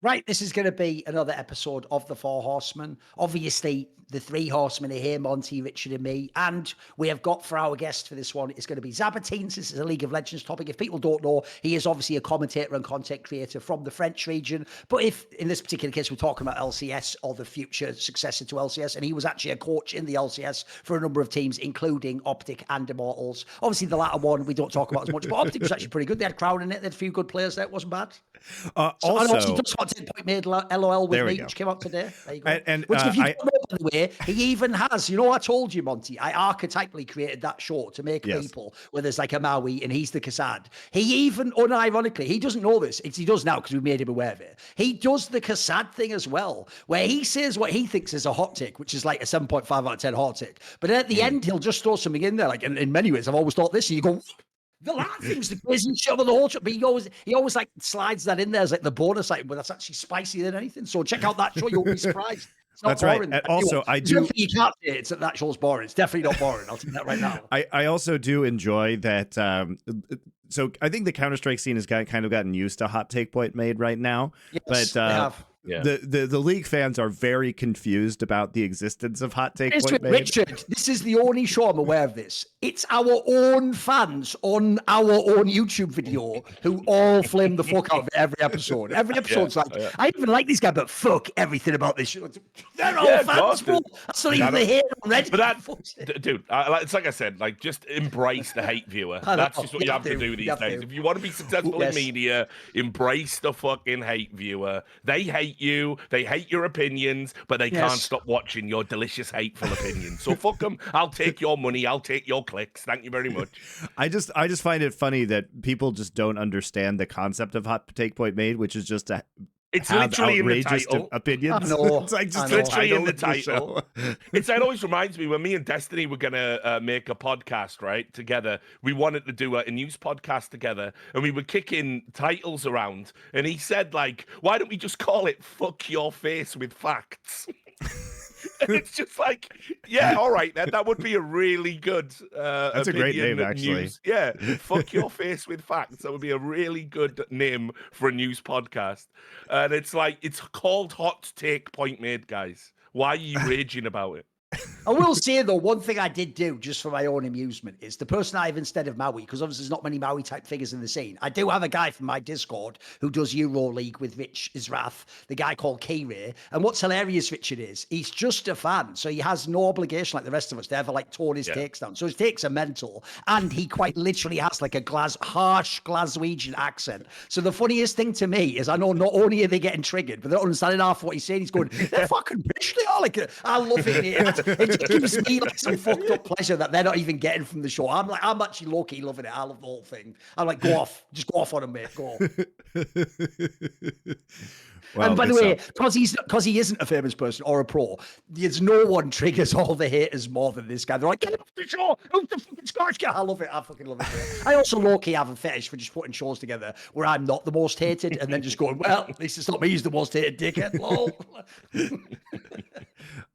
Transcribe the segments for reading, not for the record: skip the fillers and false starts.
Right, this is going to be another episode of the Four Horsemen. Obviously, the three horsemen are here, Monty, Richard, and me. And we have got for our guest for this one, it's going to be Zaboutine. This is a League of Legends topic. If people don't know, he is obviously a commentator and content creator from the French region. But if, in this particular case, we're talking about LCS or the future successor to LCS, and he was actually a coach in the LCS for a number of teams, including Optic and Immortals. Obviously, the latter one we don't talk about as much, but Optic was actually pretty good. They had Crown in it. They had a few good players there. It wasn't bad. Also, just got 10 point made LOL with me, which came out today. There you go. And which, if you don't know, by the way, he even has, I told you, Monty, I archetypally created that show to make people where there's like a Maui and he's the Kassad. He even, unironically, he doesn't know this. He does now because we made him aware of it. He does the Kassad thing as well, where he says what he thinks is a hot take, which is like a 7.5 out of 10 hot take. But at the end, he'll just throw something in there. Like in many ways, I've always thought this, and you go, the last thing's the craziest shit of the whole trip, but he always like slides that in there as like the bonus item, but that's actually spicier than anything. So check out that show, you'll be surprised. It's not That's boring. right. And also, I do. You can't say it's that show's boring. It's definitely not boring. I'll tell you that right now. I also do enjoy that. So I think the Counter-Strike scene has kind of gotten used to hot take point made right now, yes, but they have. Yeah. The league fans are very confused about the existence of hot take point made. Richard, this is the only show I'm aware of this. It's our own fans on our own YouTube video who all flame the fuck out of every episode. Every episode's I even like this guy, but fuck everything about this show. They're all fans, bro. That's not even the hate already. But dude, it's like I said, like just embrace the hate viewer. That's just what you have to do these days. If you want to be successful in media, embrace the fucking hate viewer. They hate you, they hate your opinions, but they can't stop watching your delicious hateful opinions. So fuck them. I'll take your money, I'll take your clicks. Thank you very much. I just find it funny that people just don't understand the concept of hot take point made, which is just to it's have literally outrageous in the title. opinions. It's like just literally in the title. It always reminds me when me and Destiny were gonna make a podcast right together. We wanted to do a news podcast together, and we were kicking titles around. And he said, like, "Why don't we just call it "Fuck Your Face with Facts"?" And it's just like, yeah, all right, then that would be a really good. That's a great name, actually. News. Yeah, fuck your face with facts. That would be a really good name for a news podcast. And it's like, it's called Hot Take Point Made, guys. Why are you raging about it? I will say, though, one thing I did do just for my own amusement is the person I have instead of Maui, because obviously there's not many Maui type figures in the scene. I do have a guy from my Discord who does Euro League with Rich Israth, the guy called K-Ray. And what's hilarious, Richard, is he's just a fan. So he has no obligation like the rest of us to ever like tone his takes down. So his takes are mental. And he quite literally has like a harsh Glaswegian accent. So the funniest thing to me is I know not only are they getting triggered, but they're not understanding half what he's saying. He's going, they're fucking bitch. They are like, I love it. It just gives me like some fucked up pleasure that they're not even getting from the show. I'm actually low-key loving it. I love the whole thing. I'm like, go off. Just go off on him, mate. Go. Well, and by the way, because he isn't a famous person or a pro, there's no one triggers all the haters more than this guy. They're like, get off the show. Who's the fucking Scottish guy? I love it. I fucking love it. I also low-key have a fetish for just putting shows together where I'm not the most hated and then just going, well, at least it's not me who's the most hated dickhead. Lol.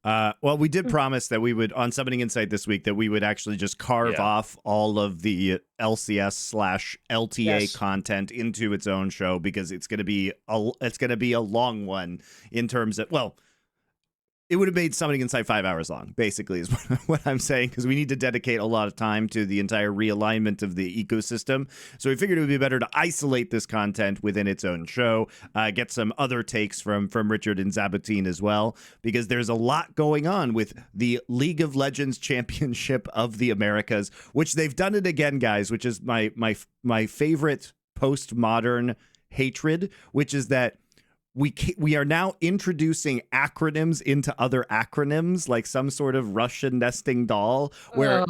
Well, we did promise that we would, on Summoning Insight this week, that we would actually just carve off all of the LCS/LTA content into its own show, because it's going to be a long one in terms of, well, it would have made Summoning Insight 5 hours long, basically, is what I'm saying, because we need to dedicate a lot of time to the entire realignment of the ecosystem. So we figured it would be better to isolate this content within its own show, get some other takes from Richard and Zaboutine as well, because there's a lot going on with the League of Legends Championship of the Americas, which they've done it again, guys, which is my favorite postmodern hatred, which is that we are now introducing acronyms into other acronyms, like some sort of Russian nesting doll, where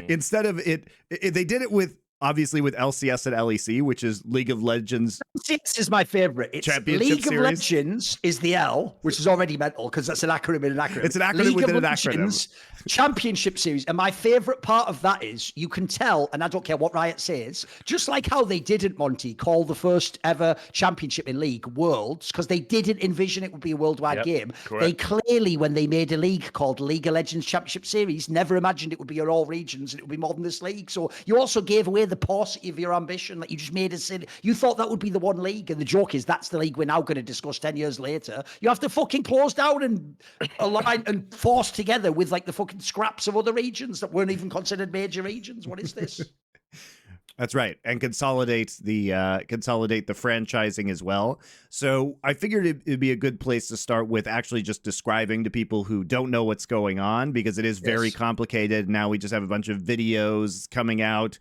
instead of they did it with, obviously, with LCS and LEC, which is League of Legends. LCS is my favorite. It's League of Legends is the L, which is already mental because that's an acronym in an acronym. It's an acronym League within of an Legends, acronym. Championship Series. And my favorite part of that is you can tell, and I don't care what Riot says, just like how they didn't, Monty, call the first ever championship in League Worlds, because they didn't envision it would be a worldwide game. Correct. They clearly, when they made a league called League of Legends Championship Series, never imagined it would be in all regions and it would be more than this league. So you also gave away the the paucity of your ambition? Like, you just made it silly. You thought that would be the one league, and the joke is that's the league we're now going to discuss 10 years later. You have to fucking close down and align and force together with like the fucking scraps of other regions that weren't even considered major regions. What is this? That's right, and consolidate the franchising as well. So I figured it'd be a good place to start with actually just describing to people who don't know what's going on, because it is very complicated. Now we just have a bunch of videos coming out,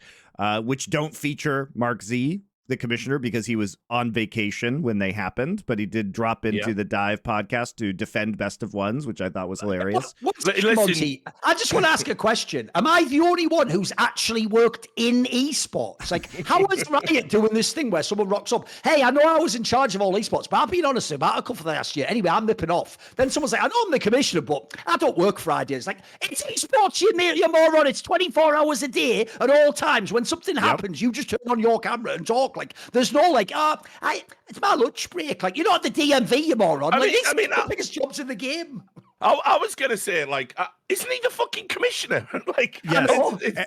which don't feature Mark Z, the commissioner, because he was on vacation when they happened, but he did drop into the Dive podcast to defend Best of Ones, which I thought was hilarious. Monty, I just want to ask a question. Am I the only one who's actually worked in esports? Like, how is Riot doing this thing where someone rocks up? Hey, I know I was in charge of all esports, but I've been on a sabbatical for the last year. Anyway, I'm nipping off. Then someone's like, I know I'm the commissioner, but I don't work Friday. It's like, it's esports, you moron. It's 24 hours a day at all times. When something happens, you just turn on your camera and talk. Like, there's no like, it's my lunch break. Like, you're not the DMV, you moron. It's the biggest jobs in the game. I was gonna say, like, isn't he the fucking commissioner? Like, yes.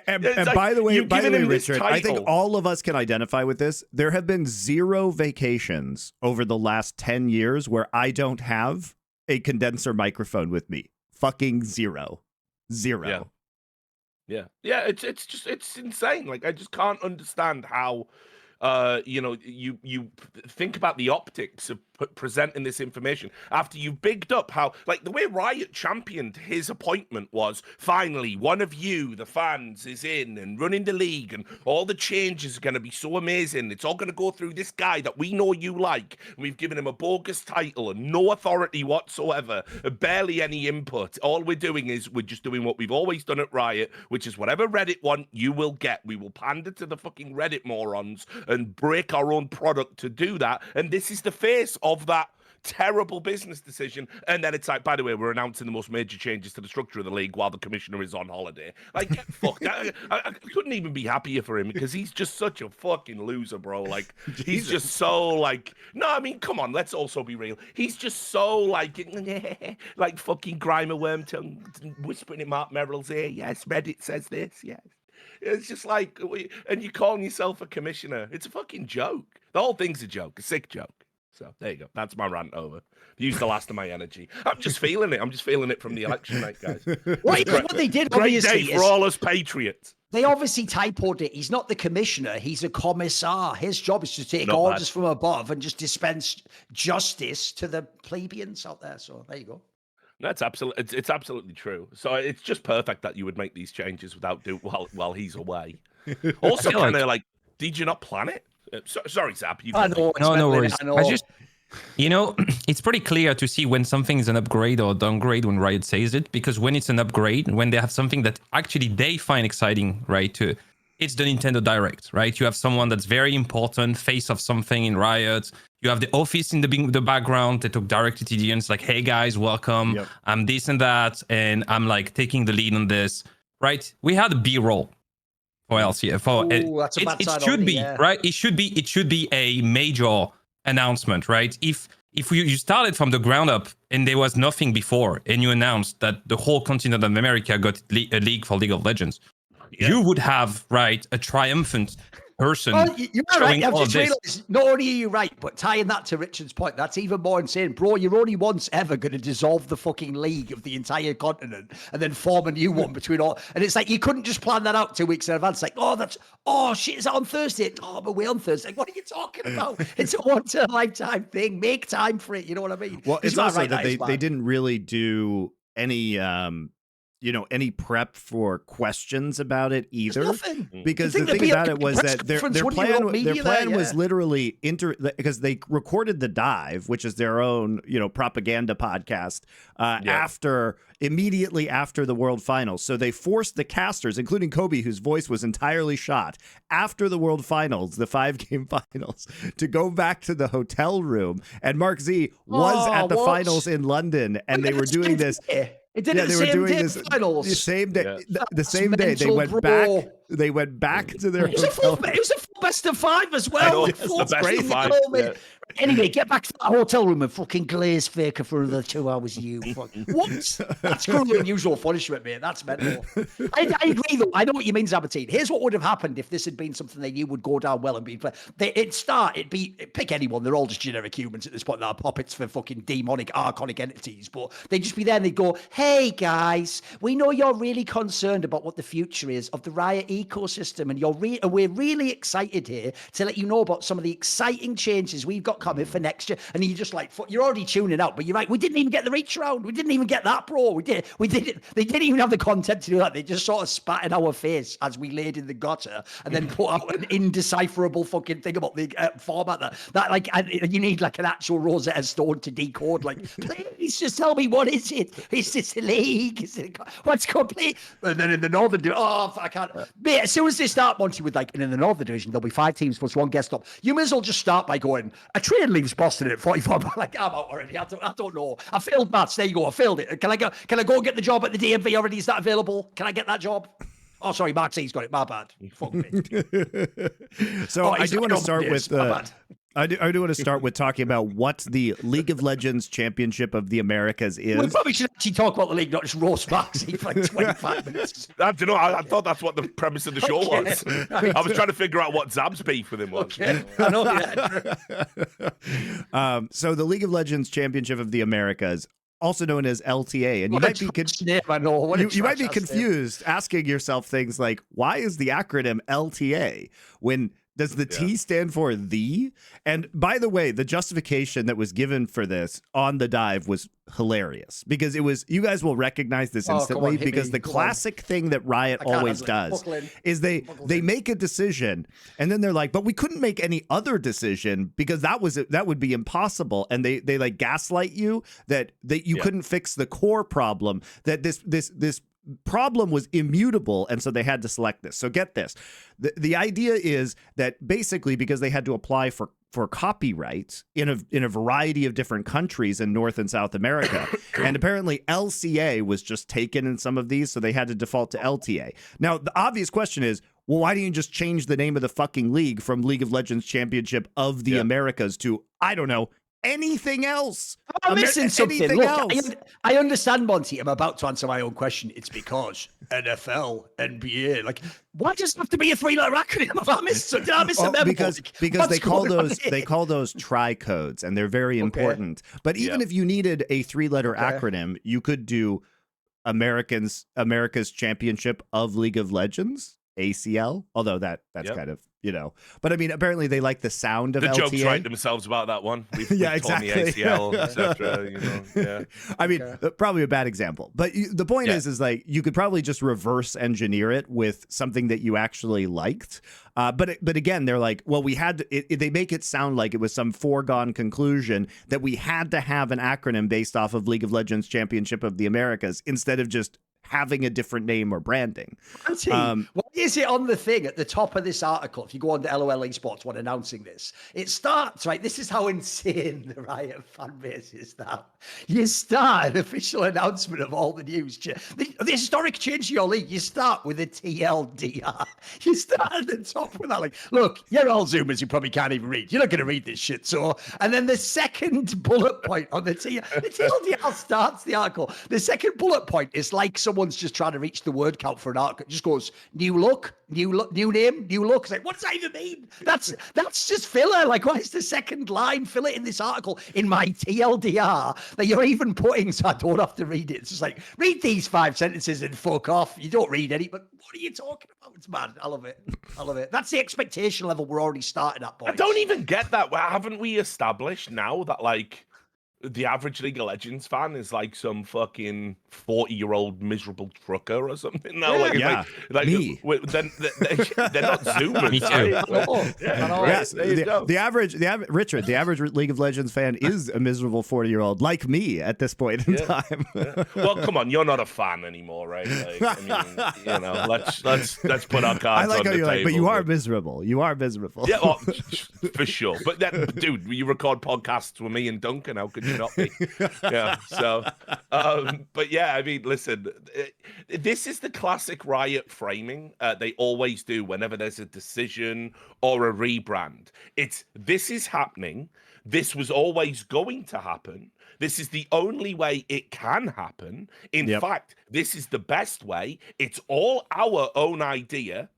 And like, by the way, Richard, I think all of us can identify with this. There have been 0 vacations over the last 10 years where I don't have a condenser microphone with me. Fucking 0. Yeah. It's insane. Like, I just can't understand how. You think about the optics of presenting this information after you bigged up how, like, the way Riot championed his appointment was, finally, one of you, the fans, is in and running the league, and all the changes are going to be so amazing. It's all going to go through this guy that we know you like. And we've given him a bogus title and no authority whatsoever, and barely any input. All we're doing is we're just doing what we've always done at Riot, which is whatever Reddit want, you will get. We will pander to the fucking Reddit morons and break our own product to do that. And this is the face of that terrible business decision. And then it's like, by the way, we're announcing the most major changes to the structure of the league while the commissioner is on holiday. Like, get fucked. I couldn't even be happier for him, because he's just such a fucking loser, bro. Like, he's just so, like, no, I mean, come on, let's also be real. He's just so, like, like fucking Grimer Wormtongue whispering in Mark Merrill's ear. Yes, Reddit says this. Yes. It's just like, and you're calling yourself a commissioner. It's a fucking joke. The whole thing's a joke, a sick joke. So there you go. That's my rant over. Used the last of my energy. I'm just feeling it. I'm just feeling it from the election night, guys. What they did, great obviously, day for all us patriots. They obviously typoed it. He's not the commissioner. He's a commissar. His job is to take orders from above and just dispense justice to the plebeians out there. So there you go. That's absolutely, it's absolutely true. So it's just perfect that you would make these changes without while he's away. Also, kind of like, did you not plan it? Sorry, Zab. No worries. I just, it's pretty clear to see when something is an upgrade or downgrade when Riot says it, because when it's an upgrade, when they have something that actually they find exciting, right? It's the Nintendo Direct, right? You have someone that's very important, face of something in Riot. You have the office in the background. They talk directly to the audience, like, hey guys, welcome. Yep. I'm this and that, and I'm like taking the lead on this, right? We had a B-roll for LCA. That's a bad it should be, right? It should be a major announcement, right? If you started from the ground up and there was nothing before, and you announced that the whole continent of America got a league for League of Legends, you would have, right, a triumphant person. You're right. I've just realized, not only are you right, but tying that to Richard's point, that's even more insane. Bro, you're only once ever going to dissolve the fucking league of the entire continent and then form a new one between all. And it's like, you couldn't just plan that out 2 weeks in advance. Like, oh shit, is that on Thursday? Oh, but we're on Thursday. What are you talking about? It's a once-in-a-lifetime thing. Make time for it. You know what I mean? Well, it's also right, that they didn't really do any any prep for questions about it either. Because the thing about it was that their plan was literally because they recorded the Dive, which is their own, propaganda podcast, immediately after the World Finals. So they forced the casters, including Kobe, whose voice was entirely shot, after the World Finals, the 5-game finals, to go back to the hotel room. And Mark Z was at the finals in London, and they were doing this. It did the same day finals. The same day. The same day they went back. They went back to their hotel. It was a best of 5 as I well. know, Like, it's the fourth best of in the 5. moment. Yeah. Anyway, get back to that hotel room and fucking glaze faker for another 2 hours. You fuck. What? That's cruel and unusual punishment, mate. That's mental. I agree, though. I know what you mean, Zaboutine. Here's what would have happened if this had been something they knew would go down well and be. It'd be pick anyone. They're all just generic humans at this point. They're puppets for fucking demonic, archonic entities. But they'd just be there and they'd go, "Hey guys, we know you're really concerned about what the future is of the Riot ecosystem, and we're really excited here to let you know about some of the exciting changes we've got coming for next year." And you're just like, you're already tuning out, but you're like, we didn't even get the reach round. We didn't even get that, bro. We did. They didn't even have the content to do that. They just sort of spat in our face as we laid in the gutter and then put out an indecipherable fucking thing about the format that like you need like an actual Rosetta Stone to decode. Like, please just tell me, what is it? Is this a league? Is it what's complete? And then in the Northern Division, I can't. Mate, as soon as they start, Monty, with like, and in the Northern Division, there'll be 5 teams plus 1 guest up. You may as well just start by going, a train leaves Boston at 45. Like, I'm out already. I don't know. I failed maths. There you go. I failed it. Can I go and get the job at the DMV already? Is that available? Can I get that job? Oh, sorry, Mark C's got it. My bad. Fuck me. So I do want to start with I do want to start with talking about what the League of Legends Championship of the Americas is. We probably should actually talk about the league, not just roast Mark C for like 25 minutes. I don't know. I thought that's what the premise of the show was. I was trying to figure out what Zab's beef with him was. Okay. I know. Yeah. So the League of Legends Championship of the Americas, also known as LTA, and you might be confused, asking yourself things like, why is the acronym LTA when does the T stand for the? And by the way, the justification that was given for this on the dive was hilarious, because it was, you guys will recognize this instantly, because the classic thing that Riot always does is they make a decision and then they're like, but we couldn't make any other decision because that would be impossible, and they like gaslight you that you couldn't fix the core problem, that this problem was immutable, and so they had to select this. So get this. The idea is that basically, because they had to apply for copyright in a variety of different countries in North and South America, and apparently LCA was just taken in some of these, so they had to default to LTA. Now, the obvious question is, well, why don't you just change the name of the fucking league from League of Legends Championship of the Americas to, I don't know, anything else? I'm missing something. Look, I understand, Monty. I'm about to answer my own question. It's because NFL, NBA, like, why does it have to be a 3-letter acronym? Did I miss a memo? Because they call those tri-codes, and they're very important. But even if you needed a 3-letter acronym, you could do America's Championship of League of Legends, ACL. Although that's kind of, but I mean, apparently they like the sound of LTA. The jokes write themselves about that one. We've exactly. torn the ACL, etc. I mean, probably a bad example, but the point is like, you could probably just reverse engineer it with something that you actually liked. But again, they're like, well, we had to, they make it sound like it was some foregone conclusion that we had to have an acronym based off of League of Legends Championship of the Americas instead of just having a different name or branding. Why is it on the thing at the top of this article? If you go on to LOL Esports when announcing this, it starts, right? This is how insane the Riot fan base is now. You start an official announcement of all the news. The historic change to your league, you start with a TLDR. You start at the top with that, like, look, you're all Zoomers, you probably can't even read. You're not going to read this shit. So, and then the second bullet point on the TLDR starts the article. The second bullet point is like someone's just trying to reach the word count for an article. It just goes, new look, new name, new look. It's like, what does that even mean? That's just filler. Like, why is the second line, fill it in this article in my TLDR that you're even putting so I don't have to read it? It's just like, read these 5 sentences and fuck off. You don't read any, but what are you talking about? It's mad. I love it. That's the expectation level we're already starting at, boys. I don't even get that. Haven't we established now that, like, the average League of Legends fan is like some fucking 40-year-old miserable trucker or something now? Yeah, like me. Then they're not Zoomers. Me too. Yes, the average League of Legends fan is a miserable 40-year-old like me at this point in time. Well, come on, you're not a fan anymore, right? Like, I mean, let's put our cards I like on how the you're table. like, but you are miserable. You are miserable. Yeah, well, for sure. But then, dude, you record podcasts with me and Duncan. How could not me. Yeah. So, but yeah, I mean, listen, this is the classic Riot framing. They always do whenever there's a decision or a rebrand. This is happening. This was always going to happen. This is the only way it can happen. In fact, this is the best way. It's all our own idea.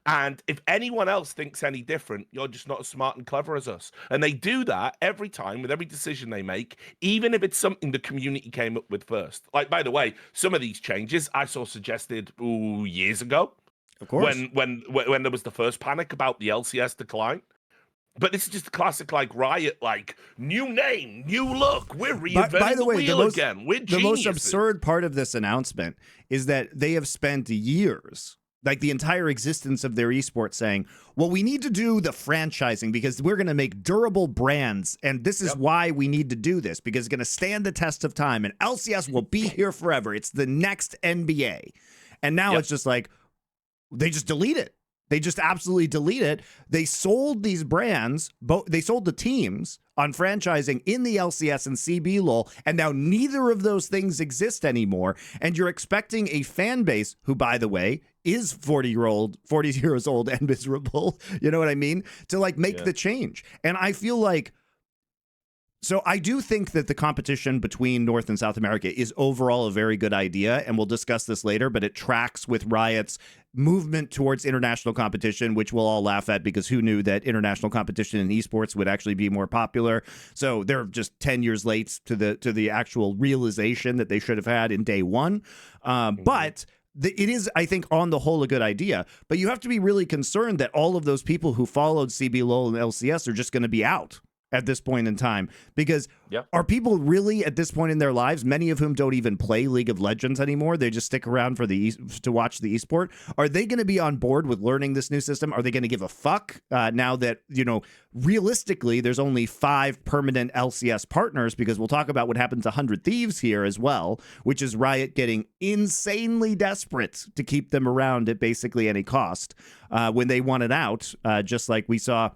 And if anyone else thinks any different, you're just not as smart and clever as us. And they do that every time with every decision they make, even if it's something the community came up with first. Like, by the way, some of these changes I saw suggested years ago. Of course. When there was the first panic about the LCS decline. But this is just a classic, like, Riot, like, new name, new look. We're reinventing the wheel again. We're geniuses. The most absurd part of this announcement is that they have spent years, like the entire existence of their esports, saying, well, we need to do the franchising because we're going to make durable brands. And this is why we need to do this, because it's going to stand the test of time. And LCS will be here forever. It's the next NBA. And now it's just like, they just delete it. They just absolutely delete it. They sold these brands, they sold the teams on franchising in the LCS and CBLOL, and now neither of those things exist anymore. And you're expecting a fan base who, by the way, is 40 years old and miserable, you know what I mean, to like make the change. And I feel like, so I do think that the competition between North and South America is overall a very good idea, and we'll discuss this later, but it tracks with Riot's movement towards international competition, which we'll all laugh at because who knew that international competition in esports would actually be more popular. So they're just 10 years late to the actual realization that they should have had in day one. But it is, I think, on the whole, a good idea. But you have to be really concerned that all of those people who followed CBLOL and LCS are just going to be out at this point in time, because are people really at this point in their lives, many of whom don't even play League of Legends anymore, they just stick around for to watch the esport, are they going to be on board with learning this new system? Are they going to give a fuck now that, you know, realistically there's only 5 permanent LCS partners? Because we'll talk about what happens to 100 Thieves here as well, which is Riot getting insanely desperate to keep them around at basically any cost when they want it out, just like we saw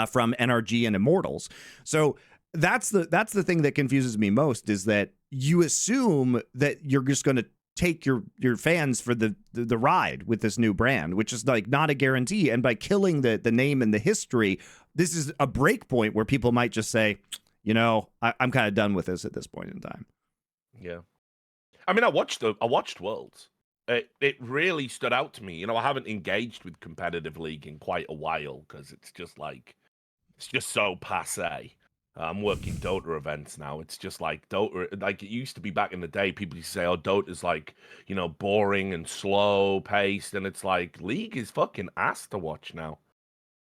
from NRG and Immortals. So that's the thing that confuses me most, is that you assume that you're just going to take your fans for the ride with this new brand, which is like not a guarantee. And by killing the name and the history, this is a break point where people might just say, you know, I'm kind of done with this at this point in time. Yeah. I mean, I watched Worlds. It really stood out to me. You know, I haven't engaged with competitive league in quite a while because it's just so passé. I'm working Dota events now. It's just like Dota, like it used to be back in the day. People used to say, "Oh, Dota's like, you know, boring and slow paced," and it's like League is fucking ass to watch now.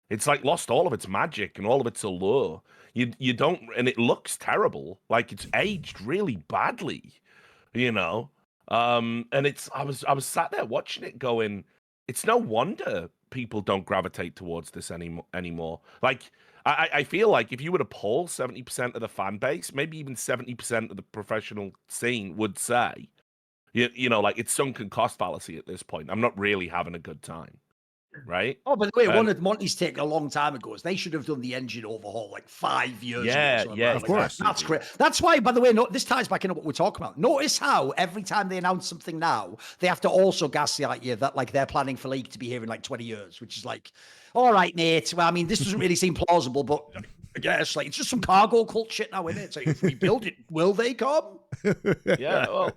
It's like lost all of its magic and all of its allure. You don't, and it looks terrible. Like it's aged really badly, you know. And I was sat there watching it going, it's no wonder people don't gravitate towards this anymore. Like, I feel like if you were to poll 70% of the fan base, maybe even 70% of the professional scene would say, you know, like it's sunken cost fallacy at this point. I'm not really having a good time. Right. Oh, by the way, one of Monty's taken a long time ago is they should have done the engine overhaul like 5 years ago. Yeah, of course. That's great. That's why, by the way, this ties back into what we're talking about. Notice how every time they announce something now, they have to also gaslight you that like they're planning for League to be here in like 20 years, which is like, all right, mate. Well, I mean, this doesn't really seem plausible, but I guess like it's just some cargo cult shit now, isn't it? So if we build it, will they come? Yeah, well,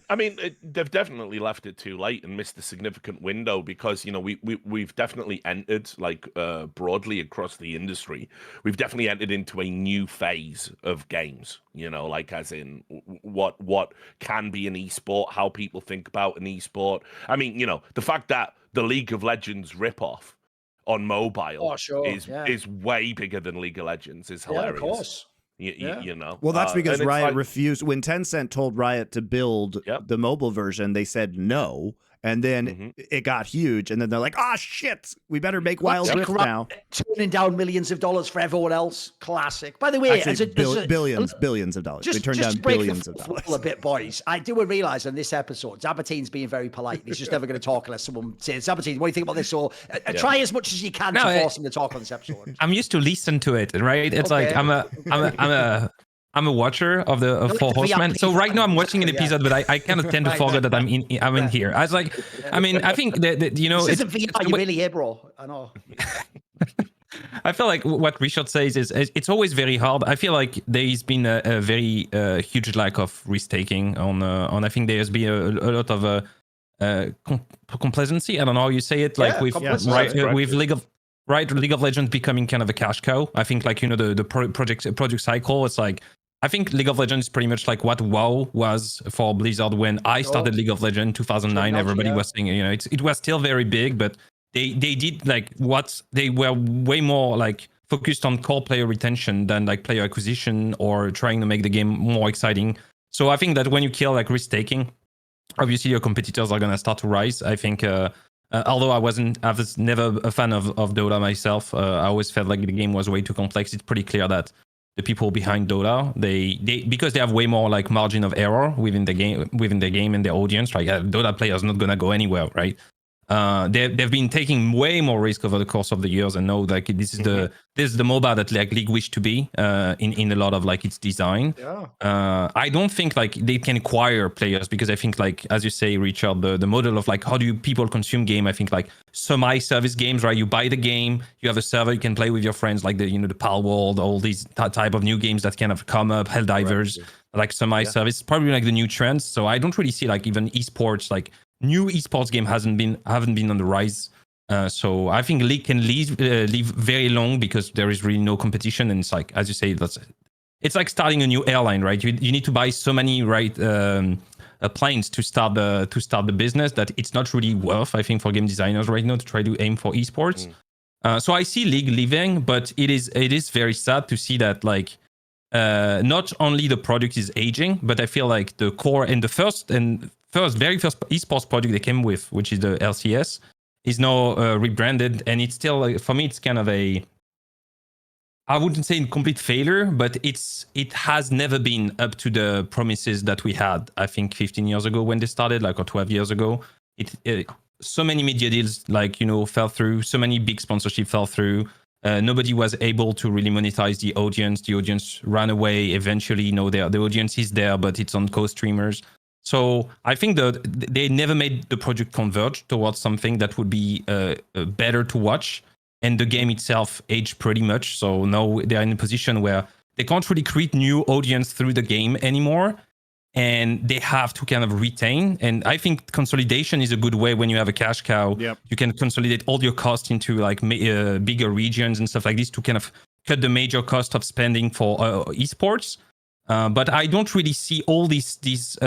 I mean, they've definitely left it too late and missed a significant window because, you know, we've definitely entered, like, broadly across the industry, we've definitely entered into a new phase of games, you know, like as in what can be an esport, how people think about an esport. I mean, you know, the fact that the League of Legends ripoff on mobile is way bigger than League of Legends is hilarious. Yeah, of course. You know, well, that's because Riot refused. When Tencent told Riot to build the mobile version, they said no, and then it got huge, and then they're like, "Ah, shit, we better make Wild Rift now." Turning down millions of dollars for everyone else. Classic. By the way, actually, billions of dollars. They turned down billions of dollars. A bit, boys. I do realize on this episode, Zaboutine's being very polite. He's just never going to talk unless someone says, "Zaboutine, what do you think about this?" Or try as much as you can to force him to talk on this episode. I'm used to listen to it, right? It's like I'm I'm a watcher of the Four Horsemen. So right now I'm watching an episode, but I kind of tend to forget that I'm in here. I was like, I mean, I think that you know, this isn't VR. You're really here, bro. I know. I feel like what Richard says is it's always very hard. I feel like there's been a very huge lack of risk-taking on I think there's been a lot of complacency. I don't know how you say it. Like with League of Legends becoming kind of a cash cow. I think like, you know, the project cycle. It's like, I think League of Legends is pretty much like what WoW was for Blizzard when I started League of Legends 2009. Everybody was saying, you know, it was still very big, but they did like what they were way more like focused on core player retention than like player acquisition or trying to make the game more exciting. So I think that when you kill like risk taking, obviously your competitors are gonna start to rise. I think although I was never a fan of Dota myself, I always felt like the game was way too complex. It's pretty clear that the people behind Dota, they because they have way more like margin of error within the game and their audience. Like Dota players not gonna go anywhere, right? They've been taking way more risk over the course of the years, and know like this is the MOBA that like League wished to be in a lot of like its design. I don't think like they can acquire players, because I think like, as you say, Richard, the model of like how do people consume game, I think like semi-service games, right? You buy the game, you have a server, you can play with your friends, like the Pal World, all these type of new games that kind of come up, Helldivers, like semi-service, probably like the new trends. So I don't really see like even esports, like new esports game haven't been on the rise. So I think League can live very long because there is really no competition, and it's like, as you say, it's like starting a new airline, right? You need to buy so many planes to start the business that it's not really worth, I think, for game designers right now to try to aim for esports. So I see League living, but it is very sad to see that like not only the product is aging, but I feel like the core and the very first esports product they came with, which is the LCS, is now rebranded, and it's still for me it's kind of I wouldn't say a complete failure, but it has never been up to the promises that we had, I think 15 years ago when they started, like, or 12 years ago. So many media deals like, you know, fell through, so many big sponsorship fell through. Nobody was able to really monetize the audience. The audience ran away eventually. You know, the audience is there, but it's on co-streamers. So I think that they never made the project converge towards something that would be better to watch. And the game itself aged pretty much. So now they're in a position where they can't really create new audience through the game anymore. And they have to kind of retain. And I think consolidation is a good way when you have a cash cow. Yep. You can consolidate all your costs into like bigger regions and stuff like this to kind of cut the major cost of spending for esports. But I don't really see all these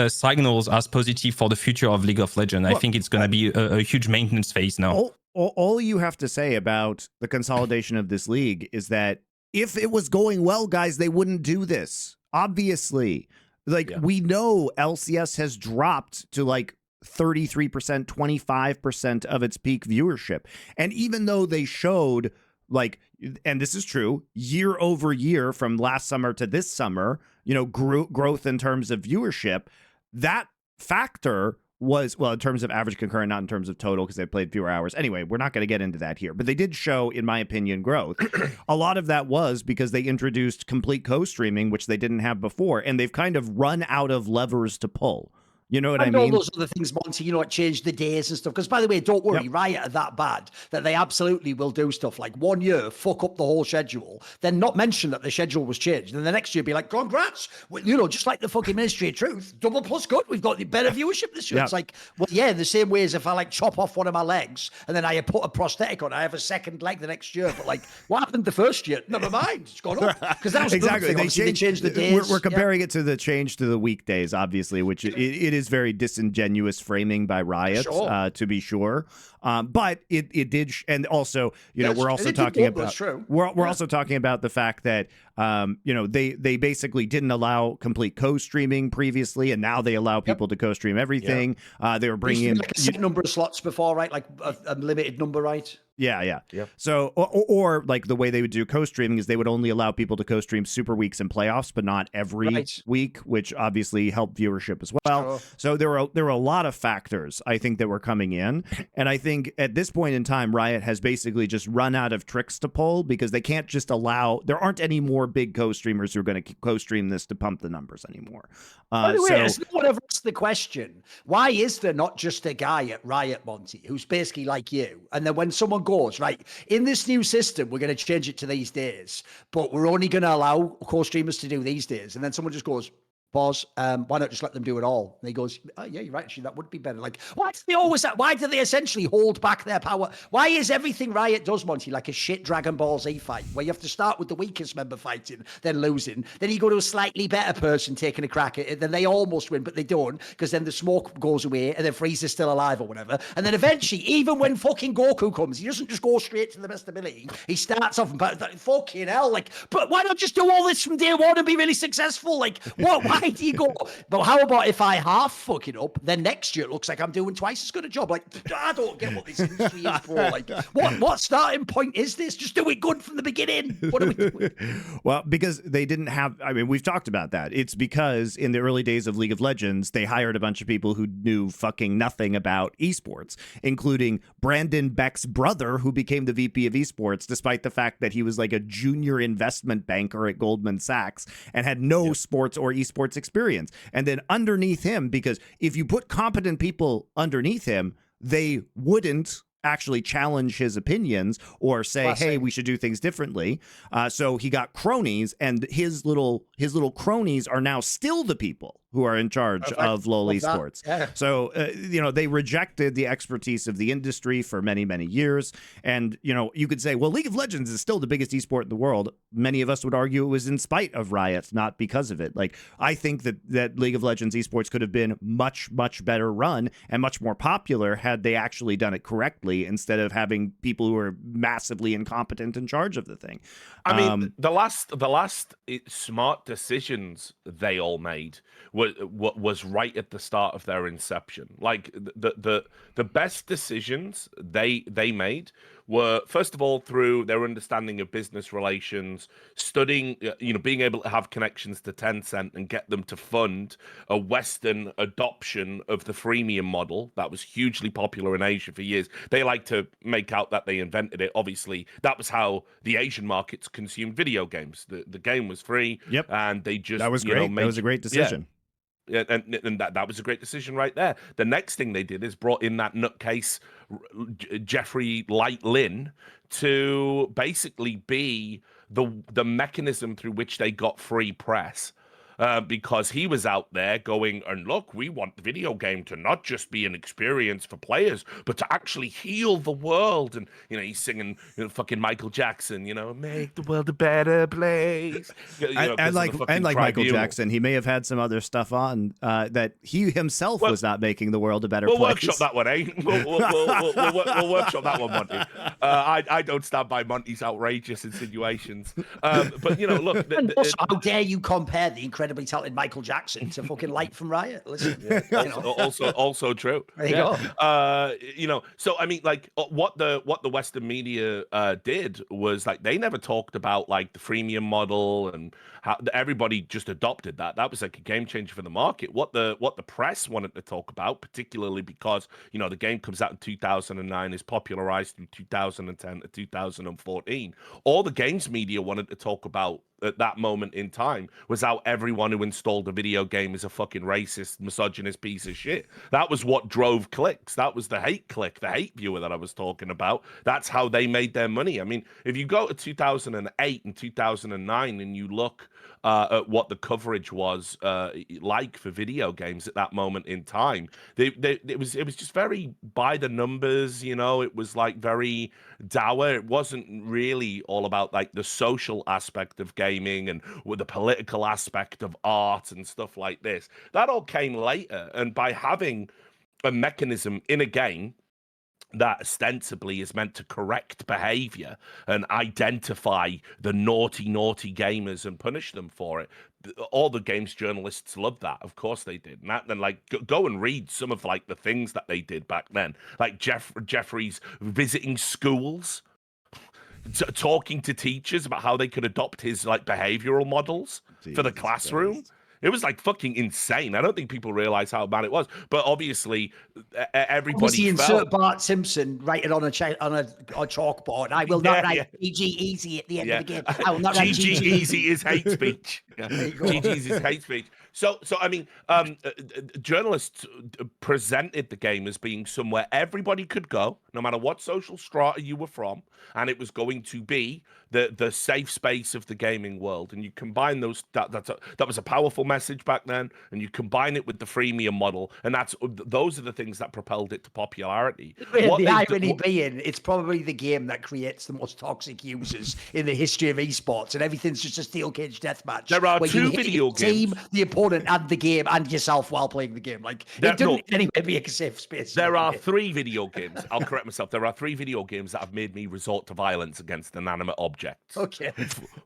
signals as positive for the future of League of Legends. I think it's going to be a huge maintenance phase now. All you have to say about the consolidation of this league is that if it was going well, guys, they wouldn't do this. Obviously, we know LCS has dropped to like 33%, 25% of its peak viewership. And even though they showed like, and this is true, year over year from last summer to this summer, you know, growth in terms of viewership, that factor was, well, in terms of average concurrent, not in terms of total, because they played fewer hours. Anyway, we're not going to get into that here, but they did show, in my opinion, growth. A lot of that was because they introduced complete co-streaming, which they didn't have before, and they've kind of run out of levers to pull. You know what I mean? All those other things, Monty, you know, it changed the days and stuff. Because, by the way, don't worry, Riot are that bad that they absolutely will do stuff like 1 year, fuck up the whole schedule, then not mention that the schedule was changed. And the next year be like, congrats, you know, just like the fucking Ministry of Truth, double plus good, we've got the better viewership this year. It's like, well, yeah, the same way as if I like chop off one of my legs and then I put a prosthetic on, I have a second leg the next year. But like, what happened the first year? Never mind, it's gone up. Because that was exactly. They changed the days. We're comparing it to the change to the weekdays, obviously, which it is very disingenuous framing by Riot, to be sure. But it did, and also, you know, we're also talking about we're also talking about the fact that you know, they basically didn't allow complete co-streaming previously, and now they allow people to co-stream everything. They were bringing in like a set number of slots before, right? Like a limited number, right? Yeah. So, or like the way they would do co-streaming is they would only allow people to co-stream super weeks and playoffs, but not every week, which obviously helped viewership as well. So there were a lot of factors, I think, that were coming in, and I think at this point in time, Riot has basically just run out of tricks to pull because they can't just allow. There aren't any more big co-streamers who are going to co-stream this to pump the numbers anymore. By the way, has no one ever asked the question, why is there not just a guy at Riot, Monty, who's basically like you? And then when someone goes, right, in this new system, we're going to change it to these days, but we're only going to allow co-streamers to do these days. And then someone just goes, pause, why not just let them do it all? And he goes, oh, yeah, you're right, actually, that would be better. Like, why do they essentially hold back their power? Why is everything Riot does, Monty, like a shit Dragon Ball Z fight, where you have to start with the weakest member fighting, then losing, then you go to a slightly better person taking a crack at it, then they almost win, but they don't, because then the smoke goes away, and then Frieza's still alive or whatever. And then eventually, even when fucking Goku comes, he doesn't just go straight to the best ability. He starts off, but fucking hell, like, but why not just do all this from day one and be really successful? Like, what? Why do you go? But how about if I half fuck it up, then next year it looks like I'm doing twice as good a job? Like, I don't get what this industry is for. Like, what starting point is this? Just do it good from the beginning. What are we doing? Well, because they didn't have, I mean, we've talked about that. It's because in the early days of League of Legends, they hired a bunch of people who knew fucking nothing about esports, including Brandon Beck's brother, who became the VP of esports, despite the fact that he was like a junior investment banker at Goldman Sachs and had no sports or esports experience. And then underneath him, because if you put competent people underneath him, they wouldn't actually challenge his opinions or say, hey, we should do things differently. So he got cronies, and his little cronies are now still the people who are in charge of LoL esports. Yeah. So, they rejected the expertise of the industry for many, many years. And, you could say, well, League of Legends is still the biggest esport in the world. Many of us would argue it was in spite of Riot, not because of it. Like, I think that League of Legends esports could have been much, much better run and much more popular had they actually done it correctly, instead of having people who are massively incompetent in charge of the thing. I mean, the last smart decisions they all made was right at the start of their inception. Like the best decisions they made were, first of all, through their understanding of business relations, studying, being able to have connections to Tencent and get them to fund a Western adoption of the freemium model that was hugely popular in Asia for years. They like to make out that they invented it. Obviously, that was how the Asian markets consumed video games. The game was free, and they just that was great. That was a great decision. Yeah, and that was a great decision right there. The next thing they did is brought in that nutcase Jeffrey Light Lin to basically be the mechanism through which they got free press. Because he was out there going, and look, we want the video game to not just be an experience for players, but to actually heal the world. And, he's singing fucking Mykles Jackson, make the world a better place. And like Mykles Jackson, he may have had some other stuff on that he himself was not making the world a better place. We'll workshop that one, eh? We'll workshop that one, Monty. I don't stand by Monty's outrageous insinuations. But, look. How dare you compare the incredible talented Mykles Jackson to fucking Light from Riot? Listen, also true. There you go. So I mean, like, what the Western media did was, like, they never talked about like the freemium model and how everybody just adopted that. That was like a game changer for the market. What the press wanted to talk about, particularly because the game comes out in 2009, is popularized through 2010 to 2014. All the games media wanted to talk about at that moment in time was how everyone who installed a video game is a fucking racist, misogynist piece of shit. That was what drove clicks. That was the hate click, the hate viewer that I was talking about. That's how they made their money. I mean, if you go to 2008 and 2009 and you look at what the coverage was like for video games at that moment in time, it was just very by the numbers. It was like very dour. It wasn't really all about like the social aspect of gaming and with the political aspect of art and stuff like this. That all came later, and by having a mechanism in a game that ostensibly is meant to correct behavior and identify the naughty gamers and punish them for it, all the games journalists loved that. Of course they did. And then like go and read some of like the things that they did back then, like Jeffrey's visiting schools, talking to teachers about how they could adopt his like behavioral models for the classroom. It was like fucking insane. I don't think people realize how bad it was. But obviously, everybody Obviously, felt. insert Bart Simpson writing on a chalkboard. I will not write GG easy at the end of the game. I will not write GG easy is hate speech. GG is hate speech. So I mean, journalists presented the game as being somewhere everybody could go, no matter what social strata you were from, and it was going to be the safe space of the gaming world. And you combine those, that was a powerful message back then, and you combine it with the freemium model, and those are the things that propelled it to popularity. The irony being, it's probably the game that creates the most toxic users in the history of esports, and everything's just a steel cage deathmatch. There are two video games. Team, the opponent, and the game, and yourself while playing the game. Like, it doesn't anyway be a safe space. There are 3 video games. I'll correct myself. There are 3 video games that have made me resort to violence against inanimate objects. Okay.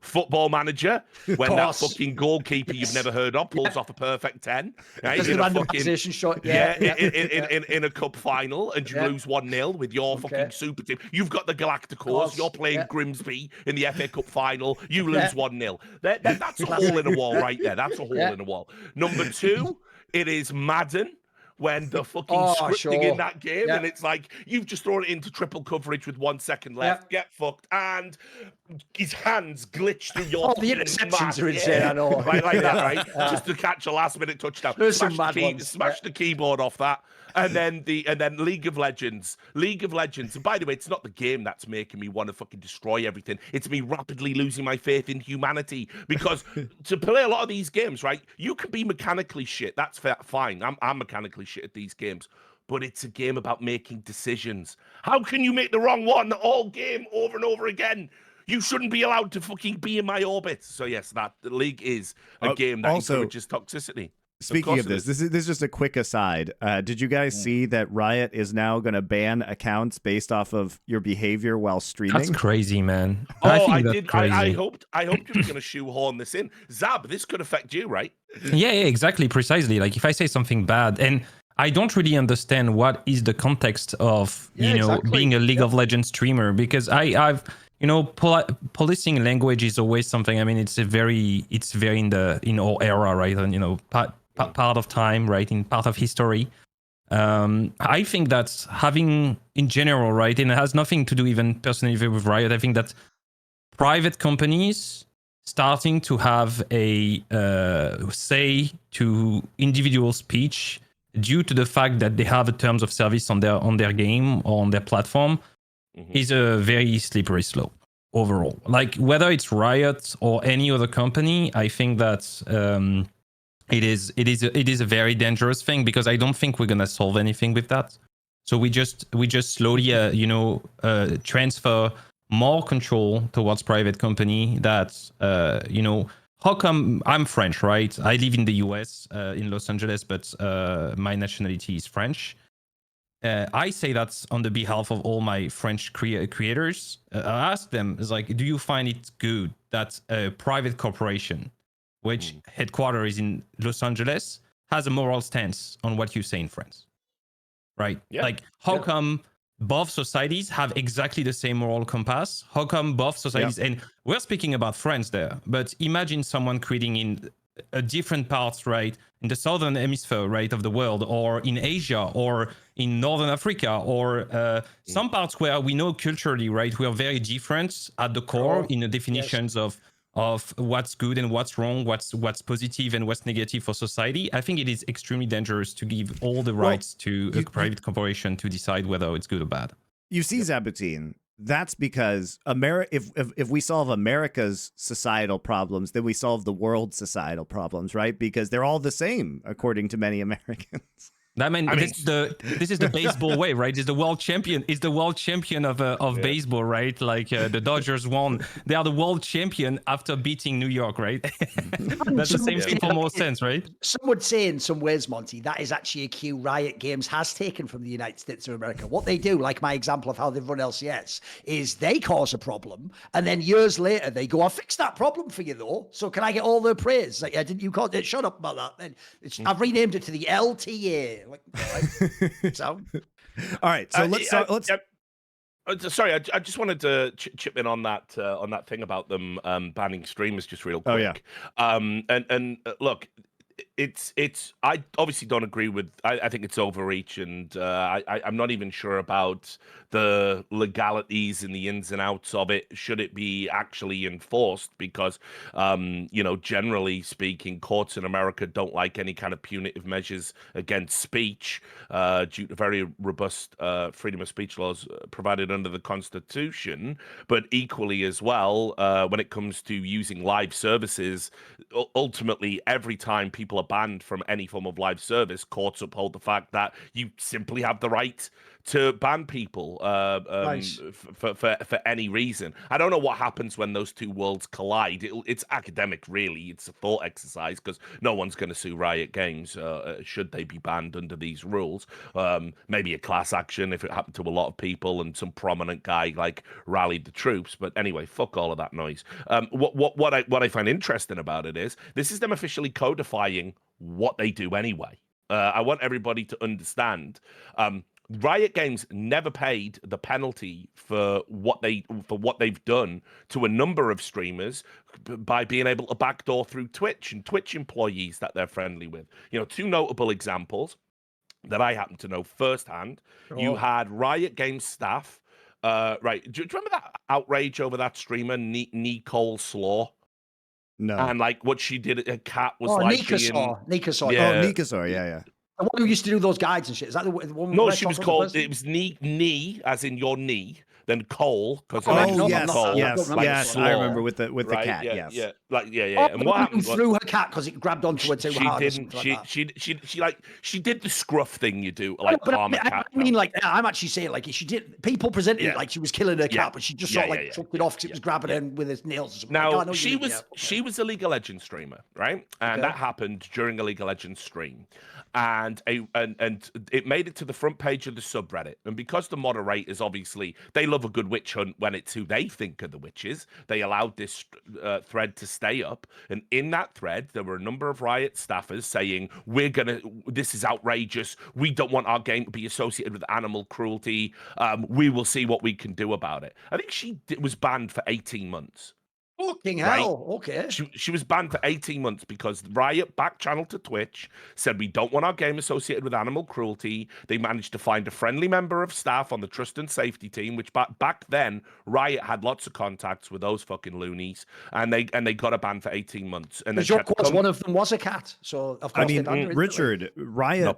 Football Manager, when that fucking goalkeeper you've never heard of pulls off a perfect 10. Right? Just in a a randomization shot. In a cup final, and you lose 1-0 with your fucking super team. You've got the Galacticos. You're playing Grimsby in the FA Cup final. You lose 1-0. That's a hole in a wall right there. That's a hole in a wall. Number 2, it is Madden. When the fucking scripting in that game, and it's like, you've just thrown it into triple coverage with 1 second left, get fucked, and his hands glitch through your the interceptions are insane, I know. Right, like that, right? Just to catch a last-minute touchdown. Smash the keyboard off that. And then League of Legends. And by the way, it's not the game that's making me want to fucking destroy everything. It's me rapidly losing my faith in humanity. Because to play a lot of these games, right, you can be mechanically shit. That's fine. I'm mechanically shit at these games. But it's a game about making decisions. How can you make the wrong one all game over and over again? You shouldn't be allowed to fucking be in my orbit. So yes, the League is a game that encourages toxicity. Speaking of this is just a quick aside. Did you guys see that Riot is now going to ban accounts based off of your behavior while streaming? That's crazy, man. I did. Crazy. I hoped you were going to shoehorn this in. Zab, this could affect you, right? Yeah, exactly, precisely. Like if I say something bad, and I don't really understand what is the context of being a League of Legends streamer, because I've policing language is always something. I mean, it's very in our era, right? And part of time, right? In part of history. I think that having in general, right, and it has nothing to do even personally with Riot. I think that private companies starting to have a say to individual speech due to the fact that they have a terms of service on their game or on their platform is a very slippery slope overall. Like whether it's Riot or any other company, I think that it is a very dangerous thing, because I don't think we're gonna solve anything with that. So we just slowly transfer more control towards private company that how come I'm French, right? I live in the US, in Los Angeles, but my nationality is French. I say that on the behalf of all my French creators. I ask them, is like, do you find it good that a private corporation, which headquarters is in Los Angeles, has a moral stance on what you say in France? Right? Yeah. Like, how come both societies have exactly the same moral compass? How come both societies, and we're speaking about France there, but imagine someone creating in a different parts, right, in the southern hemisphere, right, of the world, or in Asia, or in northern Africa, or some parts where we know culturally, right, we are very different at the core in the definitions of what's good and what's wrong, what's positive and what's negative for society. I think it is extremely dangerous to give all the rights to a private corporation to decide whether it's good or bad. You see, Zaboutine, that's because if we solve America's societal problems, then we solve the world's societal problems, right? Because they're all the same, according to many Americans. This is the baseball way, right? Is the world champion of baseball, right? Like the Dodgers won. They are the world champion after beating New York, right? That's the same thing for more sense, right? Some would say in some ways, Monty, that is actually a cue Riot Games has taken from the United States of America. What they do, like my example of how they've run LCS, is they cause a problem, and then years later they go, "I fixed that problem for you, though. So can I get all the praise?" Like, didn't you call it? Shut up about that. Then I've renamed it to the LTA. Like, so, all right. So let's. Sorry, I just wanted to chip in on that thing about them banning streamers just real quick. Oh yeah. And look, I obviously don't agree with. I think it's overreach, and I'm not even sure about the legalities and the ins and outs of it. Should it be actually enforced? Because generally speaking, courts in America don't like any kind of punitive measures against speech due to very robust freedom of speech laws provided under the Constitution. But equally as well, when it comes to using live services, ultimately every time people are banned from any form of live service, courts uphold the fact that you simply have the right to ban people Nice. for any reason. I don't know what happens when those two worlds collide. It's academic, really. It's a thought exercise because no one's going to sue Riot Games should they be banned under these rules. Maybe a class action if it happened to a lot of people and some prominent guy like rallied the troops. But anyway, fuck all of that noise. What I find interesting about it is this is them officially codifying what they do anyway. I want everybody to understand. Riot Games never paid the penalty for what they've done to a number of streamers by being able to backdoor through Twitch and Twitch employees that they're friendly with. Two notable examples that I happen to know firsthand. You had Riot Games staff. Right. Do you remember that outrage over that streamer, Nicole Slaw? No. And like what she did, her cat was Nikasaur. Yeah. Oh, Nikasaur. Yeah. The one who used to do those guides and shit. Is that the one? No, she was called. It was knee, as in your knee. Then Cole, because yes, I remember with the cat. Yeah, yes, yeah. And what happened? Threw her cat because it grabbed onto her too hard. She did the scruff thing you do, like calm a cat. I mean, like I'm actually saying, like she did. People presented it like she was killing her cat, but she just sort of like took it off because it was grabbing her with his nails. Or something. Now she was a League of Legends streamer, right? And that happened during a League of Legends stream. And it made it to the front page of the subreddit. And because the moderators, obviously, they love a good witch hunt when it's who they think are the witches, they allowed this thread to stay up. And in that thread, there were a number of Riot staffers saying, this is outrageous. We don't want our game to be associated with animal cruelty. We will see what we can do about it. I think she was banned for 18 months. Fucking hell. Okay. She was banned for 18 months because Riot back channeled to Twitch, said we don't want our game associated with animal cruelty. They managed to find a friendly member of staff on the trust and safety team, which back then Riot had lots of contacts with those fucking loonies, and they got a ban for 18 months. And then one of them was a cat, so of course Richard, Riot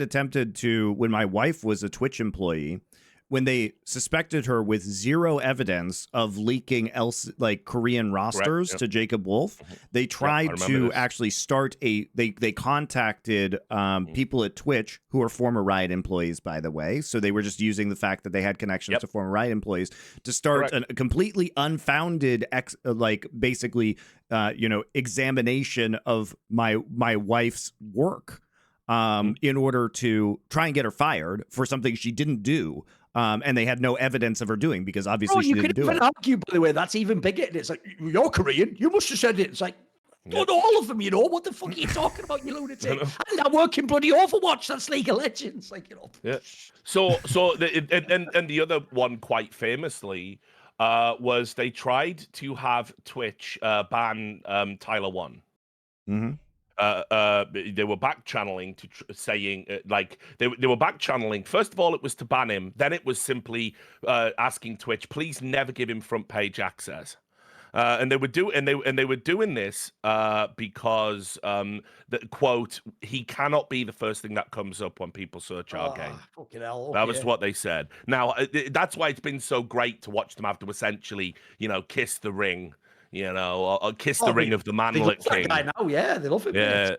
attempted to when my wife was a Twitch employee. When they suspected her with zero evidence of leaking Korean rosters to Jacob Wolf, they tried to actually start they contacted people at Twitch who are former Riot employees, by the way. So they were just using the fact that they had connections to former Riot employees to start a completely unfounded examination of my wife's work in order to try and get her fired for something she didn't do. And they had no evidence of her doing because obviously she didn't do it. You could even argue, by the way, that's even bigger. It's like, you're Korean. You must have said it. It's like, not all of them, What the fuck are you talking about, you lunatic? And I'm working bloody Overwatch. That's League of Legends. Yeah. So the other one, quite famously, was they tried to have Twitch ban Tyler One. Mm-hmm. They were back channeling to saying they were back channeling. First of all, it was to ban him. Then it was simply asking Twitch, please never give him front page access. And they were doing this because the quote, he cannot be the first thing that comes up when people search our game. Fucking hell, that was what they said. Now that's why it's been so great to watch them have to essentially, kiss the ring. Or kiss the ring of the manlet king. Guy now, they love him.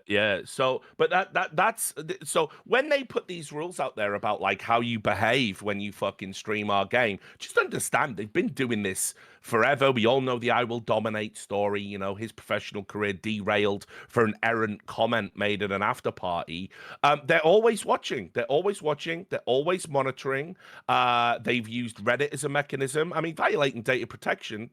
Yeah. So, but that's so when they put these rules out there about like how you behave when you fucking stream our game, just understand they've been doing this forever. We all know the "I will dominate" story. His professional career derailed for an errant comment made at an after party. They're always watching. They're always monitoring. They've used Reddit as a mechanism. I mean, violating data protection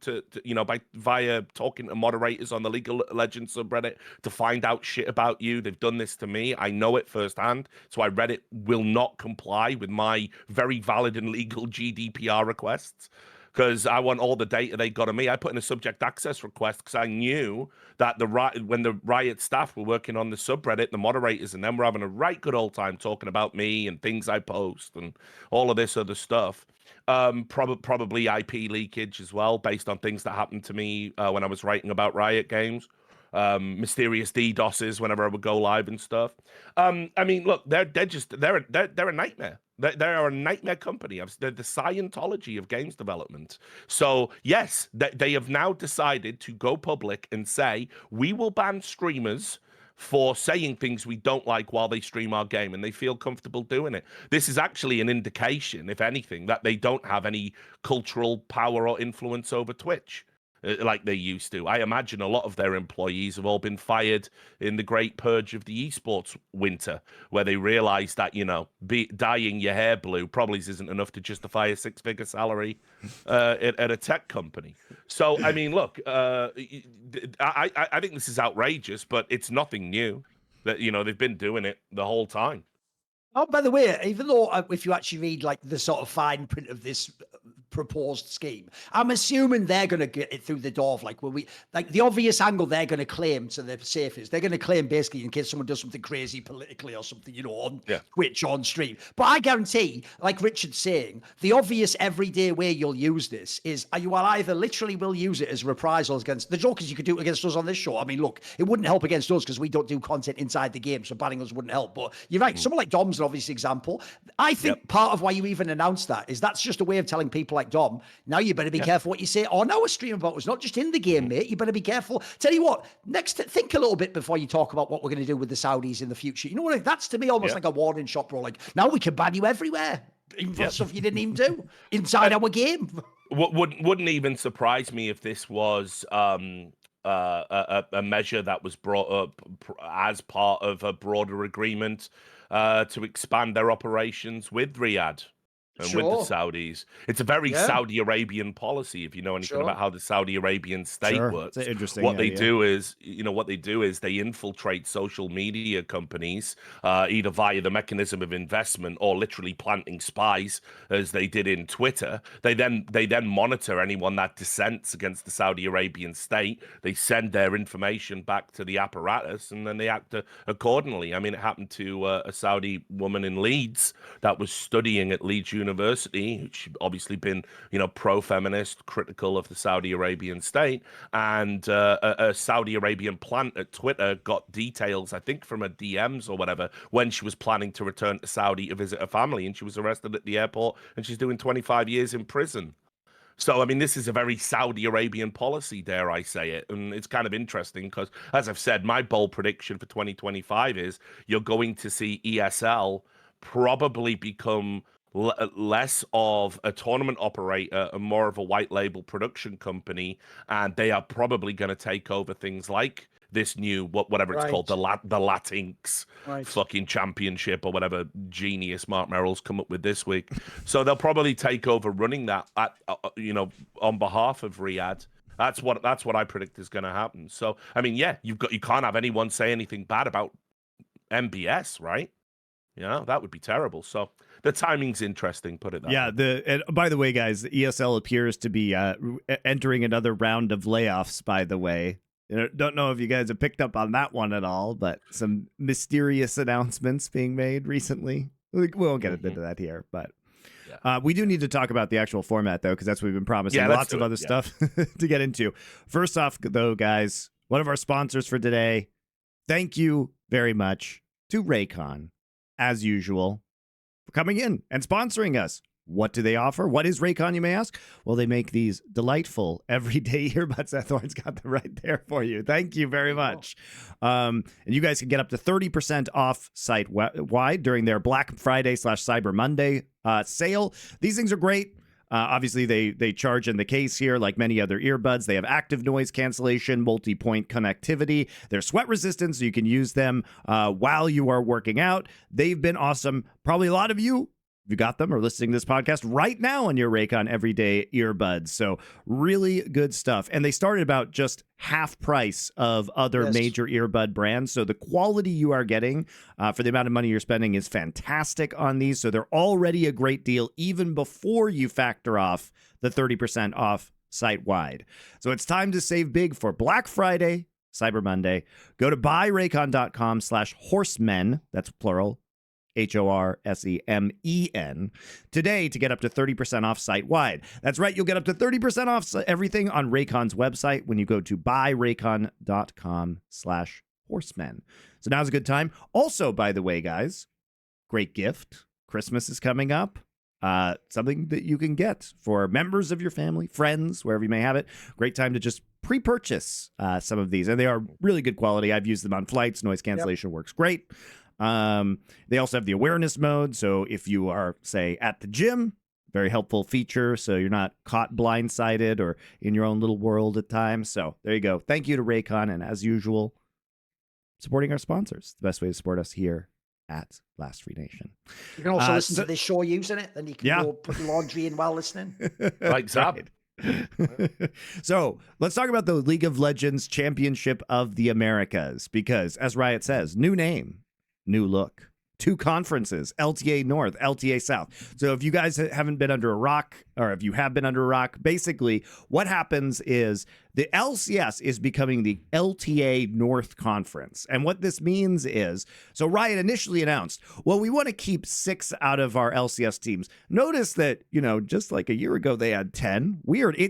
via talking to moderators on the League of Legends subreddit to find out shit about you. They've done this to me. I know it firsthand. So Reddit will not comply with my very valid and legal GDPR requests. because I want all the data they got of me. I put in a subject access request because I knew that when the Riot staff were working on the subreddit, the moderators and them were having a right good old time talking about me and things I post and all of this other stuff. Probably IP leakage as well, based on things that happened to me when I was writing about Riot games. Mysterious DDoSes whenever I would go live and stuff. I mean, look, they're a nightmare. They are a nightmare company. They're the Scientology of games development. So yes, they have now decided to go public and say we will ban streamers for saying things we don't like while they stream our game, and they feel comfortable doing it. This is actually an indication, if anything, that they don't have any cultural power or influence over Twitch like they used to. I imagine a lot of their employees have all been fired in the great purge of the esports winter, where they realized that, dyeing your hair blue probably isn't enough to justify a six-figure salary at a tech company. So, I mean, look, I think this is outrageous, but it's nothing new. That, they've been doing it the whole time. Oh, by the way, even though if you actually read like the sort of fine print of this proposed scheme, I'm assuming they're going to get it through the door of like the obvious angle they're going to claim to the safest. They're going to claim basically in case someone does something crazy politically or something, on Twitch on stream. But I guarantee, like Richard's saying, the obvious everyday way you'll use this is you will either literally will use it as reprisals against the jokers. You could do it against us on this show. I mean, look, it wouldn't help against us because we don't do content inside the game, so banning us wouldn't help. But you're right. Someone like Dom's an obvious example. I think part of why you even announced that is that's just a way of telling people like Dom, now you better be careful what you say on our stream about us, not just in the game, mate. You better be careful. Tell you what, think a little bit before you talk about what we're going to do with the Saudis in the future. You know what? That's to me almost like a warning shot, bro. Like, now we can ban you everywhere, even for stuff you didn't even do inside our game. Wouldn't even surprise me if this was a measure that was brought up as part of a broader agreement to expand their operations with Riyadh and with the Saudis. It's a very Saudi Arabian policy, if you know anything about how the Saudi Arabian state works. It's interesting. What they do is, they infiltrate social media companies, either via the mechanism of investment or literally planting spies, as they did in Twitter. They then monitor anyone that dissents against the Saudi Arabian state. They send their information back to the apparatus, and then they act accordingly. I mean, it happened to a Saudi woman in Leeds that was studying at Leeds University. She'd obviously been, pro-feminist, critical of the Saudi Arabian state, and a Saudi Arabian plant at Twitter got details, I think, from her DMs or whatever, when she was planning to return to Saudi to visit her family, and she was arrested at the airport, and she's doing 25 years in prison. So, I mean, this is a very Saudi Arabian policy, dare I say it. And it's kind of interesting because, as I've said, my bold prediction for 2025 is you're going to see ESL probably become less of a tournament operator and more of a white label production company, and they are probably going to take over things like this new whatever it's called, the Latinx fucking championship or whatever genius Mark Merrill's come up with this week. So they'll probably take over running that on behalf of Riyadh. That's what I predict is going to happen. So I mean, you can't have anyone say anything bad about MBS, right? That would be terrible. So the timing's interesting, put it that way. And by the way, guys, the ESL appears to be entering another round of layoffs, by the way. Don't know if you guys have picked up on that one at all, but some mysterious announcements being made recently. We won't get into that here, but we do need to talk about the actual format, though, because that's what we've been promising. Lots of other stuff to get into. First off, though, guys, one of our sponsors for today, thank you very much to Raycon, as usual, for coming in and sponsoring us. What do they offer? What is Raycon, you may ask? Well, they make these delightful everyday earbuds. That Thorin's got them right there for you. Thank you very much. And you guys can get up to 30% off site-wide during their Black Friday/Cyber Monday sale. These things are great. Obviously, they charge in the case here like many other earbuds. They have active noise cancellation, multi-point connectivity. They're sweat resistant, so you can use them while you are working out. They've been awesome. Probably a lot of you you got them or listening to this podcast right now on your Raycon everyday earbuds. So really good stuff. And they started about just half price of other major earbud brands. So the quality you are getting for the amount of money you're spending is fantastic on these. So they're already a great deal even before you factor off the 30% off site-wide. So it's time to save big for Black Friday, Cyber Monday. Go to buyraycon.com/horsemen. That's plural. HORSEMEN today to get up to 30% off site-wide. That's right, you'll get up to 30% off everything on Raycon's website when you go to buyraycon.com/horsemen. So now's a good time. Also, by the way, guys, great gift. Christmas is coming up. Something that you can get for members of your family, friends, wherever you may have it. Great time to just pre-purchase some of these. And they are really good quality. I've used them on flights. Noise cancellation works great. They also have the awareness mode. So if you are, say, at the gym, very helpful feature. So you're not caught blindsided or in your own little world at times. So there you go. Thank you to Raycon. And as usual, supporting our sponsors. The best way to support us here at Last Free Nation. You can also listen to this show using it. Then you can go put laundry in while listening. Like Zab. So let's talk about the League of Legends Championship of the Americas, because as Riot says, new name, new look, 2 conferences, LTA North, LTA South. So if you guys haven't been under a rock, or if you have been under a rock, basically what happens is the LCS is becoming the LTA North Conference. And what this means is, so Riot initially announced, well, we want to keep 6 out of our LCS teams. Notice that, just like a year ago, they had 10. Weird.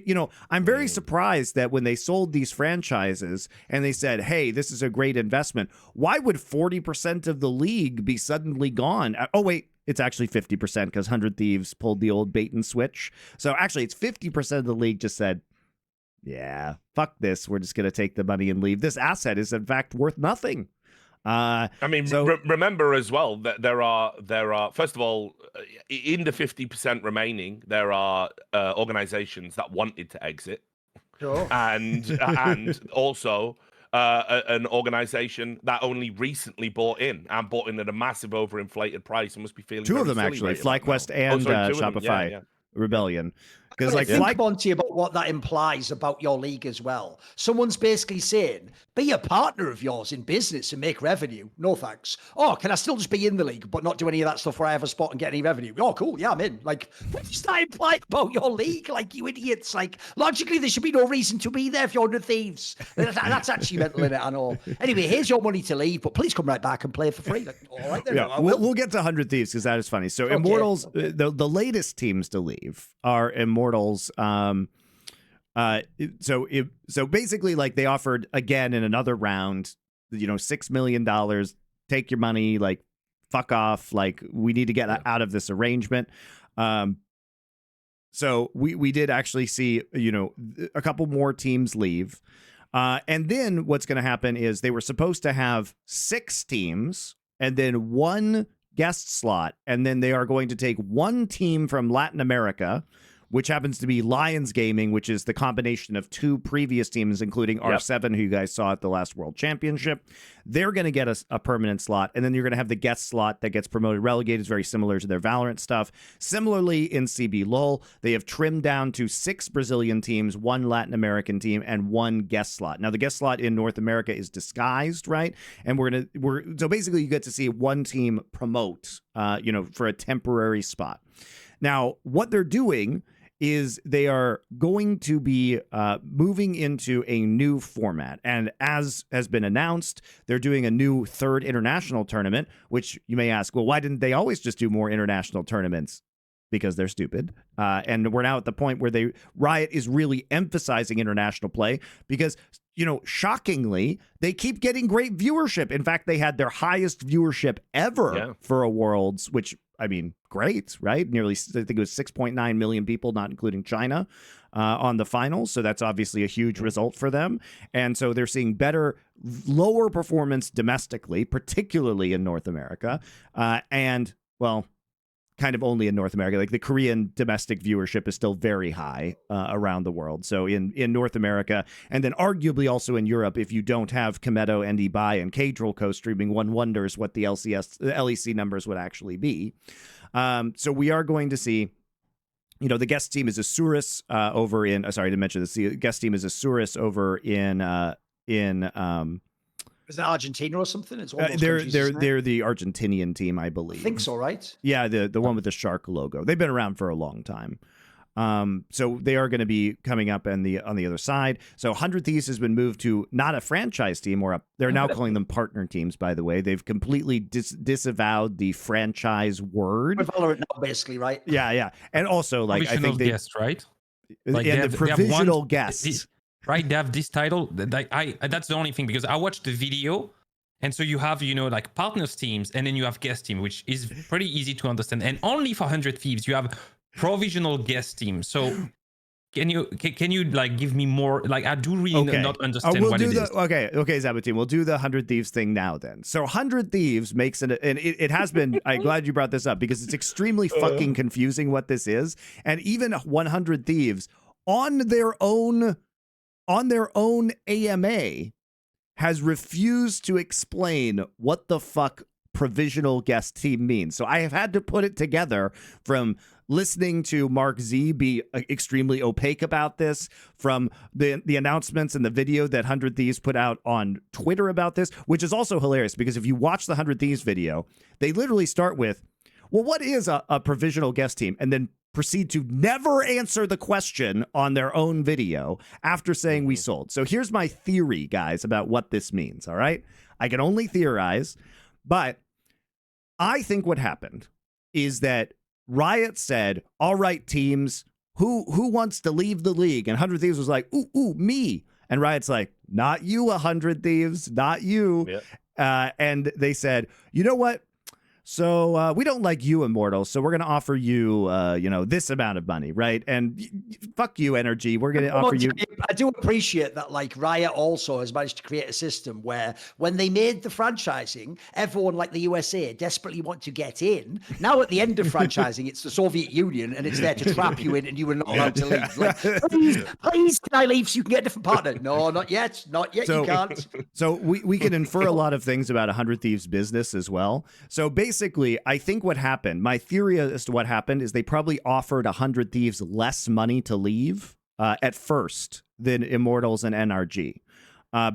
I'm very surprised that when they sold these franchises and they said, hey, this is a great investment, why would 40% of the league be suddenly gone? Oh, wait. It's actually 50% because 100 Thieves pulled the old bait and switch. So actually, it's 50% of the league just said, yeah, fuck this. We're just going to take the money and leave. This asset is, in fact, worth nothing. Remember as well that there are first of all, in the 50% remaining, there are organizations that wanted to exit. Sure. And also an organization that only recently bought in at a massive overinflated price and must be feeling 2 of them actually, FlyQuest and Shopify Rebellion. Because think, Monty, about what that implies about your league as well. Someone's basically saying, be a partner of yours in business and make revenue. No thanks. Oh, can I still just be in the league but not do any of that stuff where I have a spot and get any revenue? Oh, cool. Yeah, I'm in. Like, what does that imply about your league? Like, you idiots. Like, logically, there should be no reason to be there if you're under Thieves. That's actually mental in it, I know. Anyway, here's your money to leave, but please come right back and play for free. Like, all right, then. Yeah, we'll get to 100 Thieves because that is funny. So okay. Immortals, the latest teams to leave are Immortals. So basically, like, they offered again in another round, $6 million, take your money, like, fuck off, like, we need to get out of this arrangement. So we did actually see, a couple more teams leave. And then what's going to happen is they were supposed to have 6 teams and then 1 guest slot. And then they are going to take 1 team from Latin America, which happens to be Lions Gaming, which is the combination of 2 previous teams, including R7, who you guys saw at the last World Championship. They're going to get a permanent slot, and then you're going to have the guest slot that gets promoted, relegated. It's very similar to their Valorant stuff. Similarly, in CBLOL, they have trimmed down to 6 Brazilian teams, 1 Latin American team, and 1 guest slot. Now, the guest slot in North America is disguised, right? And so basically you get to see 1 team promote, for a temporary spot. Now, what they're doing is they are going to be moving into a new format. And as has been announced, they're doing a new 3rd international tournament, which you may ask, well, why didn't they always just do more international tournaments? Because they're stupid. And we're now at the point where Riot is really emphasizing international play because, shockingly, they keep getting great viewership. In fact, they had their highest viewership ever for a Worlds, which, I mean, great, right? Nearly, I think it was 6.9 million people, not including China, on the finals. So that's obviously a huge result for them. And so they're seeing lower performance domestically, particularly in North America. And, well, kind of only in North America. Like the Korean domestic viewership is still very high around the world. So in North America, and then arguably also in Europe, if you don't have Kometo and Ibai and Kadril co-streaming, one wonders what the LEC numbers would actually be. So we are going to see, you know, the guest team is Asurus over in, sorry to mention this, the guest team is Asurus over in is that Argentina or something? It's all they're the Argentinian team, I believe. I think so, right? Yeah, the one with the shark logo. They've been around for a long time. So they are going to be coming up on the other side. So 100 Thieves has been moved to not a franchise team, they're now calling them partner teams, by the way. They've completely disavowed the franchise word. We're Valorant now, basically, right? Yeah. And also, like, I think guest, right? Like and the provisional guests. Right, they have this title. That's the only thing, because I watched the video, and so you have, you know, like partners teams, and then you have guest team, which is pretty easy to understand. And only for 100 Thieves, you have provisional guest team. So can you like give me more? Like, I do really not understand what it is. Okay, Zaboutine, we'll do the 100 Thieves thing now then. So 100 Thieves makes it, and it has been, I'm glad you brought this up, because it's extremely fucking confusing what this is. And even 100 Thieves on their own AMA has refused to explain what the fuck provisional guest team means. So I have had to put it together from listening to Mark Z be extremely opaque about this, from the announcements and the video that 100 Thieves put out on Twitter about this, which is also hilarious, because if you watch the 100 Thieves video, they literally start with, well, what is a provisional guest team? And then proceed to never answer the question on their own video after saying we sold. So here's my theory, guys, about what this means, all right? I can only theorize, but I think what happened is that Riot said, all right, teams, who wants to leave the league? And 100 Thieves was like, ooh, me. And Riot's like, not you, 100 Thieves, not you. Yep. And they said, you know what? So we don't like you, Immortals, so we're going to offer you, this amount of money, right? And fuck you, Energy. We're going to offer you... I do appreciate that, like, Riot also has managed to create a system where when they made the franchising, everyone, like the USA, desperately want to get in. Now at the end of franchising, it's the Soviet Union, and it's there to trap you in, and you were not allowed to leave. Like, please, can I leave so you can get a different partner? No, not yet. So, you can't. So we can infer a lot of things about 100 Thieves business as well. So basically, I think what happened, my theory as to what happened is they probably offered 100 Thieves less money to leave at first than Immortals and NRG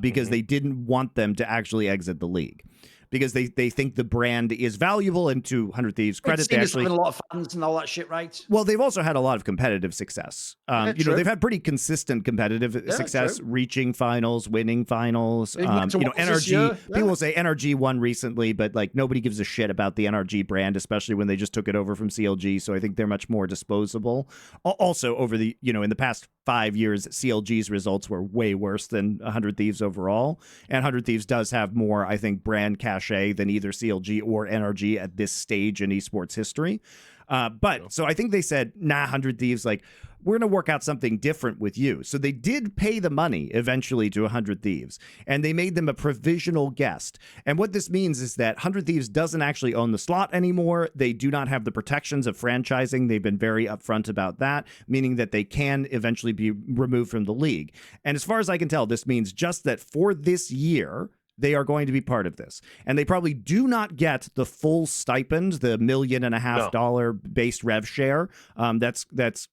because they didn't want them to actually exit the league. Because they think the brand is valuable, and to 100 Thieves credit, they actually a lot of fans and all that shit, right? Well, they've also had a lot of competitive success. They've had pretty consistent competitive success, reaching finals, winning finals. NRG. People will say NRG won recently, but like nobody gives a shit about the NRG brand, especially when they just took it over from CLG. So I think they're much more disposable. Also, over the in the past 5 years, CLG's results were way worse than 100 Thieves overall, and 100 Thieves does have more, I think, brand cachet than either CLG or NRG at this stage in esports history. So I think they said, nah, 100 Thieves, like, we're going to work out something different with you. So they did pay the money eventually to 100 Thieves, and they made them a provisional guest. And what this means is that 100 Thieves doesn't actually own the slot anymore. They do not have the protections of franchising. They've been very upfront about that, meaning that they can eventually be removed from the league. And as far as I can tell, this means just that for this year, they are going to be part of this. And they probably do not get the full stipend, the $1.5 million base rev share that's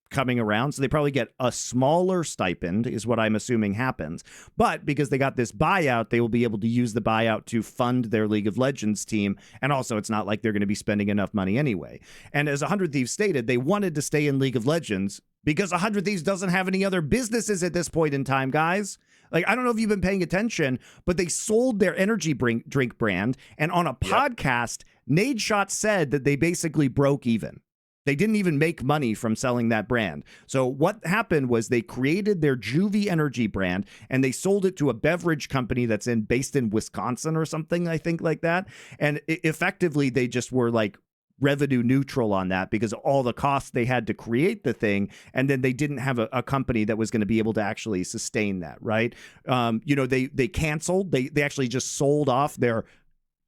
coming around. So they probably get a smaller stipend is what I'm assuming happens. But because they got this buyout, they will be able to use the buyout to fund their League of Legends team. And also, it's not like they're going to be spending enough money anyway. And as 100 Thieves stated, they wanted to stay in League of Legends because 100 Thieves doesn't have any other businesses at this point in time, guys. Like, I don't know if you've been paying attention, but they sold their energy drink brand. And on a podcast, Nadeshot said that they basically broke even. They didn't even make money from selling that brand. So what happened was they created their Juvie energy brand and they sold it to a beverage company that's based in Wisconsin or something, I think, like that. And effectively, they just were like revenue neutral on that because of all the costs they had to create the thing, and then they didn't have a company that was going to be able to actually sustain that, right? They canceled. They actually just sold off their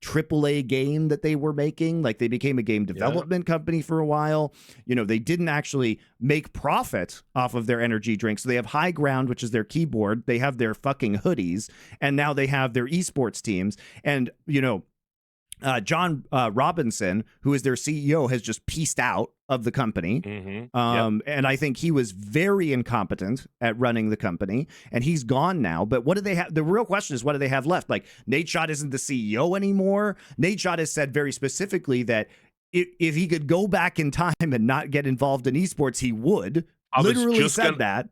AAA game that they were making. Like, they became a game development company for a while. You know, they didn't actually make profit off of their energy drinks. So they have High Ground, which is their keyboard. They have their fucking hoodies, and now they have their esports teams. And, you know, John Robinson, who is their CEO, has just pieced out of the company. And I think he was very incompetent at running the company, and he's gone now. But what do they have? The real question is, what do they have left? Like, Nadeshot isn't the CEO anymore. Nadeshot has said very specifically that if he could go back in time and not get involved in esports, he would. Literally said that.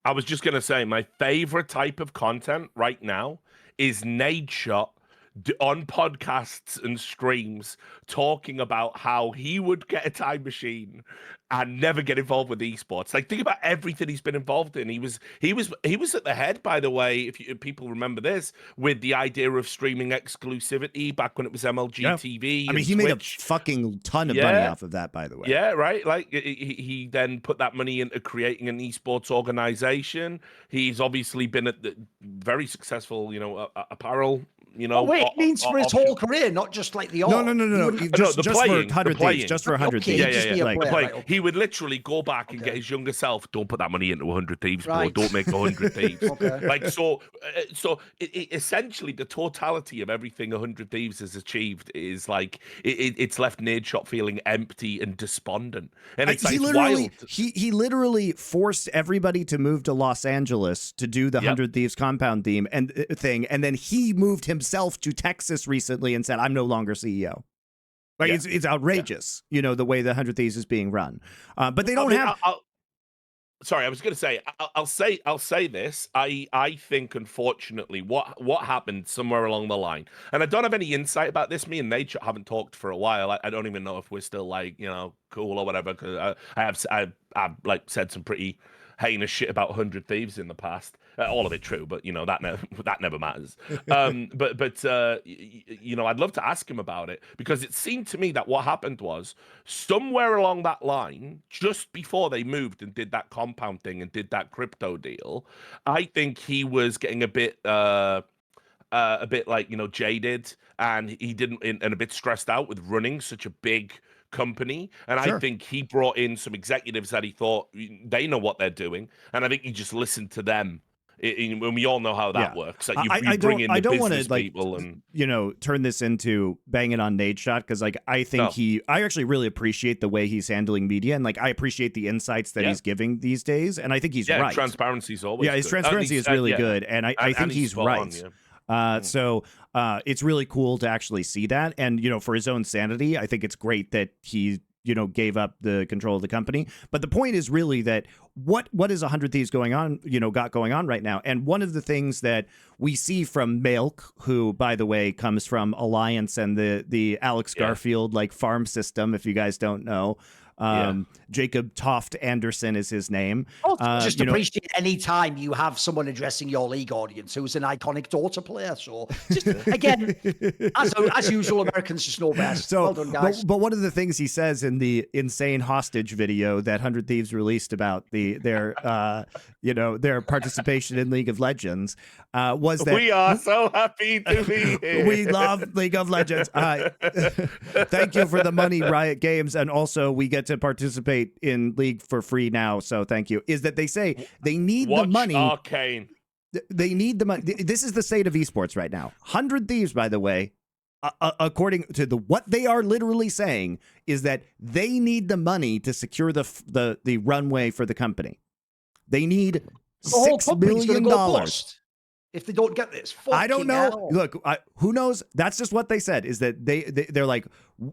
I was just going to say, my favorite type of content right now is Nadeshot on podcasts and streams talking about how he would get a time machine and never get involved with esports. Like, think about everything he's been involved in. He was at the head, by the way, if people remember this, with the idea of streaming exclusivity back when it was MLG TV. I mean, he made a fucking ton of money off of that, by the way. Yeah, right. Like, he then put that money into creating an esports organization. He's obviously been at the very successful, you know, apparel. You know, wait, it means for his whole career, not just like the No. Just for 100 Thieves. Just for 100 Thieves. Yeah. He would literally go back and get his younger self. Don't put that money into 100 Thieves, bro. Don't make 100 Thieves. Like, so essentially, the totality of everything 100 Thieves has achieved is like it's left Nadeshot feeling empty and despondent. And it's like wild. He literally forced everybody to move to Los Angeles to do the 100 Thieves compound theme and thing, and then he moved himself to Texas recently and said, "I'm no longer CEO." Like, it's outrageous, you know, the way the 100 Thieves is being run. But they don't have. Sorry, I was going to say. I'll say this. I think, unfortunately, what happened somewhere along the line, and I don't have any insight about this. Me and Nature haven't talked for a while. I don't even know if we're still, like, you know, cool or whatever. Because I've like said some pretty heinous shit about 100 Thieves in the past. All of it true, but, you know, that never matters. But you know, I'd love to ask him about it, because it seemed to me that what happened was somewhere along that line, just before they moved and did that compound thing and did that crypto deal, I think he was getting a bit like, you know, jaded, and he didn't, and a bit stressed out with running such a big company. And I think he brought in some executives that he thought they know what they're doing, and I think he just listened to them. And we all know how that works. Like, you bring in the business people, and, you know, turn this into banging on Nadeshot, because, like, I think I actually really appreciate the way he's handling media, and, like, I appreciate the insights that he's giving these days, and I think he's right. Transparency is always his transparency is really good, and I think he's right. So it's really cool to actually see that, and, you know, for his own sanity, I think it's great that he, you know, gave up the control of the company. But the point is really that what is 100 Thieves going on, you know, got going on right now. And one of the things that we see from Mykles, who, by the way, comes from Alliance and the Alex Garfield, like, farm system, if you guys don't know. Jacob Toft Anderson is his name. Just appreciate any time you have someone addressing your league audience who's an iconic Dota player. So, just, again, as usual, Americans just know best. So, well done, guys. But one of the things he says in the insane hostage video that 100 Thieves released about their participation in League of Legends was that we are so happy to be here. We love League of Legends. Thank you for the money, Riot Games, and also we get to participate in League for free now, so thank you. Is that they say they need the money. Arcane. They need the money. This is the state of esports right now. 100 Thieves, by the way, according to what they are literally saying, is that they need the money to secure the runway for the company. They need $6 million. If they don't get this, I don't know. Hell. Look, who knows? That's just what they said, is that they're like,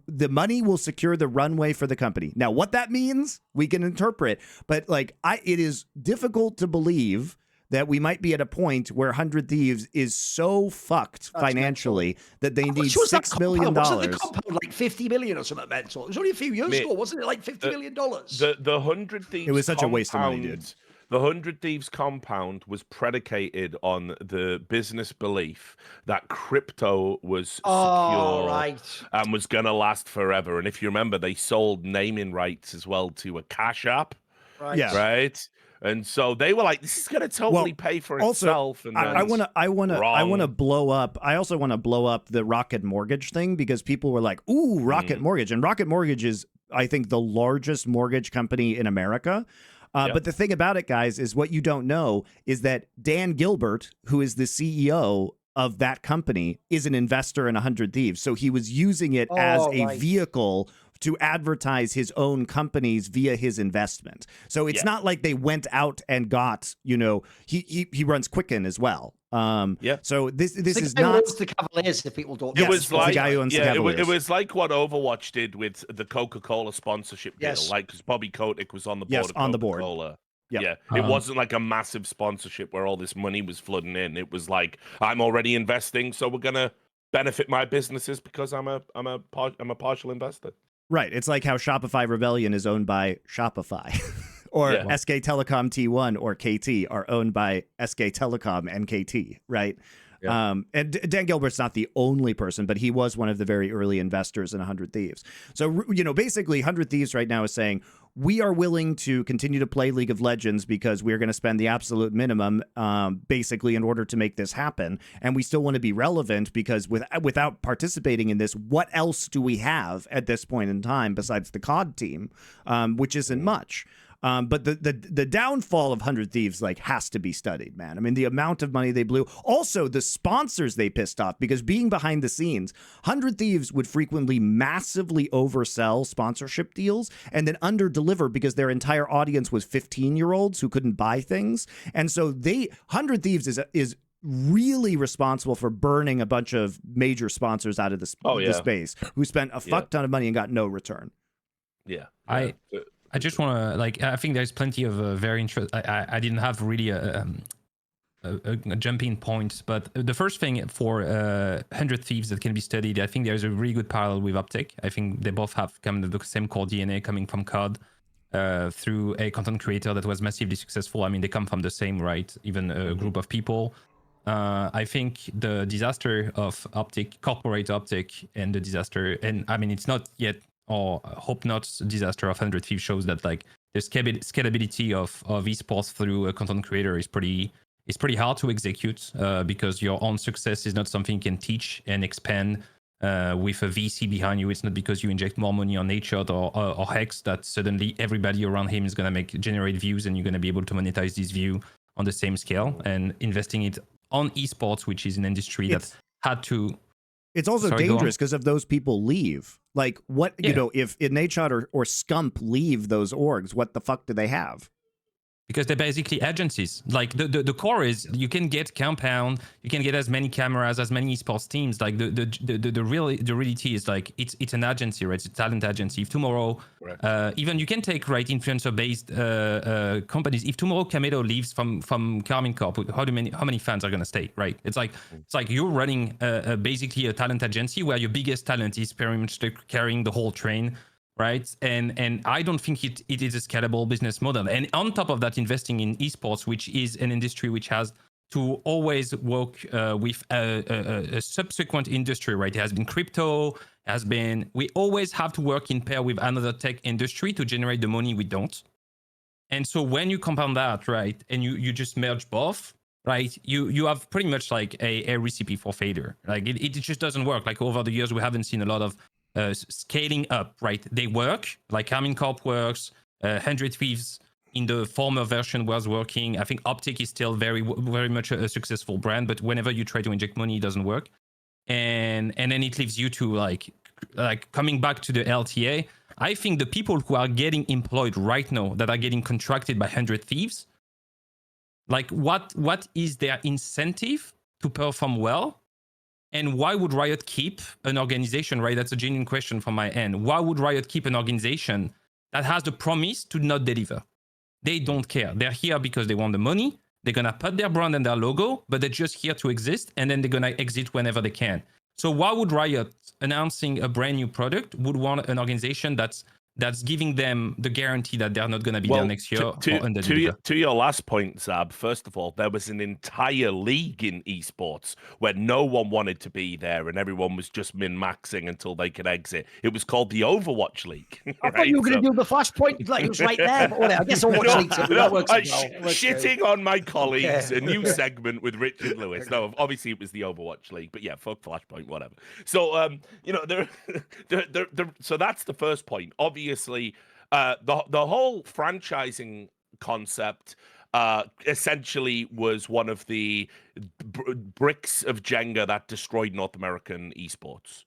the money will secure the runway for the company. Now, what that means, we can interpret, but, like, it is difficult to believe that we might be at a point where 100 Thieves is so fucked financially that they need $6 million. Wasn't the compound like 50 million or something mental? It was only a few years ago, wasn't it? Like $50 million. The 100 Thieves. It was such a waste of money, dude. The 100 Thieves compound was predicated on the business belief that crypto was secure and was going to last forever. And if you remember, they sold naming rights as well to a Cash App. Right. Right? And so they were like, "This is going to totally pay for itself." And I want to blow up. I also want to blow up the Rocket Mortgage thing, because people were like, "Ooh, Rocket Mortgage," and Rocket Mortgage is, I think, the largest mortgage company in America. But the thing about it, guys, is what you don't know is that Dan Gilbert, who is the CEO of that company, is an investor in 100 Thieves. So he was using it as a vehicle to advertise his own companies via his investment. So it's not like they went out and got, he runs Quicken as well. So this is not the Cavaliers. If people don't, it was like the guy who owns the Cavaliers. It was like what Overwatch did with the Coca-Cola sponsorship deal, like because Bobby Kotick was on the board. On the board. Yeah, it wasn't like a massive sponsorship where all this money was flooding in. It was like, I'm already investing, so we're gonna benefit my businesses because I'm a partial investor. Right. It's like how Shopify Rebellion is owned by Shopify. Or SK Telecom T1 or KT are owned by SK Telecom and KT, right? Yeah. And Dan Gilbert's not the only person, but he was one of the very early investors in 100 Thieves. So, basically 100 Thieves right now is saying, we are willing to continue to play League of Legends because we're going to spend the absolute minimum, basically, in order to make this happen. And we still want to be relevant because without participating in this, what else do we have at this point in time besides the COD team, which isn't much. But the downfall of 100 Thieves has to be studied, man. I mean, the amount of money they blew. Also, the sponsors they pissed off, because being behind the scenes, 100 Thieves would frequently massively oversell sponsorship deals and then underdeliver because their entire audience was 15-year-olds who couldn't buy things. And so 100 Thieves is really responsible for burning a bunch of major sponsors out of the space who spent a fuck ton of money and got no return. Yeah. I just want to I think there's plenty of very interesting. I didn't have really a jumping point, but the first thing for 100 Thieves that can be studied, I think there's a really good parallel with Optic. I think they both have kind of the same core DNA coming from COD through a content creator that was massively successful. I mean, they come from the same, right? Even a group of people. I think the disaster of Optic, corporate Optic, and the disaster, and I mean, it's not yet, or hope not, disaster of 100 Thieves shows that the scalability of esports through a content creator is pretty hard to execute because your own success is not something you can teach and expand with a VC behind you. It's not because you inject more money on Nature or Hex that suddenly everybody around him is going to generate views and you're going to be able to monetize this view on the same scale. And investing it on esports, which is an industry that had to... It's also dangerous because if those people leave, if Nadeshot or Scump leave those orgs, what the fuck do they have? Because they're basically agencies. Like the core is you can get Compound, you can get as many cameras, as many esports teams. Like the reality is it's an agency, right? It's a talent agency. If tomorrow, even you can take influencer based companies. If tomorrow Kameto leaves from Karmine Corp, how many fans are gonna stay, right? It's like you're running basically a talent agency where your biggest talent is very much carrying the whole train. Right. And I don't think it is a scalable business model. And on top of that, investing in esports, which is an industry which has to always work with a subsequent industry, right? It has been crypto, we always have to work in pair with another tech industry to generate the money we don't. And so when you compound that, right, and you just merge both, right, you have pretty much a recipe for failure. It just doesn't work. Over the years, we haven't seen a lot of scaling up, right? They work, Karmine Corp works, 100 Thieves in the former version was working. I think Optic is still very, very much a successful brand, but whenever you try to inject money, it doesn't work. And then it leaves you to coming back to the LTA. I think the people who are getting employed right now, that are getting contracted by 100 Thieves, what is their incentive to perform well? And why would Riot keep an organization, right? That's a genuine question from my end. Why would Riot keep an organization that has the promise to not deliver? They don't care. They're here because they want the money. They're going to put their brand and their logo, but they're just here to exist, and then they're going to exit whenever they can. So why would Riot, announcing a brand new product, would want an organization that's that's giving them the guarantee that they're not going to be there next year. To your last point, Zab, first of all, there was an entire league in esports where no one wanted to be there and everyone was just min-maxing until they could exit. It was called the Overwatch League. Right? I thought you were going to do the Flashpoint, like it was right there. But whatever, I guess Overwatch League too. That works well. Shitting on my colleagues, a new segment with Richard Lewis. No, obviously it was the Overwatch League, but yeah, fuck Flashpoint, whatever. So, so that's the first point. Obviously, the whole franchising concept essentially was one of the bricks of Jenga that destroyed North American esports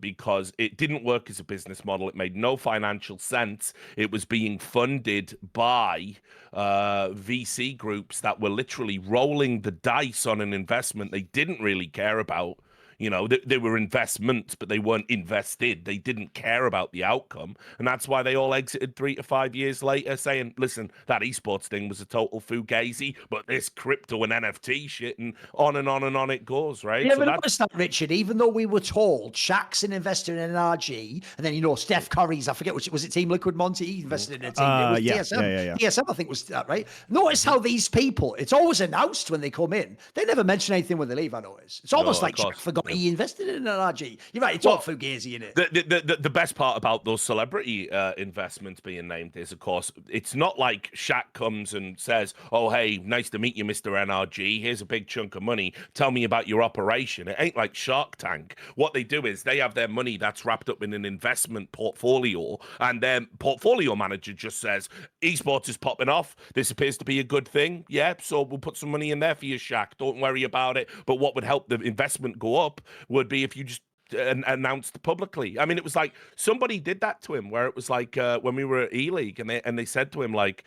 because it didn't work as a business model. It made no financial sense. It was being funded by VC groups that were literally rolling the dice on an investment they didn't really care about. You know, they were investments, but they weren't invested. They didn't care about the outcome. And that's why they all exited 3 to 5 years later saying, listen, that esports thing was a total fugazi, but this crypto and NFT shit and on and on and on it goes, right? You ever noticed that, Richard? Even though we were told Shaq's an investor in NRG, and then, you know, Steph Curry's, I forget, was it Team Liquid Monty? He invested in a team. It was DSM. DSM, I think, was that, right? Notice how these people, it's always announced when they come in. They never mention anything when they leave, I notice. It's almost like Shaq forgot he invested in an NRG. You're right, it's all fugazi in it. The best part about those celebrity investments being named is, of course, it's not like Shaq comes and says, oh, hey, nice to meet you, Mr. NRG. Here's a big chunk of money. Tell me about your operation. It ain't like Shark Tank. What they do is they have their money that's wrapped up in an investment portfolio, and their portfolio manager just says, esports is popping off. This appears to be a good thing. Yeah, so we'll put some money in there for you, Shaq. Don't worry about it. But what would help the investment go up would be if you just announced publicly. I mean, it was like somebody did that to him, where it was like when we were at E-League, and they said to him like,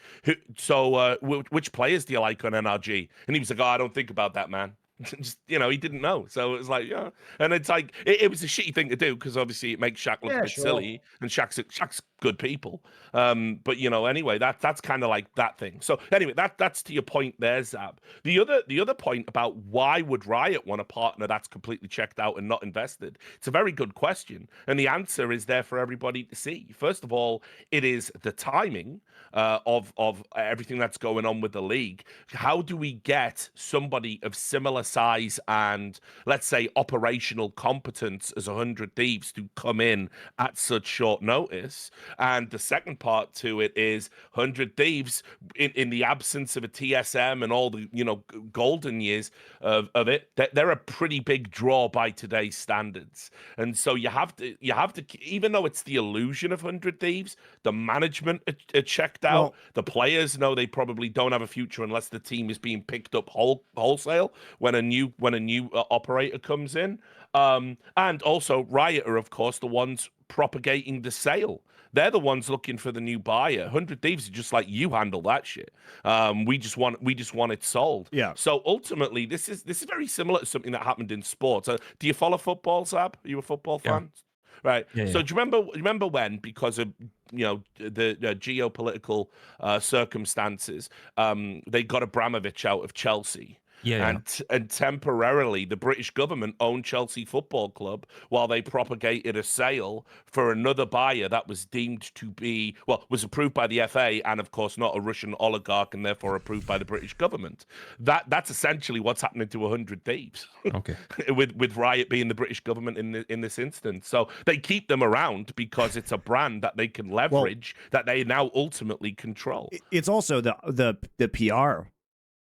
which players do you like on NRG? And he was like, oh, I don't think about that, man. Just, you know, he didn't know. So it was like, yeah. And it's like, it was a shitty thing to do because obviously it makes Shaq look a bit silly, and Shaq's good people. But you know, anyway, that's kind of like that thing. So anyway, that's to your point there, Zab. The other point about why would Riot want a partner that's completely checked out and not invested? It's a very good question, and the answer is there for everybody to see. First of all, it is the timing of everything that's going on with the league. How do we get somebody of similar size and, let's say, operational competence as 100 Thieves to come in at such short notice? And the second part to it is 100 Thieves, in the absence of a TSM and all the, you know, golden years of it, they're a pretty big draw by today's standards. And so you have to, even though it's the illusion of 100 Thieves, the management are checked out. Well, the players know they probably don't have a future unless the team is being picked up wholesale when a new operator comes in. And also Riot are, of course, the ones propagating the sale. They're the ones looking for the new buyer. 100 Thieves are just like, you handle that shit. We just want it sold. Yeah. So ultimately, this is very similar to something that happened in sports. Do you follow football, Zab? Are you a football fan? Right. Yeah, so do you remember when, because of, you know, the geopolitical circumstances, they got Abramovich out of Chelsea? And temporarily, the British government owned Chelsea Football Club while they propagated a sale for another buyer that was deemed to be, was approved by the FA and, of course, not a Russian oligarch and therefore approved by the British government. That's essentially what's happening to 100 Thieves. Okay. with Riot being the British government in this instance. So they keep them around because it's a brand that they can leverage, that they now ultimately control. It's also the PR,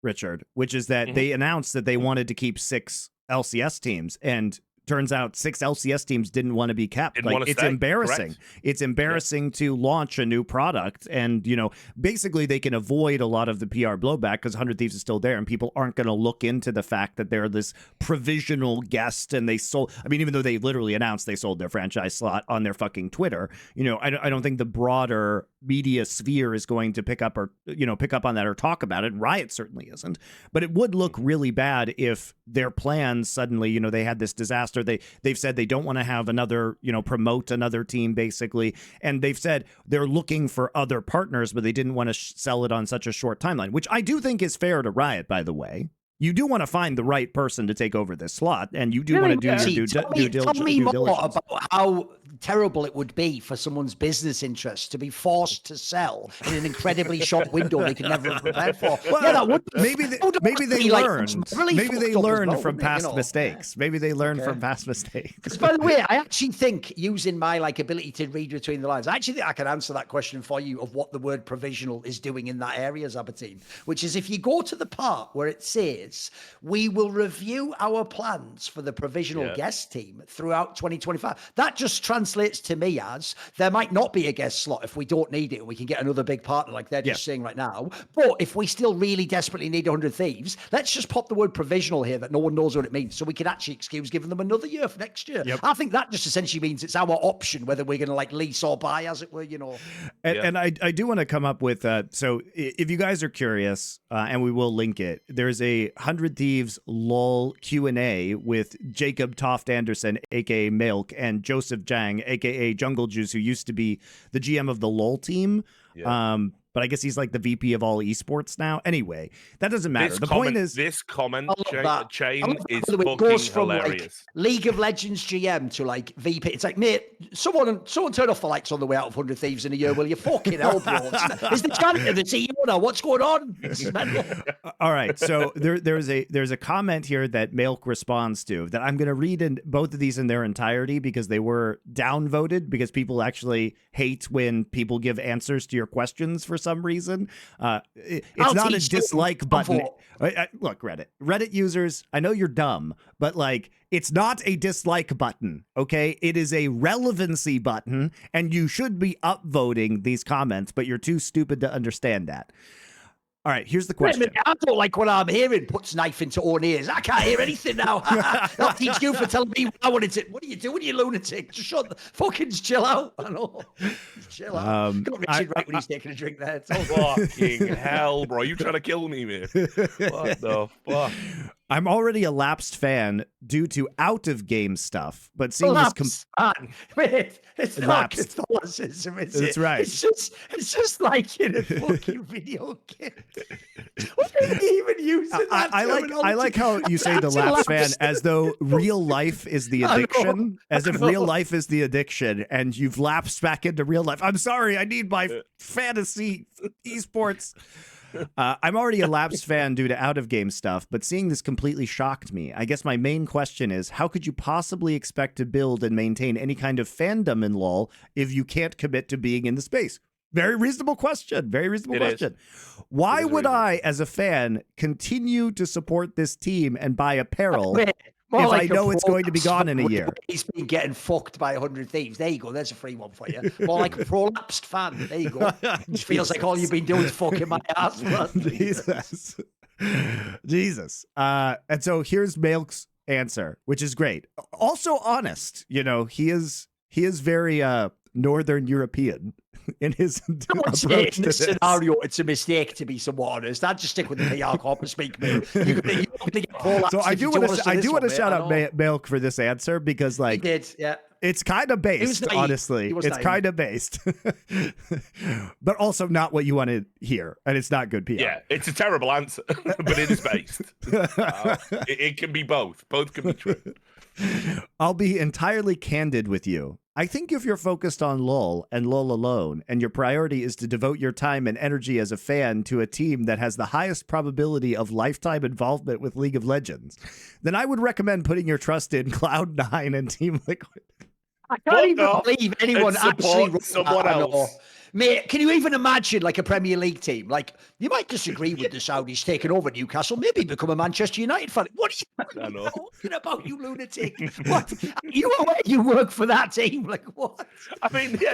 Richard, which is that they announced that they wanted to keep 6 LCS teams, and turns out 6 LCS teams didn't want to be kept. Like, it's embarrassing. Correct. It's embarrassing to launch a new product, and, you know, basically they can avoid a lot of the PR blowback because 100 Thieves is still there, and people aren't going to look into the fact that they're this provisional guest, and they sold. I mean, even though they literally announced they sold their franchise slot on their fucking Twitter, you know, I don't think the broader media sphere is going to pick up on that or talk about it. Riot certainly isn't, but it would look really bad if their plans suddenly, you know, they had this disaster. They've said they don't want to have another, you know, promote another team basically, and they've said they're looking for other partners, but they didn't want to sell it on such a short timeline, which I do think is fair to Riot, by the way. You do want to find the right person to take over this slot, and you do want to do your due diligence. Tell me more about how terrible it would be for someone's business interests to be forced to sell in an incredibly short window they could never have prepared for. Well, yeah, that would maybe they learned. Maybe they learned from past mistakes. Maybe they learned from past mistakes. By the way, I actually think, using my ability to read between the lines, I actually think I can answer that question for you of what the word provisional is doing in that area, Zaboutine, which is if you go to the part where it says we will review our plans for the provisional guest team throughout 2025. That just translates to me as there might not be a guest slot if we don't need it. We can get another big partner like they're just saying right now. But if we still really desperately need 100 Thieves, let's just pop the word provisional here that no one knows what it means, so we can actually excuse giving them another year for next year. I think that just essentially means it's our option whether we're going to lease or buy, as it were, And I do want to come up with so if you guys are curious, and we will link it, there's a 100 Thieves LOL Q&A with Jacob Toft Anderson, aka Mykles, and Joseph Jang, aka Jungle Juice, who used to be the GM of the LOL team. But I guess he's like the VP of all esports now. Anyway, that doesn't matter. Point is, this comment chain is fucking hilarious. From League of Legends GM to VP. It's like, mate, someone turn off the lights on the way out of 100 Thieves in a year. Will you fucking hell, bro? Is the janitor the CEO now? What's going on? All right, so there's a comment here that Mykles responds to that I'm going to read in both of these in their entirety because they were downvoted because people actually hate when people give answers to your questions for some reason. It's not a dislike button. Look, Reddit users, I know you're dumb, but it's not a dislike button, okay? It is a relevancy button, and you should be upvoting these comments, but you're too stupid to understand that. All right, here's the question. Wait a minute, I don't like what I'm hearing. Puts knife into own ears. I can't hear anything now. I'll teach you for telling me what I wanted to. What are you doing, you lunatic? Just fucking chill out. I know. Chill out. Got Richard right when he's taking a drink there. Fucking hell, bro. You trying to kill me, man? What the fuck? I'm already a lapsed fan due to out-of-game stuff, but seeing this... Wait, it's not Catholicism, is it? That's right. It's just like in a fucking video game. What are you even using that I like how you say the lapsed fan as though real life is the addiction, as if real life is the addiction, and you've lapsed back into real life. I'm sorry, I need my fantasy esports. I'm already a lapsed fan due to out-of-game stuff, but seeing this completely shocked me. I guess my main question is, how could you possibly expect to build and maintain any kind of fandom in LoL if you can't commit to being in the space? Very reasonable question. Very reasonable question. Why would I, as a fan, continue to support this team and buy apparel if I know it's going to be gone in a year? He's been getting fucked by 100 Thieves. There you go. There's a free one for you. More like a prolapsed fan. There you go. It feels like all you've been doing is fucking my ass, man. Jesus. And so here's Mykles' answer, which is great. Also honest. He is very Northern European in his approach to this scenario. It's a mistake, to be somewhat honest. I'd just stick with the PR corp and speak, mate. So I do want to shout out Mykles for this answer because he did, yeah. It's kind of based, honestly. It's kind of based, but also not what you want to hear, and it's not good PR. Yeah, it's a terrible answer, but it is based. It can be both. Both can be true. I'll be entirely candid with you. I think if you're focused on LoL and LoL alone, and your priority is to devote your time and energy as a fan to a team that has the highest probability of lifetime involvement with League of Legends, then I would recommend putting your trust in Cloud9 and Team Liquid. I can't even believe anyone actually wrote someone else. Mate, can you even imagine a Premier League team? You might disagree with the Saudis taking over Newcastle, maybe become a Manchester United fan. What are you talking about, you lunatic? What? You aware you work for that team? What? I mean, yeah,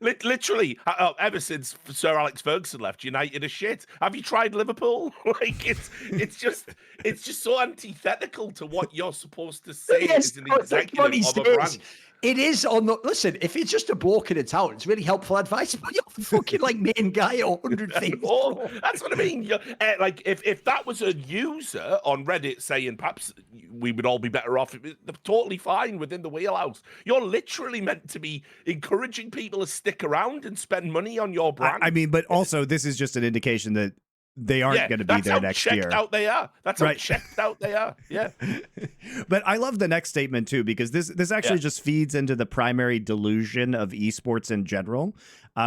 it's literally ever since Sir Alex Ferguson left, United is shit. Have you tried Liverpool? It's just so antithetical to what you're supposed to say as an executive of a brand. It is on the listen. If it's just a bloke in a town, it's really helpful advice. But you're fucking main guy at 100 Thieves. Oh, that's what I mean. If that was a user on Reddit saying perhaps we would all be better off, they're totally fine within the wheelhouse. You're literally meant to be encouraging people to stick around and spend money on your brand. I mean, but also this is just an indication that they aren't going to be there next year. That's how checked out they are. That's how checked out they are. Yeah. But I love the next statement too, because this actually just feeds into the primary delusion of esports in general,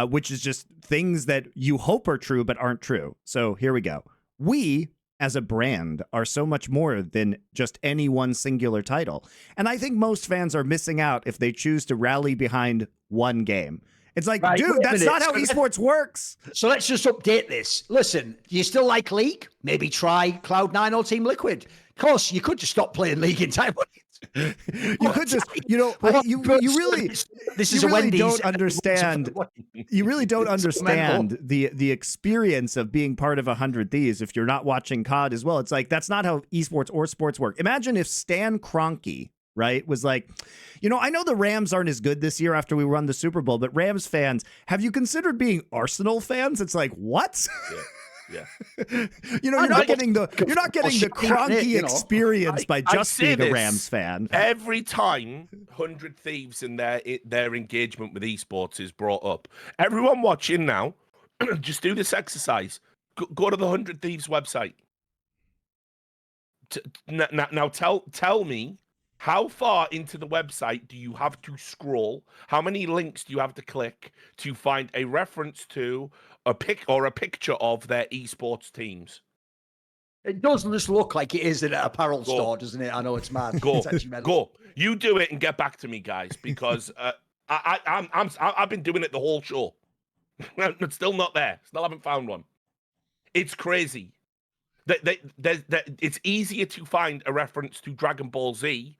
which is just things that you hope are true but aren't true. So here we go. We, as a brand, are so much more than just any one singular title. And I think most fans are missing out if they choose to rally behind one game. It's like, dude, that's not how esports works. So let's just update this. Listen, do you still like League? Maybe try Cloud9 or Team Liquid. Of course, you could just stop playing League entirely. You could just, you really, this is you a really Wendy's. don't understand. You really don't understand the experience of being part of 100 Thieves if you're not watching COD as well. It's like, that's not how esports or sports work. Imagine if Stan Kroenke, right, was like, I know the Rams aren't as good this year after we won the Super Bowl, but Rams fans, have you considered being Arsenal fans? It's like, what? Yeah. You're not getting the Kroenke experience by just being a Rams fan. Every time 100 Thieves and their engagement with esports is brought up, everyone watching now, just do this exercise. Go to the 100 Thieves website. Now tell me, how far into the website do you have to scroll? How many links do you have to click to find a reference to a picture of their esports teams? It doesn't just look like it is in an apparel store, doesn't it? I know it's mad. Go. It's Go. You do it and get back to me, guys, because I've been doing it the whole show. It's still not there. Still haven't found one. It's crazy. It's easier to find a reference to Dragon Ball Z,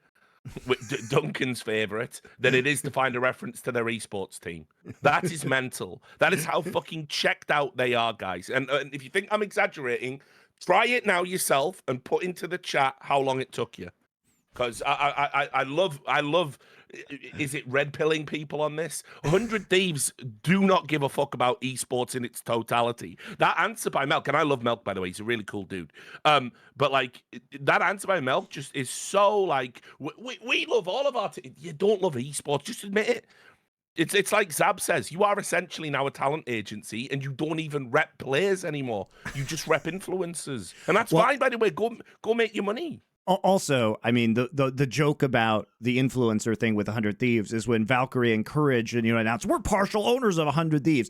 Duncan's favorite, than it is to find a reference to their esports team. That is mental. That is how fucking checked out they are, guys. And if you think I'm exaggerating, try it now yourself and put into the chat how long it took you. Because I love. Is it red pilling people on this? 100 Thieves do not give a fuck about esports in its totality. That answer by Melk, and I love Melk, by the way, he's a really cool dude. But like that answer by Melk just is so like, we love all of our you don't love esports, just admit it. It's like Zab says, you are essentially now a talent agency and you don't even rep players anymore. You just rep influencers. And that's fine, by the way. Go make your money. Also, I mean, the joke about the influencer thing with 100 Thieves is when Valkyrie encouraged and announced, we're partial owners of 100 Thieves.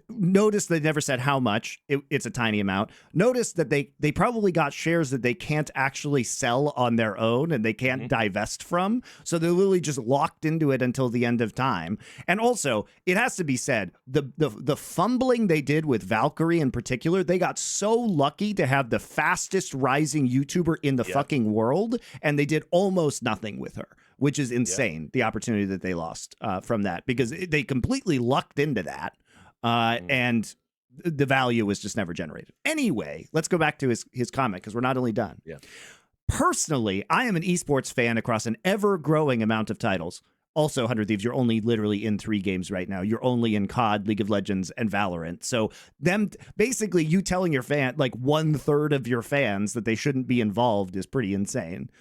Notice they never said how much. It's a tiny amount. Notice that they probably got shares that they can't actually sell on their own and they can't divest from. So they're literally just locked into it until the end of time. And also, it has to be said, the fumbling they did with Valkyrie in particular, they got so lucky to have the fastest rising YouTuber in the fucking world, and they did almost nothing with her, which is insane, the opportunity that they lost from that, because they completely lucked into that. And the value was just never generated. Anyway, let's go back to his comment, because we're not only done. Yeah. Personally, I am an esports fan across an ever-growing amount of titles. Also, 100 Thieves, you're only literally in 3 games right now. You're only in COD, League of Legends, and Valorant. So basically you telling your fan, like 1/3 of your fans, that they shouldn't be involved is pretty insane.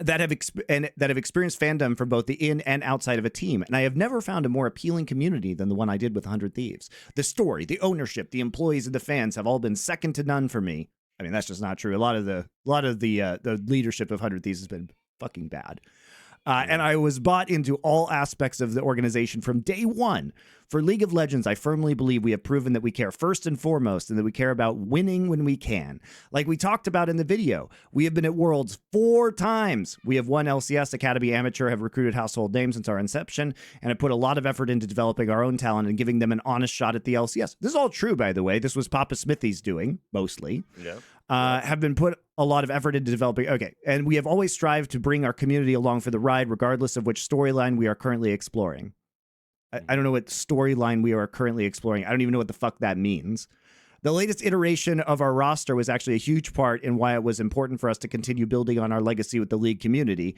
That have experienced fandom from both the in and outside of a team, and I have never found a more appealing community than the one I did with 100 Thieves. The story, the ownership, the employees, and the fans have all been second to none for me. I mean, that's just not true. A lot of the leadership of 100 Thieves has been fucking bad. And I was bought into all aspects of the organization from day one. For League of Legends, I firmly believe we have proven that we care first and foremost, and that we care about winning when we can. Like we talked about in the video, we have been at Worlds 4 times. We have won LCS, Academy Amateur, have recruited household names since our inception, and have put a lot of effort into developing our own talent and giving them an honest shot at the LCS. This is all true, by the way. This was Papa Smithy's doing, mostly. Yeah. Have been put a lot of effort into developing. Okay. And we have always strived to bring our community along for the ride, regardless of which storyline we are currently exploring. I don't know what storyline we are currently exploring. I don't even know what the fuck that means. The latest iteration of our roster was actually a huge part in why it was important for us to continue building on our legacy with the League community,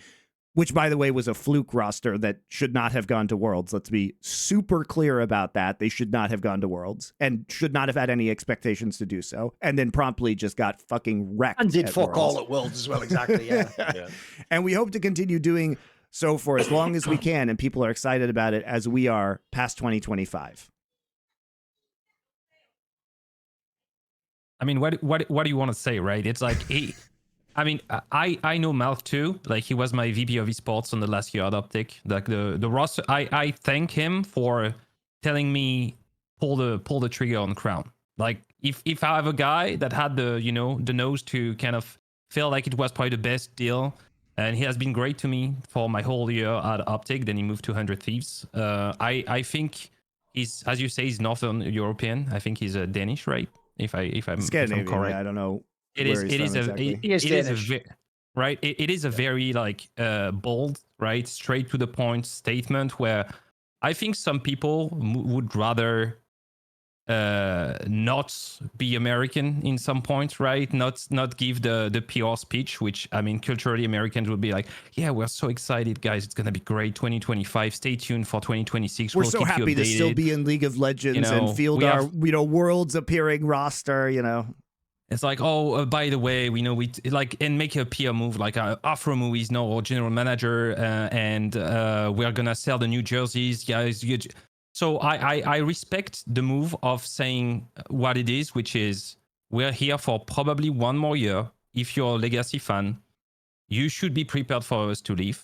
which, by the way, was a fluke roster that should not have gone to Worlds. Let's be super clear about that. They should not have gone to Worlds and should not have had any expectations to do so, and then promptly just got fucking wrecked. And did fuck all at Worlds as well, exactly, yeah. And we hope to continue doing so for as long as we can, and people are excited about it as we are past 2025. I mean, what do you want to say, right? It's like I mean, I know Malk too. Like, he was my VP of Esports on the last year at Optic. Like the roster, I thank him for telling me pull the trigger on Crown. Like, if I have a guy that had the the nose to kind of feel like it was probably the best deal, and he has been great to me for my whole year at Optic. Then he moved to 100 Thieves. I think he's, as you say, he's Northern European. I think he's a Danish, right? If I'm correct. I don't know. It is exactly. Right. It is a very like bold, right, straight to the point statement where I think some people would rather not be American in some points, right? Not give the PR speech, which, I mean, culturally Americans would be like, yeah, we're so excited, guys, it's gonna be great. 2025, stay tuned for 2026. We're so happy to still be in League of Legends and field our worlds appearing roster. It's like, oh, by the way, we know and make a PR move, like Afromu is now our general manager, and we're gonna sell the new jerseys, guys. So I respect the move of saying what it is, which is we're here for probably one more year. If you're a legacy fan, you should be prepared for us to leave.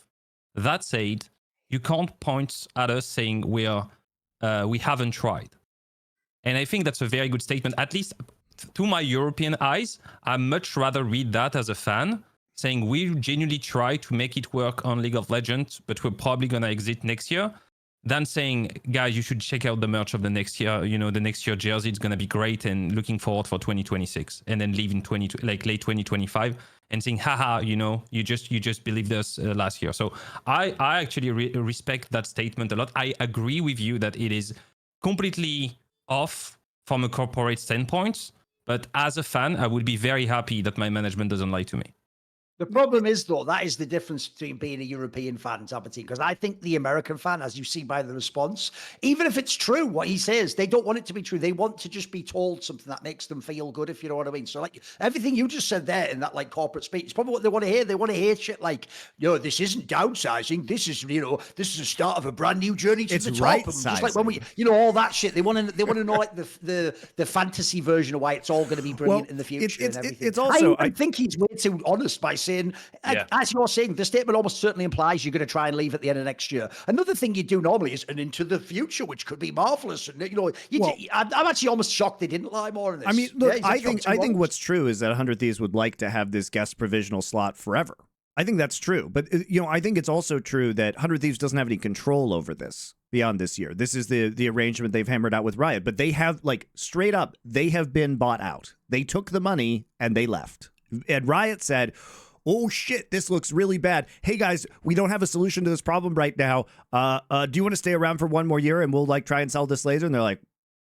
That said, you can't point at us saying we haven't tried. And I think that's a very good statement, at least to my European eyes. I much rather read that as a fan, saying we genuinely try to make it work on League of Legends, but we're probably going to exit next year, than saying, guys, you should check out the merch of the next year. The next year jersey, it's going to be great, and looking forward for 2026, and then leave in late 2025 and saying, haha, you just believed us last year. So I actually respect that statement a lot. I agree with you that it is completely off from a corporate standpoint, but as a fan, I would be very happy that my management doesn't lie to me. The problem is, though, that is the difference between being a European fan and Zaboutine, because I think the American fan, as you see by the response, even if it's true what he says, they don't want it to be true. They want to just be told something that makes them feel good, if you know what I mean. So, like, everything you just said there in that, like, corporate speech, it's probably what they want to hear. They want to hear shit like, this isn't downsizing. This is, this is the start of a brand new journey to the top. Right, just like when we, all that shit. They want to know, like, the fantasy version of why it's all going to be brilliant in the future and everything. It's also, I think he's way too honest by saying, as you're saying, the statement almost certainly implies you're going to try and leave at the end of next year. Another thing you do normally is and into the future, which could be marvelous. And I'm actually almost shocked they didn't lie more on this. I mean, look, I think what's true is that 100 Thieves would like to have this guest provisional slot forever. I think that's true, but I think it's also true that 100 Thieves doesn't have any control over this beyond this year. This is the arrangement they've hammered out with Riot, but they have, like, straight up, they have been bought out. They took the money and they left. And Riot said, oh shit, this looks really bad. Hey guys, we don't have a solution to this problem right now. Do you want to stay around for one more year and we'll like try and sell this later? And they're like,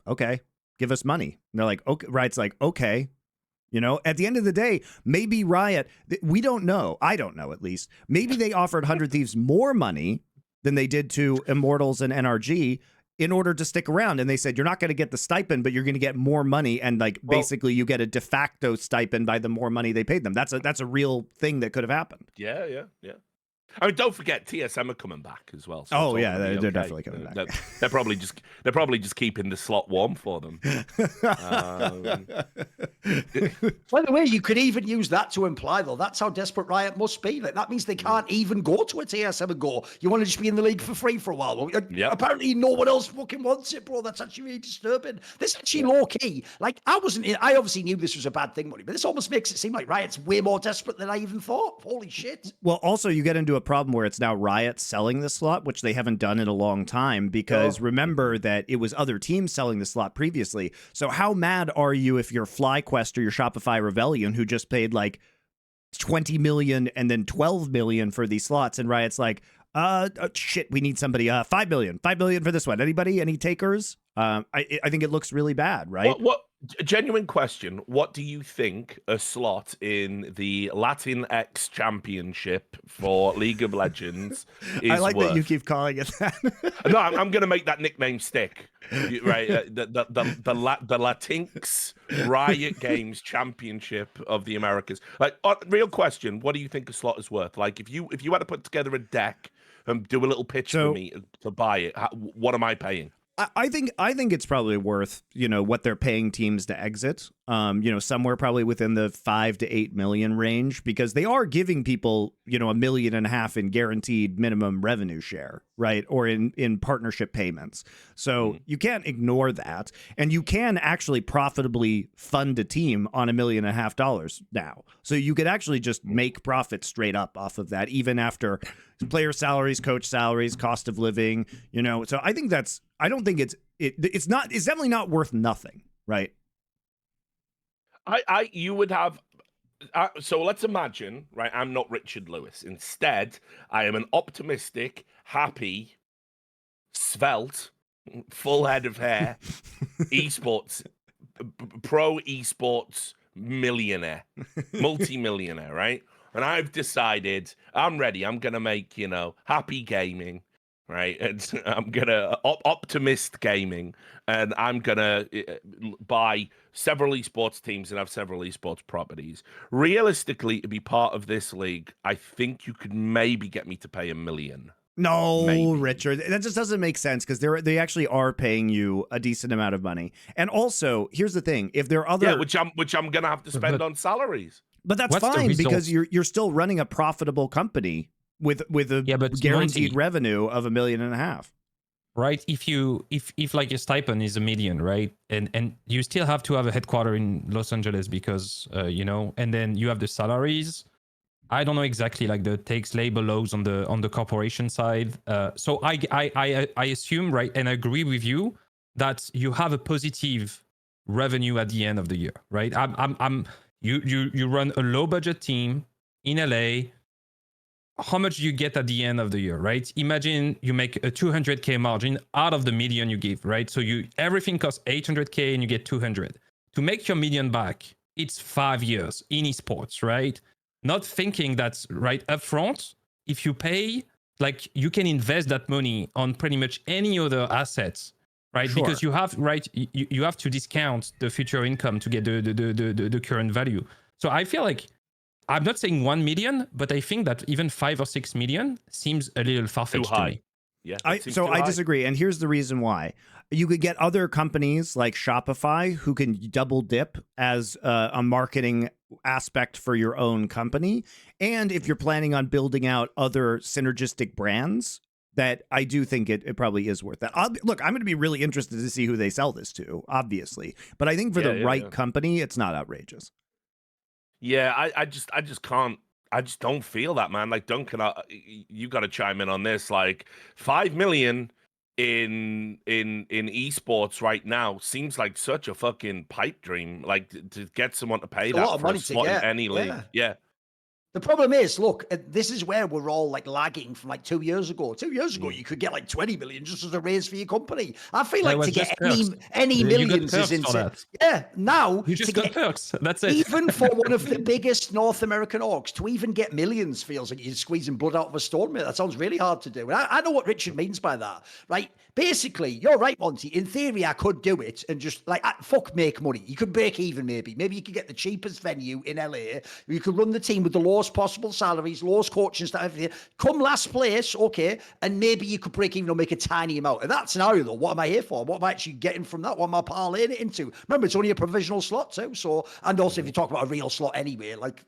okay, give us money. And they're like, okay. Riot's like, okay. At the end of the day, maybe Riot, we don't know. I don't know, at least. Maybe they offered 100 Thieves more money than they did to Immortals and NRG in order to stick around. And they said, you're not going to get the stipend, but you're going to get more money. And basically you get a de facto stipend by the more money they paid them. That's a real thing that could have happened. Yeah. I mean, don't forget TSM are coming back as well. So they're definitely coming back. They're probably just keeping the slot warm for them. By the way, you could even use that to imply, though, that's how desperate Riot must be. Like, that means they can't even go to a TSM and go, you want to just be in the league for free for a while. Well, apparently no one else fucking wants it, bro. That's actually really disturbing. This is actually low key. Like, I obviously knew this was a bad thing, but this almost makes it seem like Riot's way more desperate than I even thought. Holy shit. Well, also you get into a problem where it's now Riot selling the slot, which they haven't done in a long time, because remember that it was other teams selling the slot previously. So how mad are you if you're FlyQuest or your Shopify Rebellion, who just paid like 20 million and then 12 million for these slots, and Riot's like, shit, we need somebody, 5 million for this one. Anybody? Any takers? I think it looks really bad, right? What genuine question. What do you think a slot in the Latinx Championship for League of Legends is I like worth? that you keep calling it that. No, I'm going to make that nickname stick. Right, the Latinx Riot Games Championship of the Americas. Like, real question. What do you think a slot is worth? Like, if you had to put together a deck and do a little pitch for me to buy it, what am I paying? I think it's probably worth, what they're paying teams to exit. Somewhere probably within the 5 to 8 million range, because they are giving people, $1.5 million in guaranteed minimum revenue share, right? Or in partnership payments. So you can't ignore that. And you can actually profitably fund a team on $1.5 million now. So you could actually just make profit straight up off of that, even after player salaries, coach salaries, cost of living, So I think I don't think it's definitely not worth nothing, right? You would have. So let's imagine, right? I'm not Richard Lewis. Instead, I am an optimistic, happy, svelte, full head of hair, esports, pro esports millionaire, multi-millionaire, right? And I've decided I'm ready. I'm gonna make happy gaming, right? And I'm gonna optimist gaming, and I'm gonna buy several esports teams and have several esports properties. Realistically, to be part of this league, I think you could maybe get me to pay $1 million. No, Maybe. Richard, that just doesn't make sense, because they actually are paying you a decent amount of money. And also, here's the thing: if there are other, which I'm gonna have to spend on salaries. But that's fine, because you're still running a profitable company with a guaranteed revenue of $1.5 million. Right, if like your stipend is $1 million, right, and you still have to have a headquarter in Los Angeles, because and then you have the salaries. I don't know exactly like the takes labor laws on the corporation side. So I assume, right, and I agree with you that you have a positive revenue at the end of the year, right? You run a low budget team in LA. How much do you get at the end of the year, right? Imagine you make a 200K margin out of the $1 million you give, right? So everything costs 800K and you get 200. To make your $1 million back, it's 5 years in esports, right? Not thinking that's right up front. If you pay, like, you can invest that money on pretty much any other assets, right? Sure. Because you have, right, you have to discount the future income to get the current value. So I feel like, I'm not saying 1 million, but I think that even 5 or 6 million seems a little far-fetched to me. Yeah. I disagree, and here's the reason why. You could get other companies like Shopify who can double dip as a marketing aspect for your own company, and if you're planning on building out other synergistic brands, that I do think it probably is worth that. Look, I'm going to be really interested to see who they sell this to, obviously, but I think for the right company, it's not outrageous. Yeah, I just can't. I just don't feel that, man. Like, Duncan, you got to chime in on this. Like, 5 million in esports right now seems like such a fucking pipe dream. Like, to get someone to pay that for a slot in any league. Yeah. The problem is, look, this is where we're all like lagging from like 2 years ago. 2 years ago, you could get like 20 million just as a raise for your company. I feel like to get any millions is insane. Yeah, now you just got perks. That's it. Even for one of the biggest North American orgs, to even get millions feels like you're squeezing blood out of a stone, mate. That sounds really hard to do. And I know what Richard means by that, right? Basically, you're right, Monty. In theory, I could do it and just like make money. You could break even, maybe. Maybe you could get the cheapest venue in LA. You could run the team with the lowest possible salaries, lowest coaching staff, everything. Come last place, okay, and maybe you could break even or make a tiny amount. In that scenario, though, what am I here for? What am I actually getting from that? What am I parlaying it into? Remember, it's only a provisional slot too. So, and also if you talk about a real slot anyway, like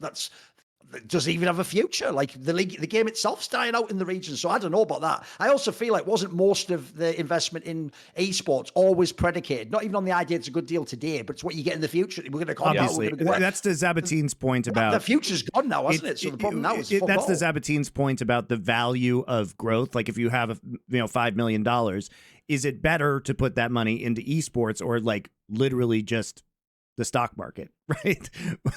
does it even have a future? Like the game itself's dying out in the region. So I don't know about that. I also feel like wasn't most of the investment in esports always predicated, not even on the idea it's a good deal today, but it's what you get in the future. We're going to come obviously. That's the Zaboutine's point about the future's gone now, hasn't it? So the problem now is that's the Zaboutine's point about the value of growth. Like if you have $5 million, is it better to put that money into esports or like literally just the stock market, right?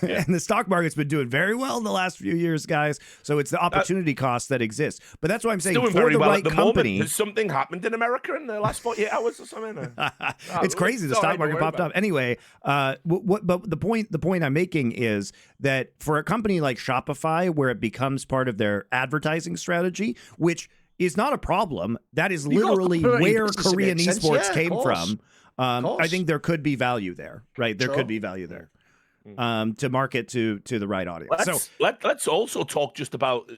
Yeah. And the stock market's been doing very well in the last few years, guys. So it's the opportunity cost that exists. But that's why I'm saying for the right company. Has something happened in America in the last 48 hours or something? It's crazy. The stock market popped up. Anyway, but the point I'm making is that for a company like Shopify, where it becomes part of their advertising strategy, which is not a problem, that is literally where Korean esports came from. I think there could be value there, right? There could be value there to market to the right audience. Let's also talk just about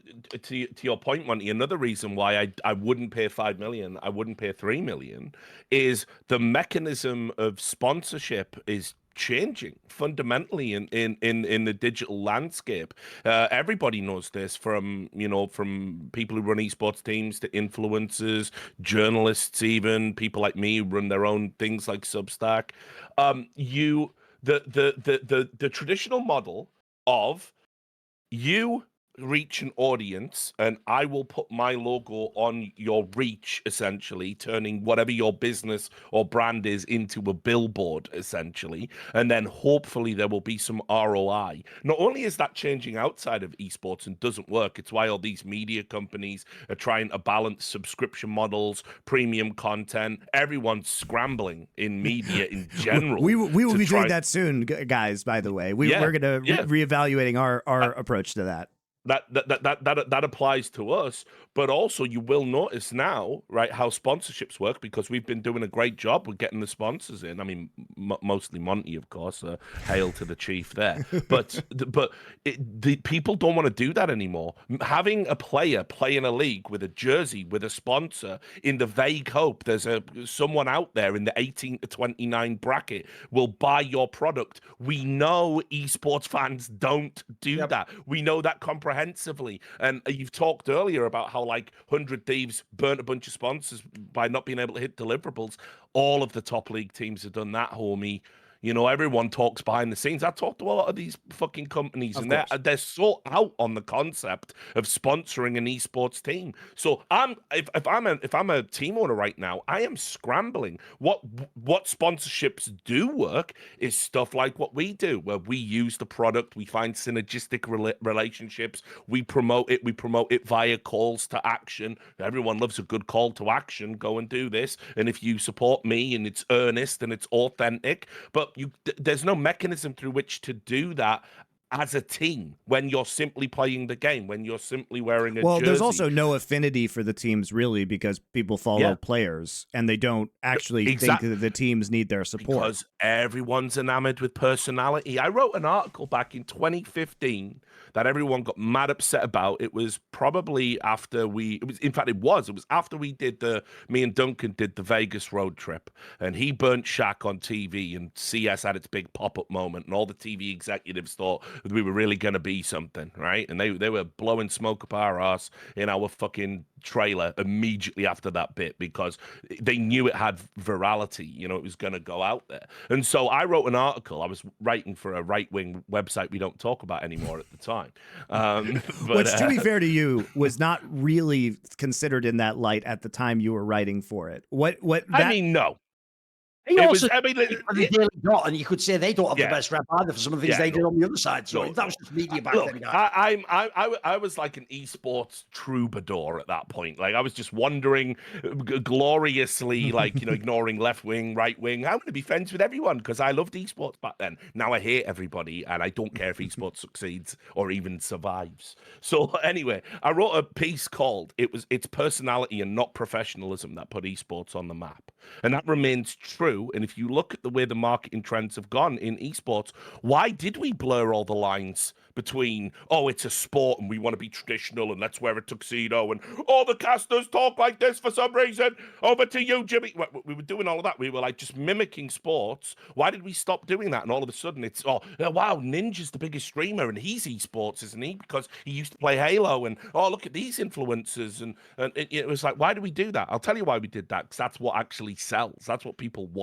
to your point, Monty. Another reason why I wouldn't pay 5 million, I wouldn't pay 3 million, is the mechanism of sponsorship is changing fundamentally in the digital landscape. Everybody knows this, from people who run esports teams to influencers, journalists, even people like me who run their own things like Substack. The traditional model of you reach an audience and I will put my logo on your reach, essentially turning whatever your business or brand is into a billboard, essentially, and then hopefully there will be some ROI. Not only is that changing outside of esports and doesn't work, it's why all these media companies are trying to balance subscription models, premium content. Everyone's scrambling in media in general. We will be doing that soon, guys, by the way. We're going to reevaluating our approach to that. That applies to us, but also you will notice now, right, how sponsorships work, because we've been doing a great job with getting the sponsors in. I mean, mostly Monty, of course. Hail to the chief there. But the people don't want to do that anymore. Having a player play in a league with a jersey with a sponsor in the vague hope there's someone out there in the 18 to 29 bracket will buy your product. We know esports fans don't do that. We know that comprehensively. And you've talked earlier about how like 100 Thieves burnt a bunch of sponsors by not being able to hit deliverables. All of the top league teams have done that, homie. You know, everyone talks behind the scenes. I talked to a lot of these fucking companies, and they're so out on the concept of sponsoring an esports team. So if I'm a team owner right now, I am scrambling. What sponsorships do work is stuff like what we do, where we use the product, we find synergistic relationships, we promote it via calls to action. Everyone loves a good call to action. Go and do this, and if you support me and it's earnest and it's authentic, but there's no mechanism through which to do that as a team when you're simply playing the game, when you're simply wearing a jersey. There's also no affinity for the teams, really, because people follow players and they don't actually think that the teams need their support. Because everyone's enamored with personality. I wrote an article back in 2015 that everyone got mad upset about. It was probably after me and Duncan did the Vegas road trip, and he burnt Shaq on TV, and CS had its big pop-up moment, and all the TV executives thought we were really going to be something, right? And they were blowing smoke up our ass in our fucking trailer immediately after that bit, because they knew it had virality, you know, it was going to go out there. And so I wrote an article. I was writing for a right-wing website we don't talk about anymore at the time. Which, to be fair to you, was not really considered in that light at the time you were writing for it. I mean, no. The Daily Dot, and you could say they don't have the best rep either for some of the things they did on the other side. So that was just media back then. I was like an esports troubadour at that point. Like, I was just wandering gloriously, like, you know, ignoring left wing, right wing. I'm going to be friends with everyone because I loved esports back then. Now I hate everybody, and I don't care if esports succeeds or even survives. So anyway, I wrote a piece called "It's personality and not professionalism that put esports on the map," and that remains true. And if you look at the way the marketing trends have gone in esports, why did we blur all the lines between, oh, it's a sport and we want to be traditional and let's wear a tuxedo, and all the casters talk like this for some reason, over to you, Jimmy? We were doing all of that. We were like just mimicking sports. Why did we stop doing that? And all of a sudden it's, oh, wow, Ninja's the biggest streamer and he's esports, isn't he? Because he used to play Halo, and oh, look at these influencers. And it was like, why do we do that? I'll tell you why we did that, because that's what actually sells. That's what people want.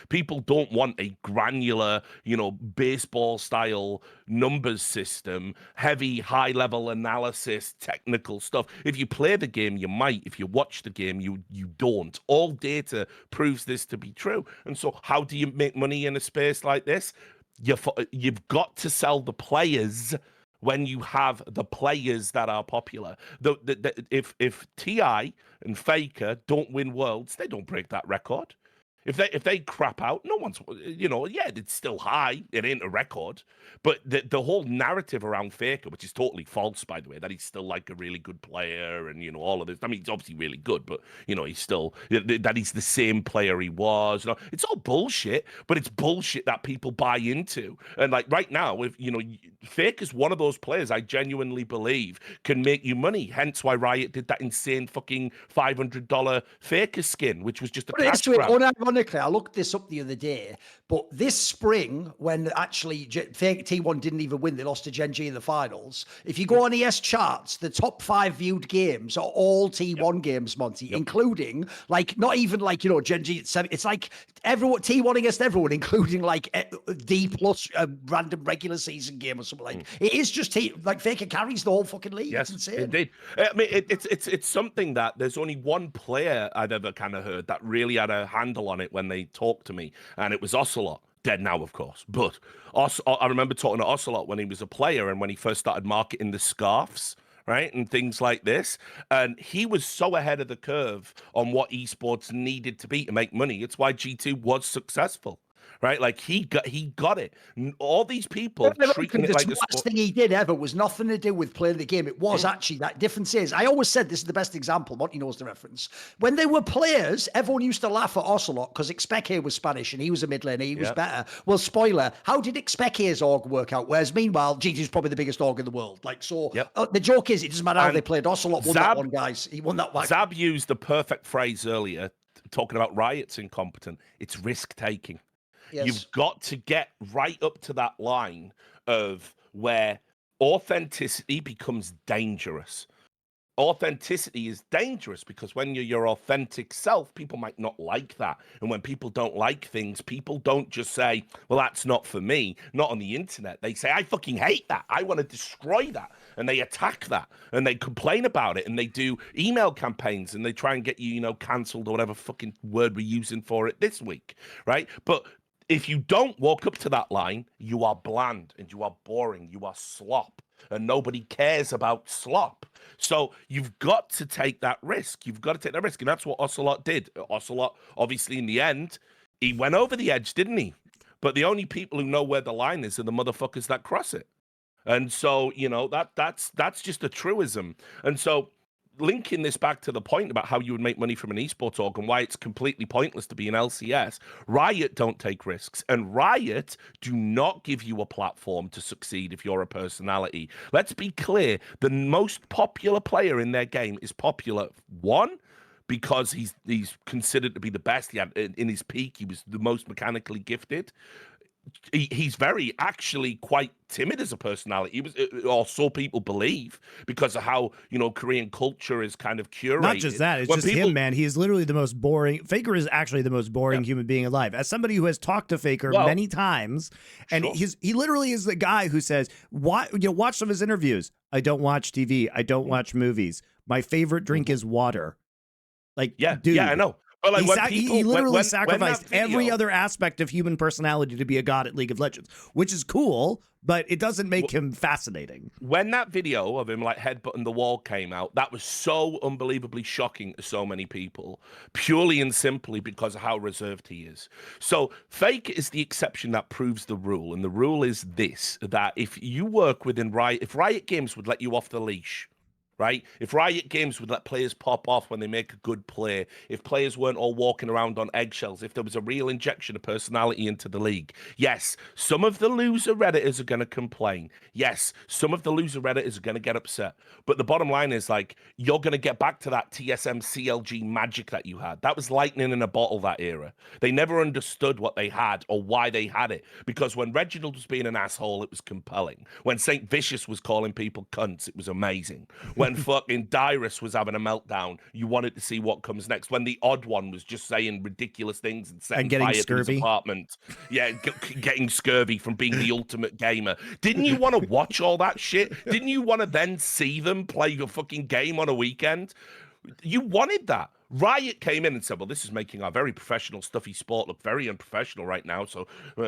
People don't want a granular, you know, baseball style numbers system, heavy high level analysis, technical stuff. If you play the game, you might. If you watch the game, you don't. All data proves this to be true. And so how do you make money in a space like this? You've got to sell the players when you have the players that are popular. If TI and Faker don't win worlds, they don't break that record. If they crap out, no one's, you know, yeah, it's still high. It ain't a record. But the whole narrative around Faker, which is totally false, by the way, that he's still like a really good player and, you know, all of this. I mean, he's obviously really good, but, you know, he's still, that he's the same player he was. You know, it's all bullshit, but it's bullshit that people buy into. And like right now, if, you know, Faker's one of those players I genuinely believe can make you money. Hence why Riot did that insane fucking $500 Faker skin, which was just a cash grab. ironically, I looked this up the other day, but this spring, when actually Fake T1 didn't even win, they lost to Gen G in the finals. If you go on ES charts, the top 5 viewed games are all T1 games, Monty, including like not even like Gen G at 7. It's like everyone T1 against everyone, including like D plus random regular season game or something like. It is just like Faker carries the whole fucking league. Yes, it's insane. indeed. I mean, it's something that there's only one player I've ever kind of heard that really had a handle on it when they talked to me, and it was Ocelot. Dead now, of course. But I remember talking to Ocelot when he was a player and when he first started marketing the scarves, right, and things like this. And he was so ahead of the curve on what esports needed to be to make money. It's why G2 was successful. Right, like he got it. All these people treating it like the smartest thing he did ever was nothing to do with playing the game. It was actually that difference is. I always said this is the best example. Monty knows the reference. When they were players, everyone used to laugh at Ocelot because Expeke was Spanish and he was a mid laner. He was better. Well, spoiler: how did Expeke's org work out? Whereas meanwhile, G2's probably the biggest org in the world. Like so, the joke is it doesn't matter how they played. Ocelot won that one, guys. He won that one. Zab used the perfect phrase earlier, talking about Riot's incompetent. It's risk taking. Yes. You've got to get right up to that line of where authenticity becomes dangerous. Authenticity is dangerous because when you're your authentic self, people might not like that. And when people don't like things, people don't just say, well, that's not for me. Not on the internet. They say, I fucking hate that. I want to destroy that. And they attack that and they complain about it and they do email campaigns and they try and get you, cancelled or whatever fucking word we're using for it this week, right? But if you don't walk up to that line, you are bland and you are boring. You are slop and nobody cares about slop. So you've got to take that risk. You've got to take that risk. And that's what Ocelot did. Ocelot, obviously, in the end, he went over the edge, didn't he? But the only people who know where the line is are the motherfuckers that cross it. And so, that's just a truism. And so linking this back to the point about how you would make money from an esports org and why it's completely pointless to be an LCS, Riot don't take risks. And Riot do not give you a platform to succeed if you're a personality. Let's be clear. The most popular player in their game is popular, one, because he's considered to be the best. He had in his peak, he was the most mechanically gifted. He's very actually quite timid as a personality. He was, or so people believe, because of how Korean culture is kind of curated. Not just that, it's just him, man. He is literally the most boring. Faker is actually the most boring human being alive. As somebody who has talked to Faker many times, and he literally is the guy who says, watch some of his interviews. I don't watch TV. I don't watch movies. My favorite drink is water. Like, dude, I know. But like he literally sacrificed every other aspect of human personality to be a god at League of Legends, which is cool, but it doesn't make him fascinating. When that video of him like headbutting the wall came out, that was so unbelievably shocking to so many people, purely and simply because of how reserved he is. So Fake is the exception that proves the rule, and the rule is this: that if you work within Riot, if Riot Games would let you off the leash, right? If Riot Games would let players pop off when they make a good play, if players weren't all walking around on eggshells, if there was a real injection of personality into the league, yes, some of the loser Redditors are going to complain. Yes, some of the loser Redditors are going to get upset. But the bottom line is, like, you're going to get back to that TSM CLG magic that you had. That was lightning in a bottle, that era. They never understood what they had or why they had it. Because when Reginald was being an asshole, it was compelling. When St. Vicious was calling people cunts, it was amazing. When fucking Dyrus was having a meltdown, you wanted to see what comes next. When the odd one was just saying ridiculous things and setting fire to his apartment, getting scurvy from being the ultimate gamer. Didn't you want to watch all that shit? Didn't you want to then see them play your fucking game on a weekend? You wanted that. Riot came in and said, well, this is making our very professional stuffy sport look very unprofessional right now. So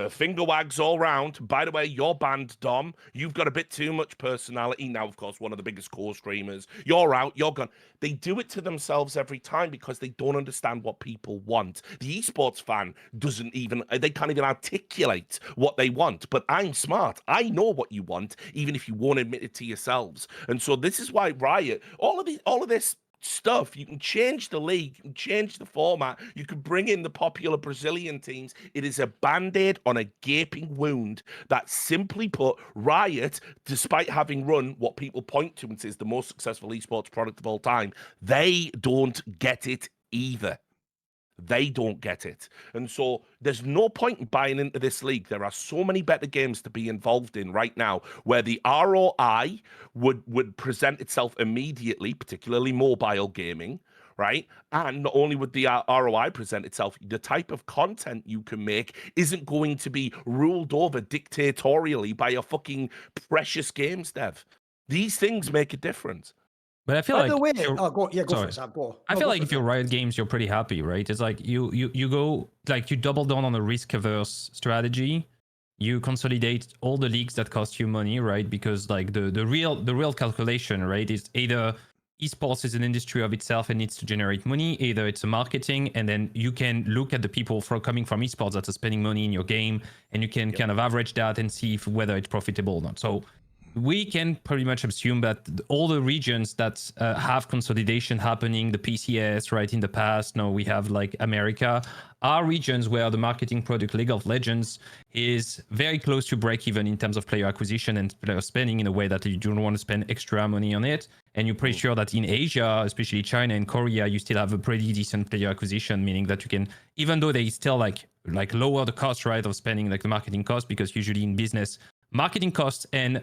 finger wags all round. By the way, you're banned, Dom. You've got a bit too much personality. Now, of course, one of the biggest core streamers. You're out. You're gone. They do it to themselves every time because they don't understand what people want. The esports fan they can't even articulate what they want. But I'm smart. I know what you want, even if you won't admit it to yourselves. And so this is why Riot, all of this stuff, you can change the league, you can change the format, you can bring in the popular Brazilian teams. It is a band-aid on a gaping wound that, simply put, Riot, despite having run what people point to and say is the most successful esports product of all time, they don't get it either. they don't get it. And so there's no point in buying into this league. There are so many better games to be involved in right now where the ROI would present itself immediately, particularly mobile gaming, right? And not only would the ROI present itself, the type of content you can make isn't going to be ruled over dictatorially by a fucking precious games dev. These things make a difference. But I feel By like the way, go for it, Sam. Go. I No, feel go like for if it. you're Riot Games, you're pretty happy, right? It's like you go like you double down on a risk averse strategy. You consolidate all the leagues that cost you money, right? Because like the real calculation, right, is either esports is an industry of itself and needs to generate money, either it's a marketing, and then you can look at the people coming from esports that are spending money in your game, and you can kind of average that and see whether it's profitable or not. So we can pretty much assume that all the regions that have consolidation happening, the PCS, right, in the past, now we have like America, are regions where the marketing product League of Legends is very close to break even in terms of player acquisition and player spending in a way that you don't want to spend extra money on it. And you're pretty sure that in Asia, especially China and Korea, you still have a pretty decent player acquisition, meaning that you can, even though they still like lower the cost, right, of spending like the marketing cost, because usually in business, marketing costs and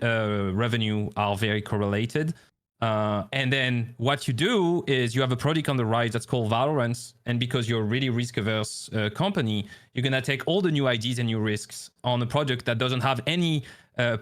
revenue are very correlated. And then what you do is you have a product on the rise that's called Valorant. And because you're a really risk-averse company, you're going to take all the new ideas and new risks on a project that doesn't have any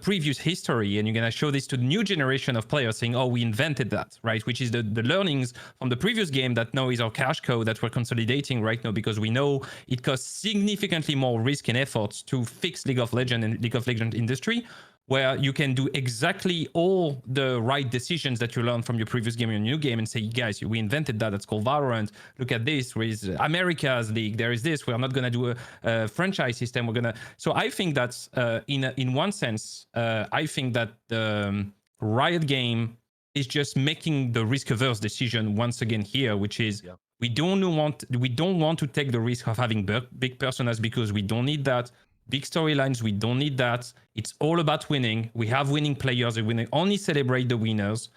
previous history. And you're going to show this to the new generation of players saying, oh, we invented that, right? Which is the learnings from the previous game that now is our cash cow that we're consolidating right now, because we know it costs significantly more risk and efforts to fix League of Legends and League of Legends industry, where you can do exactly all the right decisions that you learned from your previous game and your new game and say, guys, we invented that. That's called Valorant. Look at this. There is America's League. There is this. We're not going to do a franchise system. We're going to... So I think that's, in one sense, I think that the Riot game is just making the risk-averse decision once again here, which is we don't want to take the risk of having big personas because we don't need that. Big storylines, we don't need that. It's all about winning. We have winning players. We only celebrate the winners.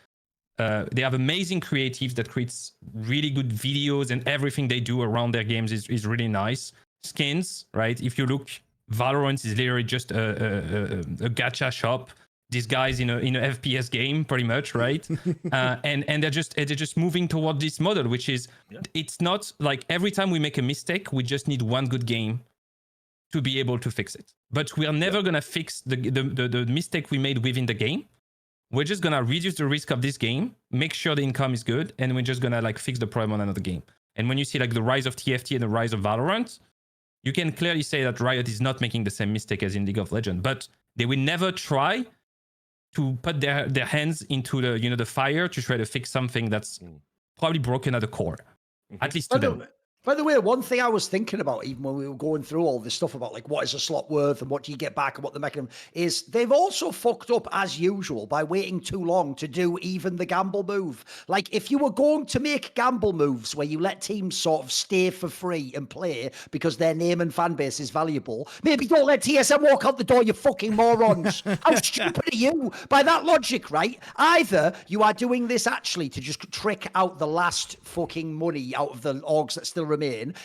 They have amazing creatives that creates really good videos, and everything they do around their games is really nice. Skins, right? If you look, Valorant is literally just a gacha shop disguised in a FPS game, pretty much, right? And they're just moving toward this model, which is it's not like every time we make a mistake, we just need one good game to be able to fix it. But we are never going to fix the mistake we made within the game. We're just going to reduce the risk of this game, make sure the income is good, and we're just going to like fix the problem on another game. And when you see like the rise of TFT and the rise of Valorant, you can clearly say that Riot is not making the same mistake as in League of Legends, but they will never try to put their hands into the fire to try to fix something that's probably broken at the core, at least to them. By the way, one thing I was thinking about, even when we were going through all this stuff about like what is a slot worth and what do you get back and what the mechanism is, they've also fucked up as usual by waiting too long to do even the gamble move. Like if you were going to make gamble moves where you let teams sort of stay for free and play because their name and fan base is valuable, maybe don't let TSM walk out the door, you fucking morons. How stupid are you? By that logic, right? Either you are doing this actually to just trick out the last fucking money out of the orgs that still remain.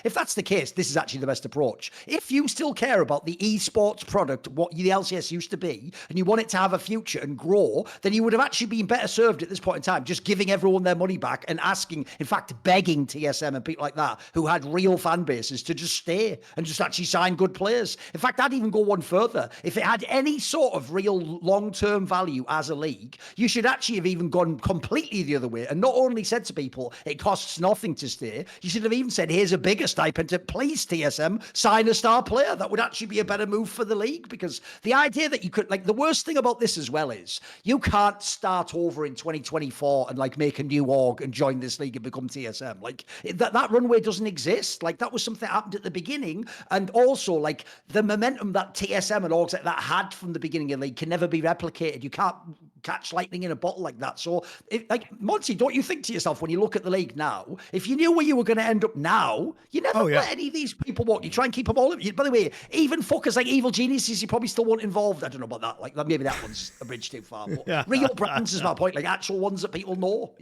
If that's the case, this is actually the best approach. If you still care about the esports product, what the LCS used to be, and you want it to have a future and grow, then you would have actually been better served at this point in time just giving everyone their money back and asking, in fact, begging TSM and people like that who had real fan bases to just stay and just actually sign good players. In fact, I'd even go one further. If it had any sort of real long-term value as a league, you should actually have even gone completely the other way and not only said to people, it costs nothing to stay, you should have even said, here's a bigger stipend to please TSM sign a star player. That would actually be a better move for the league, because the idea that you could, like, the worst thing about this as well is you can't start over in 2024 and like make a new org and join this league and become TSM. Like that runway doesn't exist. Like that was something that happened at the beginning, and also like the momentum that TSM and orgs like that had from the beginning of the league can never be replicated. You can't catch lightning in a bottle like that. So like Monty, don't you think to yourself when you look at the league now, if you knew where you were going to end up now, you never let any of these people walk. You try and keep them all. By the way, even fuckers like Evil Geniuses, you probably still won't involve. I don't know about that. Like maybe that one's a bridge too far. But real brands is my point. Like actual ones that people know.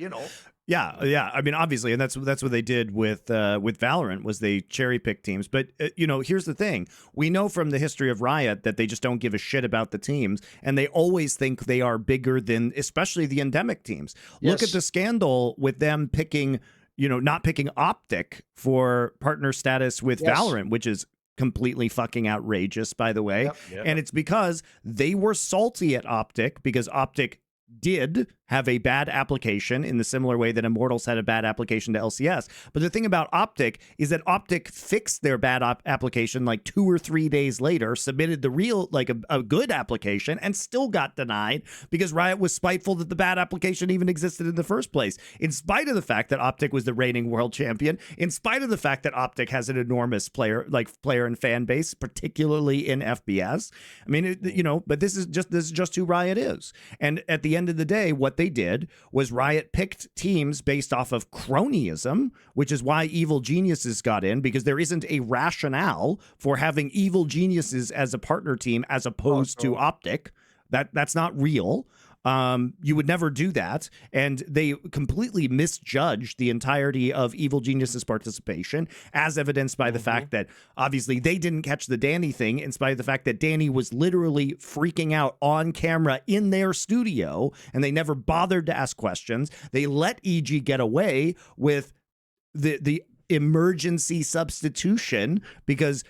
Yeah. I mean, obviously, and that's what they did with Valorant was they cherry picked teams. But here's the thing: we know from the history of Riot that they just don't give a shit about the teams, and they always think they are bigger than, especially the endemic teams. Look Yes. at the scandal with them picking, not picking Optic for partner status with Yes. Valorant, which is completely fucking outrageous, by the way. Yep. And it's because they were salty at Optic because Optic did have a bad application in the similar way that Immortals had a bad application to LCS. But the thing about Optic is that Optic fixed their bad application like 2 or 3 days later, submitted the real, like a good application, and still got denied because Riot was spiteful that the bad application even existed in the first place. In spite of the fact that Optic was the reigning world champion, in spite of the fact that Optic has an enormous player and fan base, particularly in FPS. I mean, but this is just who Riot is. And at the end of the day, what they did was Riot picked teams based off of cronyism, which is why Evil Geniuses got in, because there isn't a rationale for having Evil Geniuses as a partner team as opposed to Optic. That's not real. You would never do that. And they completely misjudged the entirety of Evil Genius's participation, as evidenced by the fact that obviously they didn't catch the Danny thing, in spite of the fact that Danny was literally freaking out on camera in their studio, and they never bothered to ask questions. They let EG get away with the emergency substitution because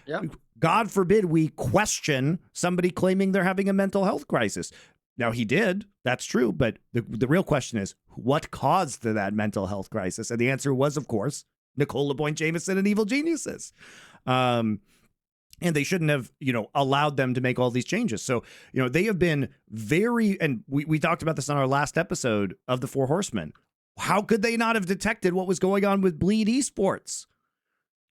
God forbid we question somebody claiming they're having a mental health crisis. Now, he did. That's true. But the real question is, what caused that mental health crisis? And the answer was, of course, Nicole LeBoyne Jameson and Evil Geniuses. And they shouldn't have, allowed them to make all these changes. So, they have been very, and we talked about this on our last episode of the Four Horsemen. How could they not have detected what was going on with Bleed Esports?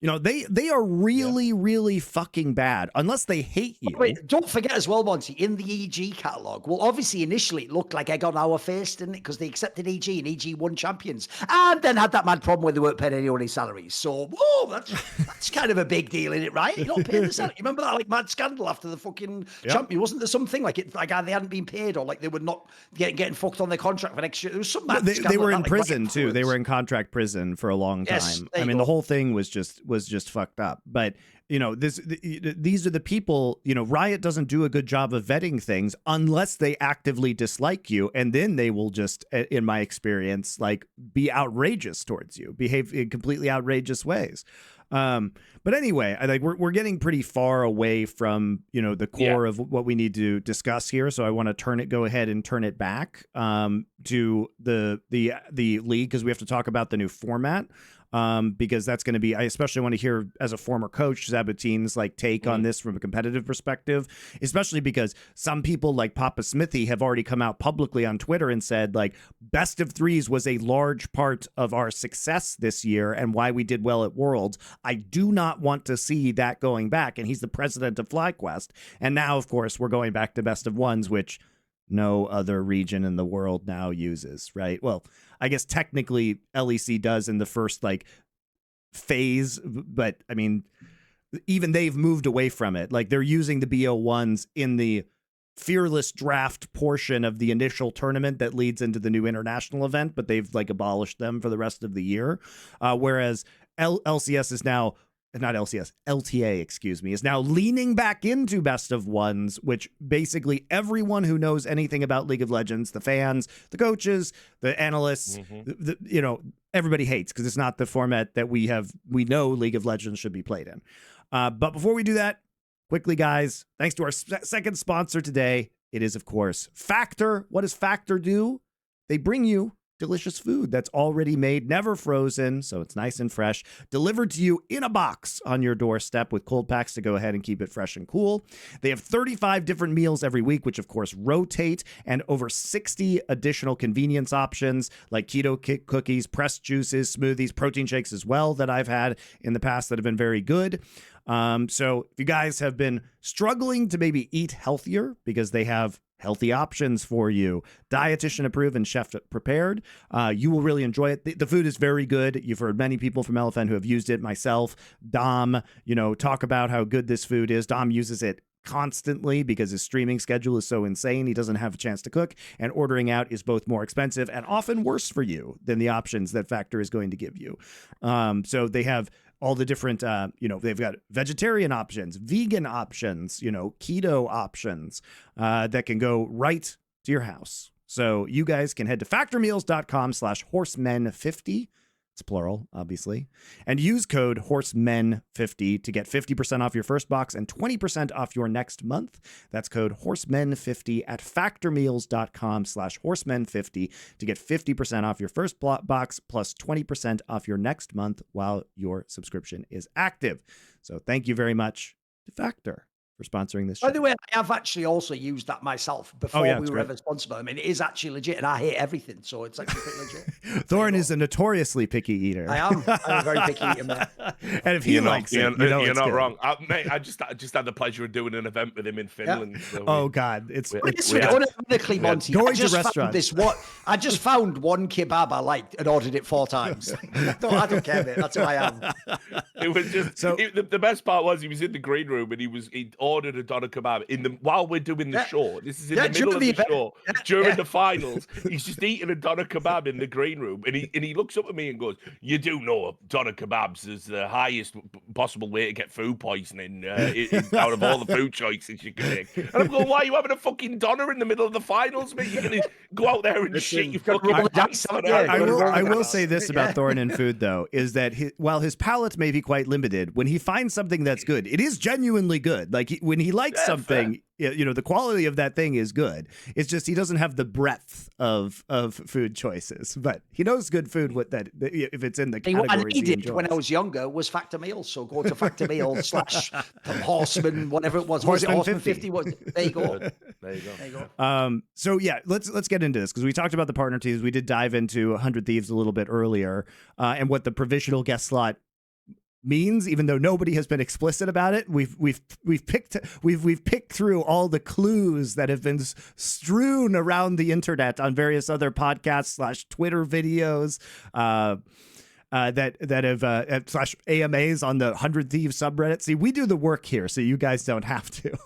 They are really, really fucking bad unless they hate you. Wait, don't forget as well, Monty, in the EG catalogue, well, obviously, initially it looked like egg on our face, didn't it? Because they accepted EG and EG won champions and then had that mad problem where they weren't paying anyone any salaries. So, whoa, that's kind of a big deal, isn't it, right? You're not paying the salary. You remember that like mad scandal after the fucking champion? Wasn't there something like it, like they hadn't been paid or like they were not getting fucked on their contract for next year? There was some mad They were in like prison too. They were in contract prison for a long time. Yes, I mean, the whole thing was just fucked up. But these are the people. Riot doesn't do a good job of vetting things unless they actively dislike you, and then they will just, in my experience, like be outrageous towards you, behave in completely outrageous ways. But anyway, I think we're getting pretty far away from the core of what we need to discuss here. So I want to go ahead and turn it back to the league, because we have to talk about the new format. Because that's going to be, I especially want to hear as a former coach, Zaboutine's take on this from a competitive perspective, especially because some people like Papa Smithy have already come out publicly on Twitter and said best of threes was a large part of our success this year and why we did well at Worlds. I do not want to see that going back. And he's the president of FlyQuest. And now, of course, we're going back to best of ones, which no other region in the world now uses, right? Well, I guess technically LEC does in the first phase, but I mean, even they've moved away from it. They're using the BO1s in the fearless draft portion of the initial tournament that leads into the new international event, but they've abolished them for the rest of the year. Whereas LCS is now, not LCS, LTA, excuse me, is now leaning back into best of ones, which basically everyone who knows anything about League of Legends, the fans, the coaches, the analysts, everybody hates, because it's not the format that we know League of Legends should be played in. But before we do that, quickly, guys, thanks to our second sponsor today. It is, of course, Factor. What does Factor do? They bring you delicious food that's already made, never frozen, so it's nice and fresh, delivered to you in a box on your doorstep with cold packs to go ahead and keep it fresh and cool. They have 35 different meals every week, which of course rotate, and over 60 additional convenience options like keto cookies, pressed juices, smoothies, protein shakes as well that I've had in the past that have been very good. So if you guys have been struggling to maybe eat healthier, because they have healthy options for you, dietitian approved and chef prepared, you will really enjoy it. The food is very good. You've heard many people from LFN who have used it. Myself, Dom, talk about how good this food is. Dom uses it constantly because his streaming schedule is so insane. He doesn't have a chance to cook, and ordering out is both more expensive and often worse for you than the options that Factor is going to give you. So they have all the different, they've got vegetarian options, vegan options, keto options that can go right to your house. So you guys can head to factormeals.com/horsemen50. It's plural, obviously. And use code HORSEMEN50 to get 50% off your first box and 20% off your next month. That's code HORSEMEN50 at factormeals.com/horsemen50 to get 50% off your first box plus 20% off your next month while your subscription is active. So thank you very much to Factor for sponsoring this show. By the way, I have actually also used that myself before we were ever sponsored. I mean, it is actually legit, and I hate everything, so it's actually pretty legit. Thorin is a notoriously picky eater. I am. I'm a very picky eater, man. And if he likes it, you're not wrong. Mate, I just had the pleasure of doing an event with him in Finland. Yeah. So oh God, it's unironically, Monty. Going to restaurants. I just found one kebab I liked and ordered it 4 times. I don't care, mate. That's who I am. It was just the best part was he was in the green room and he ordered a doner kebab while we're doing the show. This is in the middle of the show during the finals. He's just eating a doner kebab in the green room, and he looks up at me and goes, "You do know doner kebabs is the highest possible way to get food poisoning out of all the food choices you can make." And I'm going, "Why are you having a fucking doner in the middle of the finals, mate? You're gonna go out there and shit your fucking pants." I will say this about Thorin and food, though, is that while his palate may be quite limited, when he finds something that's good, it is genuinely good. Like when he likes something, the quality of that thing is good. It's just he doesn't have the breadth of food choices, but he knows good food. If it's in the categories what I needed when I was younger was Factor Meals. So go to Factor Meals / Horseman, whatever it was. Horseman 50? There you go. There you go. So yeah, let's get into this because we talked about the partner teams. We did dive into 100 Thieves a little bit earlier, and what the provisional guest slot means, even though nobody has been explicit about it. We've picked through all the clues that have been strewn around the internet on various other podcasts / Twitter videos that have / AMAs on the 100 Thieves subreddit. See, we do the work here, so you guys don't have to.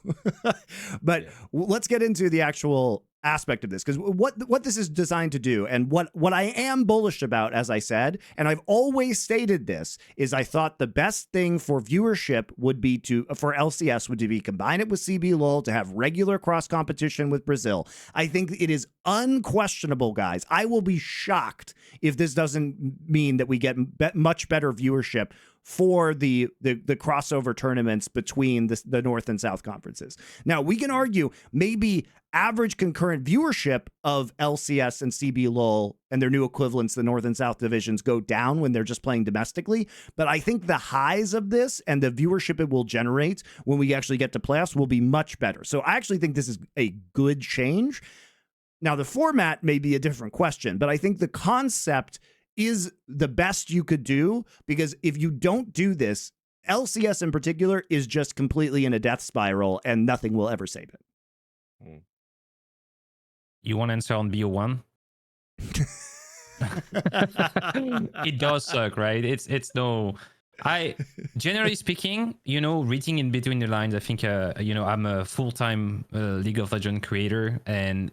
But let's get into the actual aspect of this, because what this is designed to do, and what I am bullish about, as I said, and I've always stated this, is I thought the best thing for viewership would be for LCS would be combine it with CBLOL to have regular cross competition with Brazil. I think it is unquestionable, guys. I will be shocked if this doesn't mean that we get much better viewership for the crossover tournaments between the North and South conferences. Now, we can argue maybe average concurrent viewership of LCS and CBLOL and their new equivalents, the North and South divisions, go down when they're just playing domestically. But I think the highs of this and the viewership it will generate when we actually get to playoffs will be much better. So I actually think this is a good change. Now, the format may be a different question, but I think the concept is the best you could do, because if you don't do this, LCS in particular is just completely in a death spiral and nothing will ever save it. You want to answer on BO1? It does suck, right? It's no... generally speaking, reading in between the lines, I think, I'm a full-time League of Legends creator, and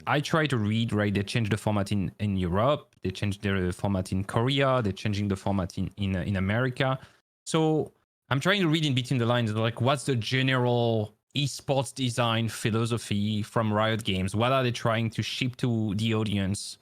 I try to read, right? They changed the format in Europe, they changed the format in Korea, they're changing the format in America. So I'm trying to read in between the lines, like, what's the general esports design philosophy from Riot Games? What are they trying to ship to the audience?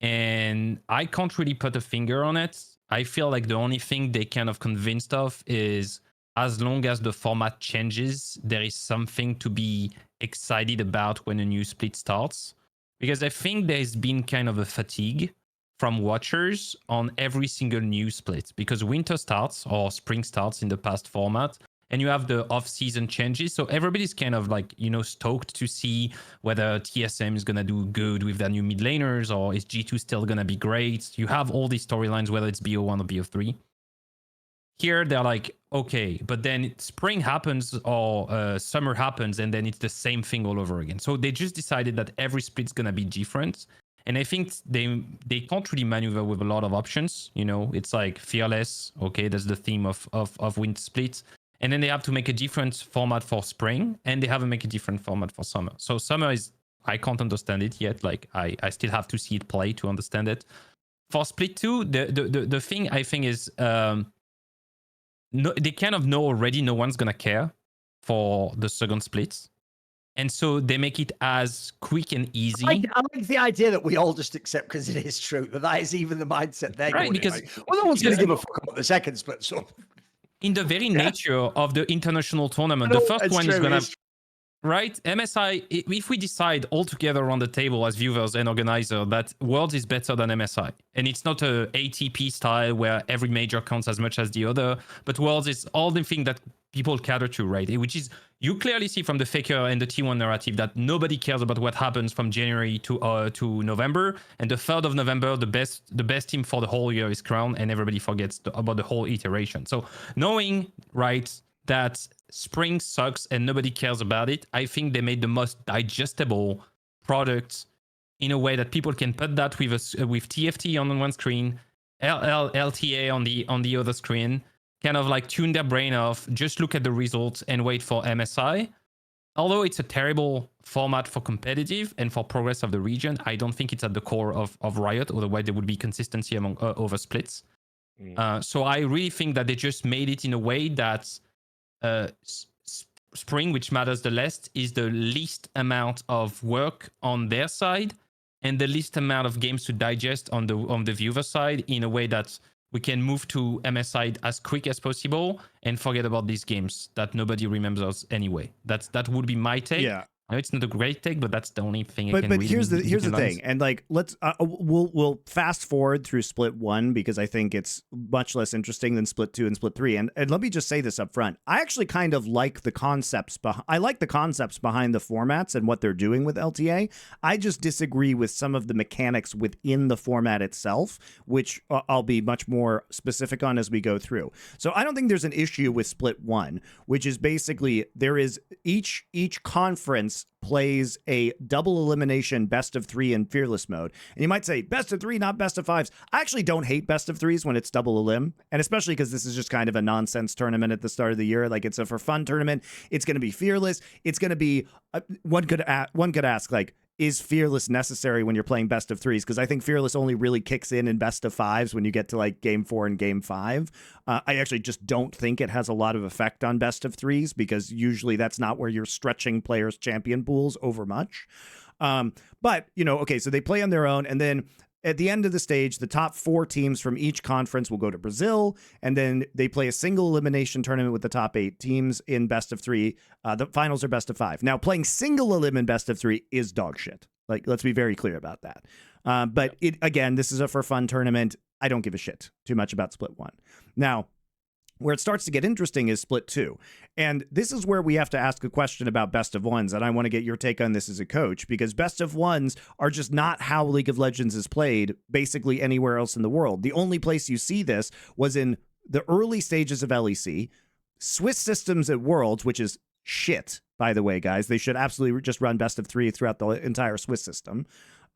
And I can't really put a finger on it. I feel like the only thing they kind of convinced of is, as long as the format changes, there is something to be excited about when a new split starts. Because I think there's been kind of a fatigue from watchers on every single new split, because winter starts or spring starts in the past format, and you have the off-season changes. So everybody's kind of like, stoked to see whether TSM is going to do good with their new mid laners, or is G2 still going to be great. You have all these storylines, whether it's BO1 or BO3. Here, they're like, okay, but then spring happens or summer happens, and then it's the same thing all over again. So they just decided that every split's going to be different. And I think they can't really maneuver with a lot of options. It's like fearless. Okay, that's the theme of winter splits. and then they have to make a different format for spring, and they have to make a different format for summer. So summer is, I can't understand it yet. Like I still have to see it play to understand it. For Split 2, the thing I think is they kind of know already no one's gonna care for the second split. And so they make it as quick and easy. I like the idea that we all just accept because it is true that is even the mindset they're right, going because in. Like, well, no one's going to give a fuck about the second split. So, in the very nature of the international tournament, the first one is going to, right? MSI, if we decide all together around the table as viewers and organizer that Worlds is better than MSI, and it's not a ATP style where every major counts as much as the other, but Worlds is all the thing that people cater to, right? Which is, you clearly see from the Faker and the T1 narrative that nobody cares about what happens from January to November, and the 3rd of November, the best team for the whole year is crowned, and everybody forgets about the whole iteration. So knowing, right, that spring sucks and nobody cares about it, I think they made the most digestible product in a way that people can put that with TFT on one screen, LTA on the other screen, kind of like tune their brain off, just look at the results and wait for MSI. Although it's a terrible format for competitive and for progress of the region, I don't think it's at the core of Riot, otherwise there would be consistency among over splits. So I really think that they just made it in a way that spring, which matters the least, is the least amount of work on their side and the least amount of games to digest on the viewer side, in a way that we can move to MSI as quick as possible and forget about these games that nobody remembers anyway. That would be my take. Yeah. I know it's not a great take, but that's the only thing I can But read. here's the thing, and like we'll fast forward through Split 1 because I think it's much less interesting than Split 2 and Split 3. And let me just say this up front: I actually kind of like the concepts. I like the concepts behind the formats and what they're doing with LTA. I just disagree with some of the mechanics within the format itself, which I'll be much more specific on as we go through. So I don't think there's an issue with Split 1, which is basically there is each conference plays a double elimination best of 3 in fearless mode. And you might say best of 3, not best of 5s. I actually don't hate best of 3s when it's double elim, and especially because this is just kind of a nonsense tournament at the start of the year. Like, it's a for fun tournament. It's going to be fearless. It's going to be one could ask, like, is fearless necessary when you're playing best of 3s? Because I think fearless only really kicks in best of 5s when you get to like game 4 and game 5. I actually just don't think it has a lot of effect on best of 3s, because usually that's not where you're stretching players' champion pools over much. But, you know, okay, so they play on their own, and then at the end of the stage, the top 4 teams from each conference will go to Brazil, and then they play a single elimination tournament with the top 8 teams in best of 3. The finals are best of 5. Now, playing single elim in best of 3 is dog shit. Like, let's be very clear about that. But again, this is a for fun tournament. I don't give a shit too much about Split 1. Now, where it starts to get interesting is Split 2. And this is where we have to ask a question about best of 1s, and I want to get your take on this as a coach, because best of 1s are just not how League of Legends is played basically anywhere else in the world. The only place you see this was in the early stages of LEC, Swiss systems at Worlds, which is shit, by the way, guys. They should absolutely just run best of 3 throughout the entire Swiss system.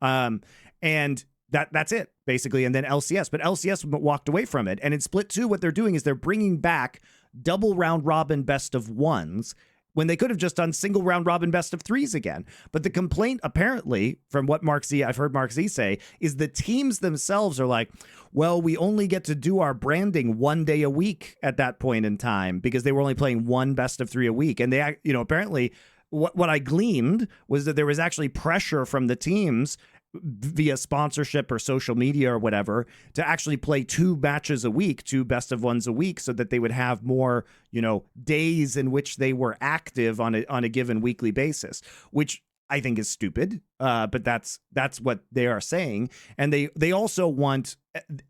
And that's it, basically. And then LCS. But LCS walked away from it. And in Split 2, what they're doing is they're bringing back double round robin best of 1s when they could have just done single round robin best of 3s again. But the complaint, apparently, from what I've heard Mark Z say, is the teams themselves are like, well, we only get to do our branding 1 day a week at that point in time, because they were only playing one best of 3 a week. And they, you know, apparently what I gleaned was that there was actually pressure from the teams via sponsorship or social media or whatever to actually play 2 matches a week, 2 best of 1s a week, so that they would have more, you know, days in which they were active on a given weekly basis, which I think is stupid. But that's what they are saying. And they also want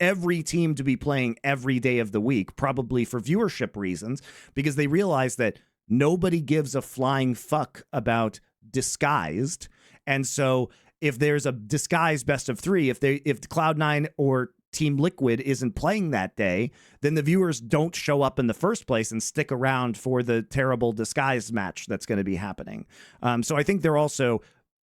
every team to be playing every day of the week, probably for viewership reasons, because they realize that nobody gives a flying fuck about disguised. And so if there's a disguised best of 3, if Cloud9 or Team Liquid isn't playing that day, then the viewers don't show up in the first place and stick around for the terrible disguised match that's going to be happening. So I think they're also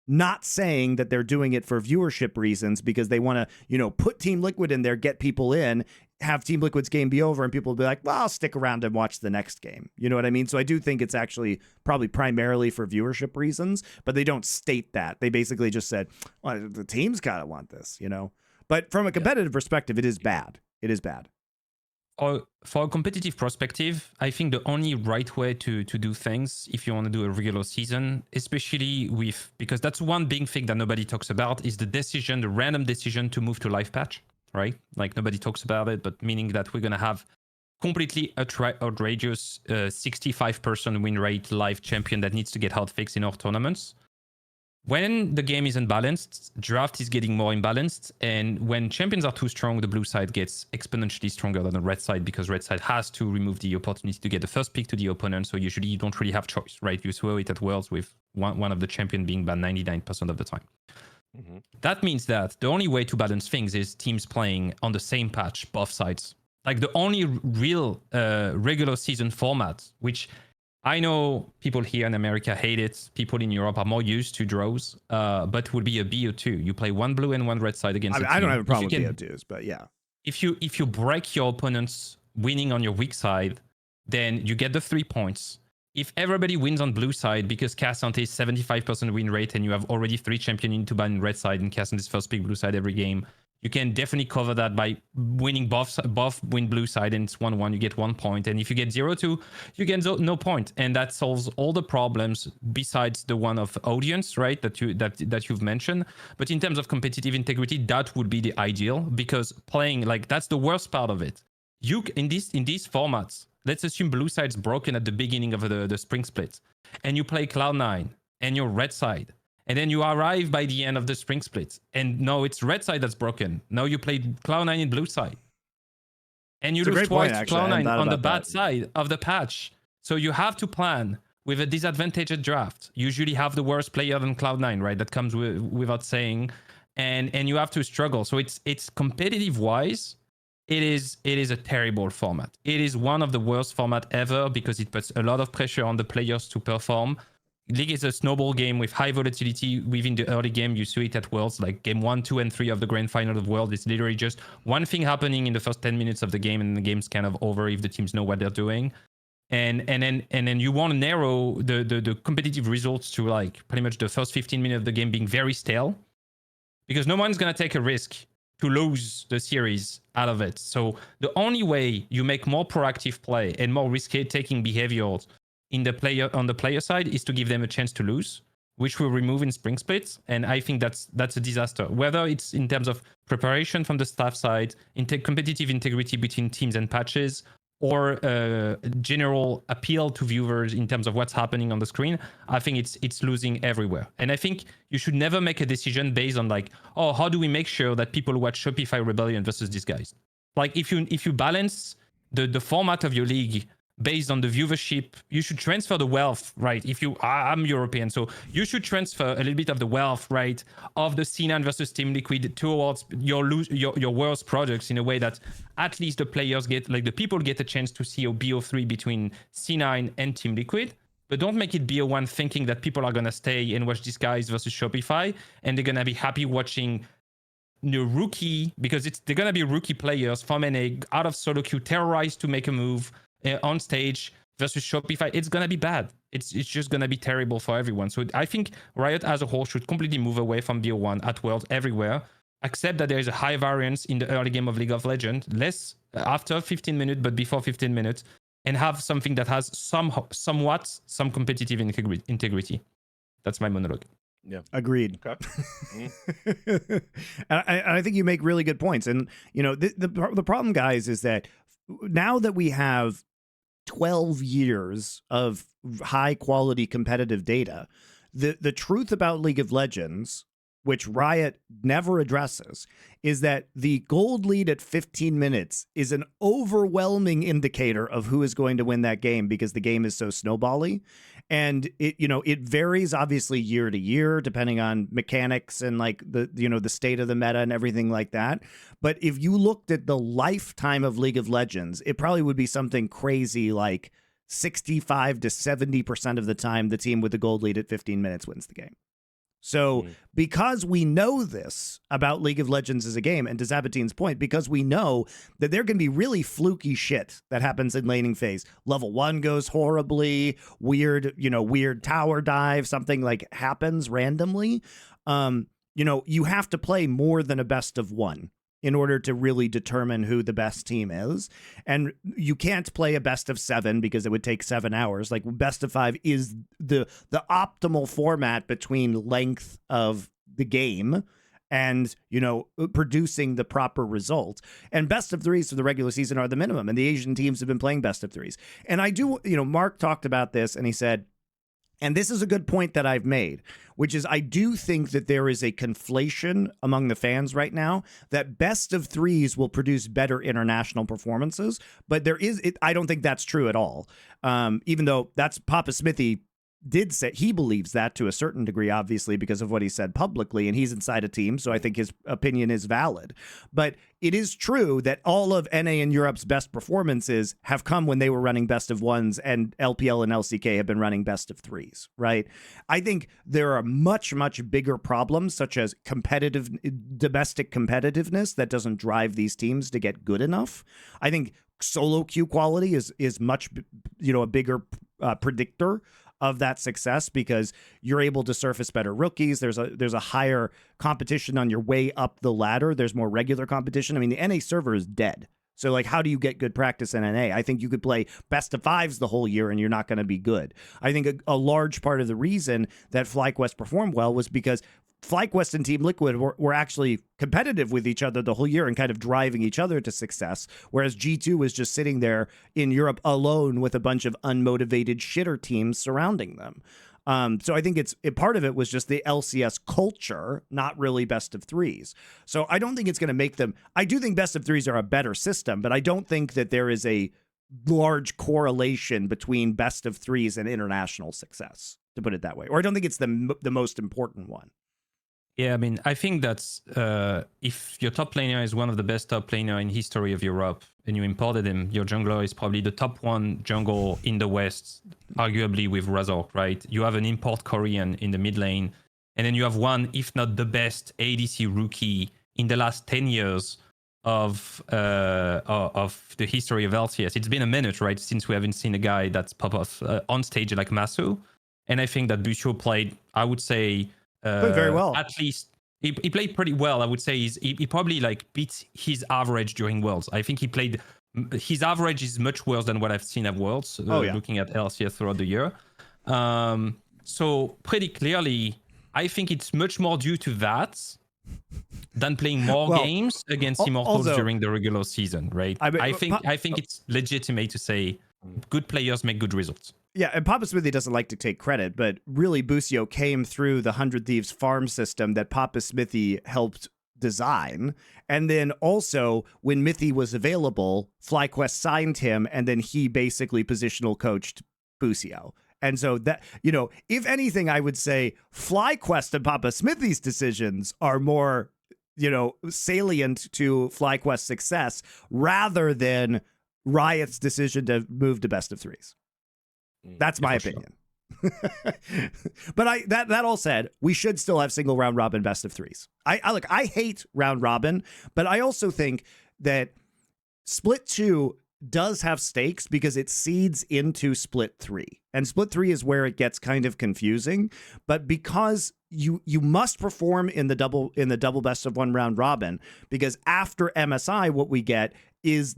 not saying that they're doing it for viewership reasons, because they want to, you know, put Team Liquid in there, get people in, have Team Liquid's game be over and people will be like, well, I'll stick around and watch the next game. You know what I mean? So I do think it's actually probably primarily for viewership reasons, but they don't state that. They basically just said, well, the teams kind of want this, you know? But from a competitive perspective, it is bad. It is bad. For a competitive perspective, I think the only right way to do things, if you want to do a regular season, especially because that's one big thing that nobody talks about, is the random decision to move to live patch, right? Like nobody talks about it, but meaning that we're going to have completely outrageous 65% win rate live champion that needs to get hotfixed in our tournaments. When the game is unbalanced, draft is getting more imbalanced, and when champions are too strong, the blue side gets exponentially stronger than the red side because red side has to remove the opportunity to get the first pick to the opponent, so usually you don't really have choice, right? You throw it at Worlds with one of the champion being banned 99% of the time. Mm-hmm. That means that the only way to balance things is teams playing on the same patch, both sides. Like the only real regular season format, which I know people here in America hate it. People in Europe are more used to draws, but would be a BO2. You play one blue and one red side against. I don't have a problem with BO2s, but yeah. If you break your opponent's winning on your weak side, then you get the 3 points. If everybody wins on blue side because Cassante is 75% win rate and you have already 3 champions in to ban red side and Cassante's first pick blue side every game, you can definitely cover that by winning both win blue side and it's 1-1, you get 1 point. And if you get 0-2, you get no point. And that solves all the problems besides the one of audience, right? That you've mentioned. But in terms of competitive integrity, that would be the ideal because playing like that's the worst part of it. You in these formats, let's assume blue side's broken at the beginning of the spring split, and you play Cloud9 and your red side. And then you arrive by the end of the spring split. And no, it's red side that's broken. Now you play Cloud9 in blue side. And you lose twice to Cloud9 on the bad side of the patch. So you have to plan with a disadvantaged draft. Usually have the worst player than Cloud9, right? That comes without saying. And you have to struggle. So it's competitive wise, it is a terrible format. It is one of the worst format ever because it puts a lot of pressure on the players to perform. League is a snowball game with high volatility within the early game. You see it at Worlds, like game 1, 2, and 3 of the grand final of World. It's literally just one thing happening in the first 10 minutes of the game, and the game's kind of over if the teams know what they're doing. And then you want to narrow the competitive results to like pretty much the first 15 minutes of the game being very stale, because no one's gonna take a risk to lose the series out of it. So the only way you make more proactive play and more risk-taking behaviors on the player side is to give them a chance to lose, which we'll remove in spring splits. And I think that's a disaster, whether it's in terms of preparation from the staff side, competitive integrity between teams and patches, or general appeal to viewers in terms of what's happening on the screen. I think it's losing everywhere. And I think you should never make a decision based on like, oh, how do we make sure that people watch Shopify Rebellion versus these guys? Like if you balance the format of your league based on the viewership, you should transfer the wealth, right? I'm European, so you should transfer a little bit of the wealth, right, of the C9 versus Team Liquid towards your worst products in a way that at least the players get, like the people get a chance to see a BO3 between C9 and Team Liquid. But don't make it BO1 thinking that people are going to stay and watch these guys versus Shopify, and they're going to be happy watching the rookie, because they're going to be rookie players from NA out of solo queue, terrorized to make a move on stage versus Shopify. It's gonna be bad. It's just gonna be terrible for everyone. So I think Riot as a whole should completely move away from BO1 at World everywhere, accept that there is a high variance in the early game of League of Legends, less after 15 minutes but before 15 minutes, and have something that has somewhat some competitive integrity. That's my monologue. Yeah, agreed. Okay. I think you make really good points, and you know the problem, guys, is that now that we have 12 years of high quality competitive data, the truth about League of Legends, which Riot never addresses, is that the gold lead at 15 minutes is an overwhelming indicator of who is going to win that game, because the game is so snowbally. And it varies obviously year to year depending on mechanics and like the state of the meta and everything like that. But if you looked at the lifetime of League of Legends, it probably would be something crazy like 65 to 70% of the time the team with the gold lead at 15 minutes wins the game. So because we know this about League of Legends as a game, and to Zaboutine's point, because we know that there can be really fluky shit that happens in laning phase. Level 1 goes horribly, weird tower dive, something like happens randomly. You have to play more than a best of 1 in order to really determine who the best team is. And you can't play a best of 7 because it would take 7 hours. Like best of 5 is the optimal format between length of the game and, producing the proper result. And best of 3s for the regular season are the minimum. And the Asian teams have been playing best of 3s. And I do, Mark talked about this and he said, and this is a good point that I've made, which is I do think that there is a conflation among the fans right now that best of 3s will produce better international performances. But I don't think that's true at all. Even though that's Papa Smithy did say he believes that to a certain degree, obviously, because of what he said publicly, and he's inside a team, so I think his opinion is valid. But it is true that all of NA and Europe's best performances have come when they were running best of 1s, and LPL and LCK have been running best of 3s, right? I think there are much, much bigger problems, such as domestic competitiveness that doesn't drive these teams to get good enough. I think solo queue quality is much, a bigger predictor of that success because you're able to surface better rookies. There's a higher competition on your way up the ladder. There's more regular competition. I mean, the NA server is dead. So, like, how do you get good practice in NA? I think you could play best of 5s the whole year and you're not going to be good. I think a large part of the reason that FlyQuest performed well was because FlyQuest and Team Liquid were actually competitive with each other the whole year and kind of driving each other to success, whereas G2 was just sitting there in Europe alone with a bunch of unmotivated shitter teams surrounding them. So I think part of it was just the LCS culture, not really best of 3s. So I don't think it's going to make them. I do think best of 3s are a better system, but I don't think that there is a large correlation between best of 3s and international success, to put it that way. Or I don't think it's the most important one. Yeah, I mean, I think that's if your top laner is one of the best top laner in history of Europe and you imported him, your jungler is probably the top 1 jungle in the West, arguably with Razork, right? You have an import Korean in the mid lane, and then you have one, if not the best ADC rookie in the last 10 years of the history of LCS. It's been a minute, right, since we haven't seen a guy that's pop off on stage like Masu. And I think that Busio played, I would say, played very well. At least he played pretty well. I would say he probably beat his average during Worlds. I think his average is much worse than what I've seen at Worlds. Looking at LCS throughout the year. So pretty clearly, I think it's much more due to that than playing more games against Immortals during the regular season, right? I think it's legitimate to say good players make good results. Yeah, and Papa Smithy doesn't like to take credit, but really Busio came through the 100 Thieves farm system that Papa Smithy helped design. And then also, when Mithy was available, FlyQuest signed him, and then he basically positional coached Busio. And so that, if anything, I would say FlyQuest and Papa Smithy's decisions are more, salient to FlyQuest's success rather than Riot's decision to move to best of 3s. That's my opinion. But that all said, we should still have single round robin best of 3s. I hate round robin, but I also think that split 2 does have stakes because it seeds into split 3. And split 3 is where it gets kind of confusing, but because you must perform in the double best of 1 round robin, because after MSI what we get is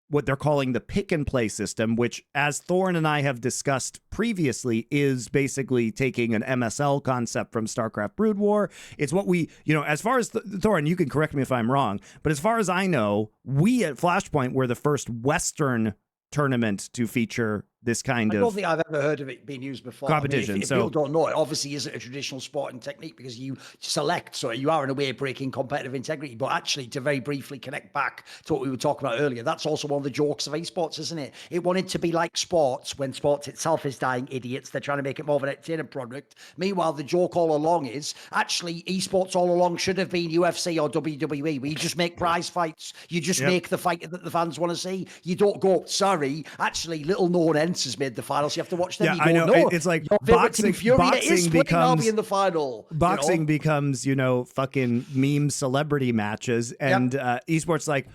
what they're calling the pick and play system, which, as Thorin and I have discussed previously, is basically taking an MSL concept from StarCraft Brood War. It's what we, as far as Thorin, you can correct me if I'm wrong, but as far as I know, we at Flashpoint were the first Western tournament to feature this kind of. I don't think I've ever heard of it being used before. Competition. I mean, if people don't know, it obviously isn't a traditional sporting technique because you select, so you are in a way breaking competitive integrity. But actually, to very briefly connect back to what we were talking about earlier, that's also one of the jokes of esports, isn't it? It wanted to be like sports when sports itself is dying idiots. They're trying to make it more of an entertainment product. Meanwhile, the joke all along is actually esports all along should have been UFC or WWE, where you just make prize fights. You just make the fight that the fans want to see. You don't go, sorry, actually, little known Spence has made the finals. You have to watch them. Yeah, You go, I know. No, It's like your favorite boxing. Team Fury is Boxing splitting. I'll becomes be in the final. boxing becomes, fucking meme celebrity matches, and esports like,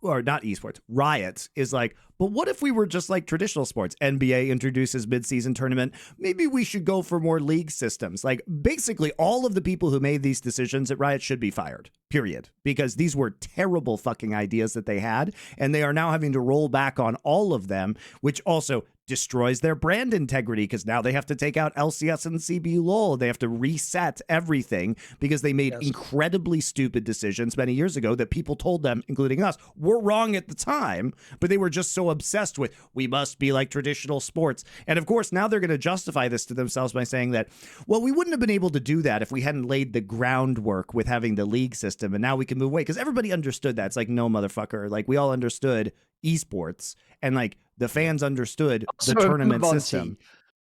or not esports. Riot is like, but what if we were just like traditional sports? NBA introduces mid-season tournament. Maybe we should go for more league systems. Like, basically, all of the people who made these decisions at Riot should be fired, period. Because these were terrible fucking ideas that they had, and they are now having to roll back on all of them, which also destroys their brand integrity, because now they have to take out LCS and CBLOL. They have to reset everything because they made incredibly stupid decisions many years ago that people told them, including us, were wrong at the time, but they were just so obsessed with, we must be like traditional sports. And of course, now they're going to justify this to themselves by saying that, well, we wouldn't have been able to do that if we hadn't laid the groundwork with having the league system, and now we can move away. Because everybody understood that. It's like, no, motherfucker. Like, we all understood esports, and like the fans understood the tournament system.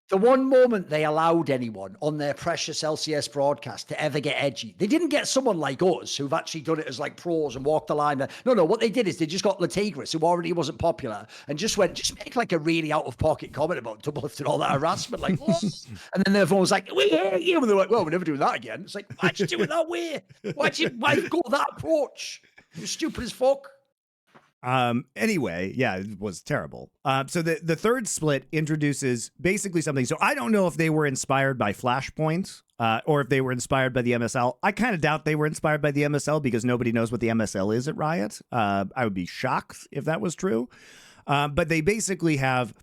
The one moment they allowed anyone on their precious LCS broadcast to ever get edgy, they didn't get someone like us who've actually done it as like pros and walked the line. No, what they did is they just got Latigris, who already wasn't popular, and just make like a really out of pocket comment about Doublelift and all that harassment, like, what? And then everyone was like, we hate you. And they're like, well, we're never doing that again. It's like, why'd you do it that way? Why'd you go that approach? You're stupid as fuck. Anyway, yeah, it was terrible. So the third split introduces basically something. So I don't know if they were inspired by Flashpoint, or if they were inspired by the MSL. I kind of doubt they were inspired by the MSL because nobody knows what the MSL is at Riot. I would be shocked if that was true. But they basically have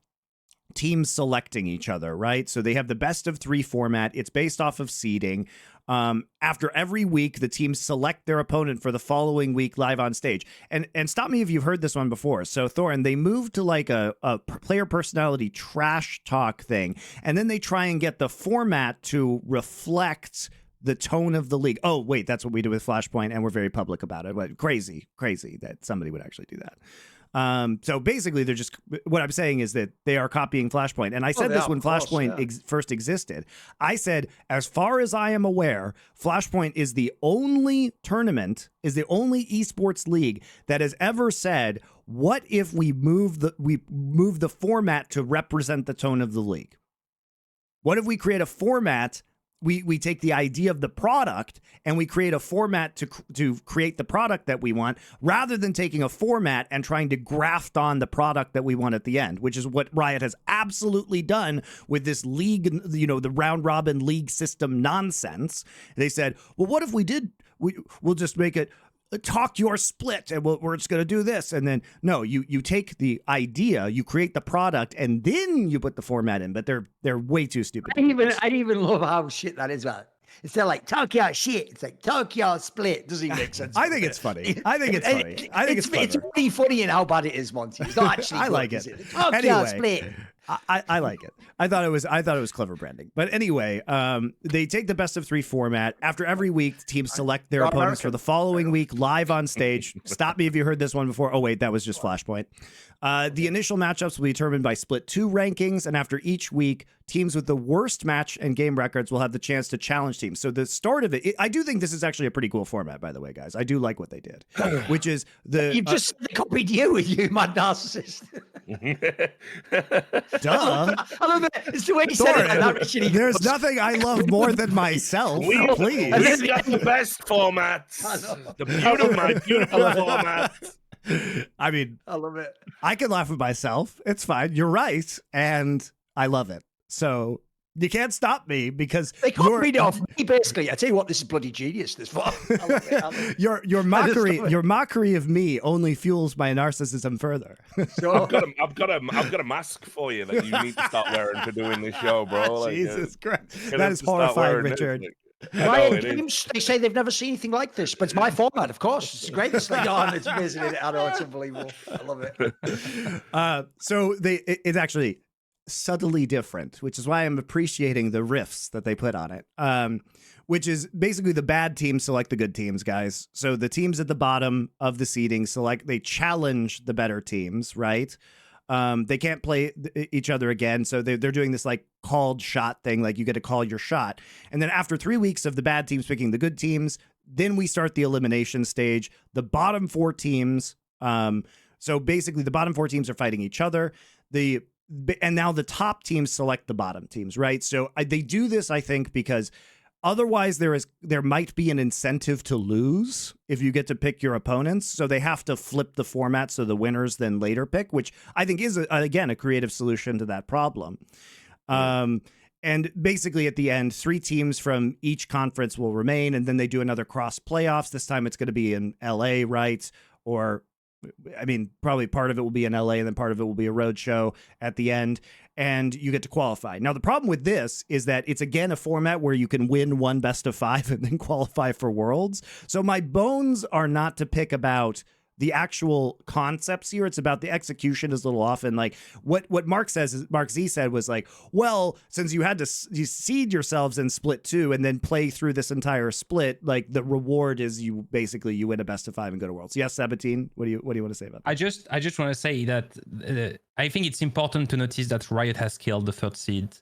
teams selecting each other, right? So they have the best of 3 format. It's based off of seeding. After every week, the teams select their opponent for the following week live on stage. And stop me if you've heard this one before. So Thorin, they moved to like a player personality trash talk thing. And then they try and get the format to reflect the tone of the league. Oh, wait, that's what we do with Flashpoint, and we're very public about it. But crazy that somebody would actually do that. So basically, they're just, what I'm saying is that they are copying Flashpoint. And I said this when Flashpoint first existed. I said, as far as I am aware, Flashpoint is the only tournament, is the only esports league that has ever said, what if we move the format to represent the tone of the league? What if we create a format? We take the idea of the product and we create a format to create the product that we want, rather than taking a format and trying to graft on the product that we want at the end, which is what Riot has absolutely done with this league, the round robin league system nonsense. They said, well, what if we'll just make it talk your split, and we're just going to do this. And then, no, you take the idea, you create the product, and then you put the format in. But they're way too stupid. I even love how shit that is, man. Instead of like, talk your shit, it's like, talk your split. Doesn't even make sense. I think it's funny. I think it's funny. I think it's clever. It's really funny in how bad it is, Monty. It's not actually I like it. Talk your split. I like it. I thought it was clever branding. But anyway, they take the best of 3 format. After every week, teams select their opponents for the following week live on stage. Stop me if you heard this one before. Oh wait, that was just Flashpoint. The initial matchups will be determined by split 2 rankings, and after each week, teams with the worst match and game records will have the chance to challenge teams. So the start of it, I do think this is actually a pretty cool format, by the way, guys. I do like what they did, which is You've just copied you mad narcissist. Duh. I love it. It's the way you said it. Like there's nothing I love more than myself. Please. We've got the best formats. The beautiful formats. I mean, I love it. I can laugh at myself. It's fine. You're right. And I love it. So you can't stop me because they copied off me, basically. I tell you what, this is bloody genius. This one. I love it. Your mockery of me only fuels my narcissism further. Sure. I've got a mask for you that you need to start wearing for doing this show, bro. Like, Jesus Christ. That is horrifying, Richard. Riot Games, they say they've never seen anything like this, but it's my format, of course. It's great. It's like, it's amazing. I know, it's unbelievable. I love it. So it's actually subtly different, which is why I'm appreciating the riffs that they put on it. Which is basically the bad teams select the good teams, guys. So the teams at the bottom of the seeding they challenge the better teams, right? They can't play each other again, so they're doing this like called shot thing, like you get to call your shot. And then after 3 weeks of the bad teams picking the good teams, then we start the elimination stage. The bottom 4 teams, so basically the bottom 4 teams are fighting each other. The and now the top teams select the bottom teams, right? So they do this, I think, because otherwise there might be an incentive to lose if you get to pick your opponents. So they have to flip the format so the winners then later pick, which I think is, again, a creative solution to that problem. And basically at the end, 3 teams from each conference will remain, and then they do another cross playoffs. This time it's going to be in LA, right? Or, I mean, probably part of it will be in LA, and then part of it will be a road show at the end, and you get to qualify. Now, the problem with this is that it's, again, a format where you can win 1 best of 5 and then qualify for Worlds. So my bones are not to pick about the actual concepts here. It's about the execution is a little off. And like what Mark Z said was like, well, since you had to seed yourselves in split 2 and then play through this entire split, like the reward is you win a best of 5 and go to Worlds. Yes, Zaboutine, what do you want to say about that? I just want to say that I think it's important to notice that Riot has killed the 3rd seed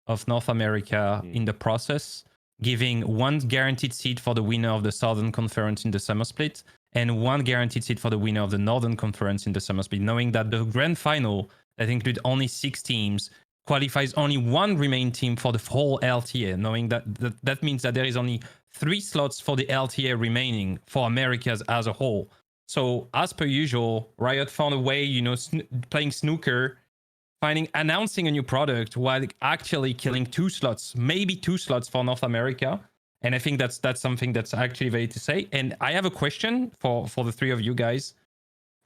of North America in the process, giving 1 guaranteed seed for the winner of the Southern Conference in the summer split, and 1 guaranteed seat for the winner of the Northern Conference in the summer split, knowing that the grand final, that includes only 6 teams, qualifies only 1 remaining team for the whole LTA, knowing that means that there is only 3 slots for the LTA remaining for Americas as a whole. So as per usual, Riot found a way, playing snooker, announcing a new product while actually killing 2 slots, maybe 2 slots for North America. And I think that's something that's actually valid to say. And I have a question for the 3 of you guys.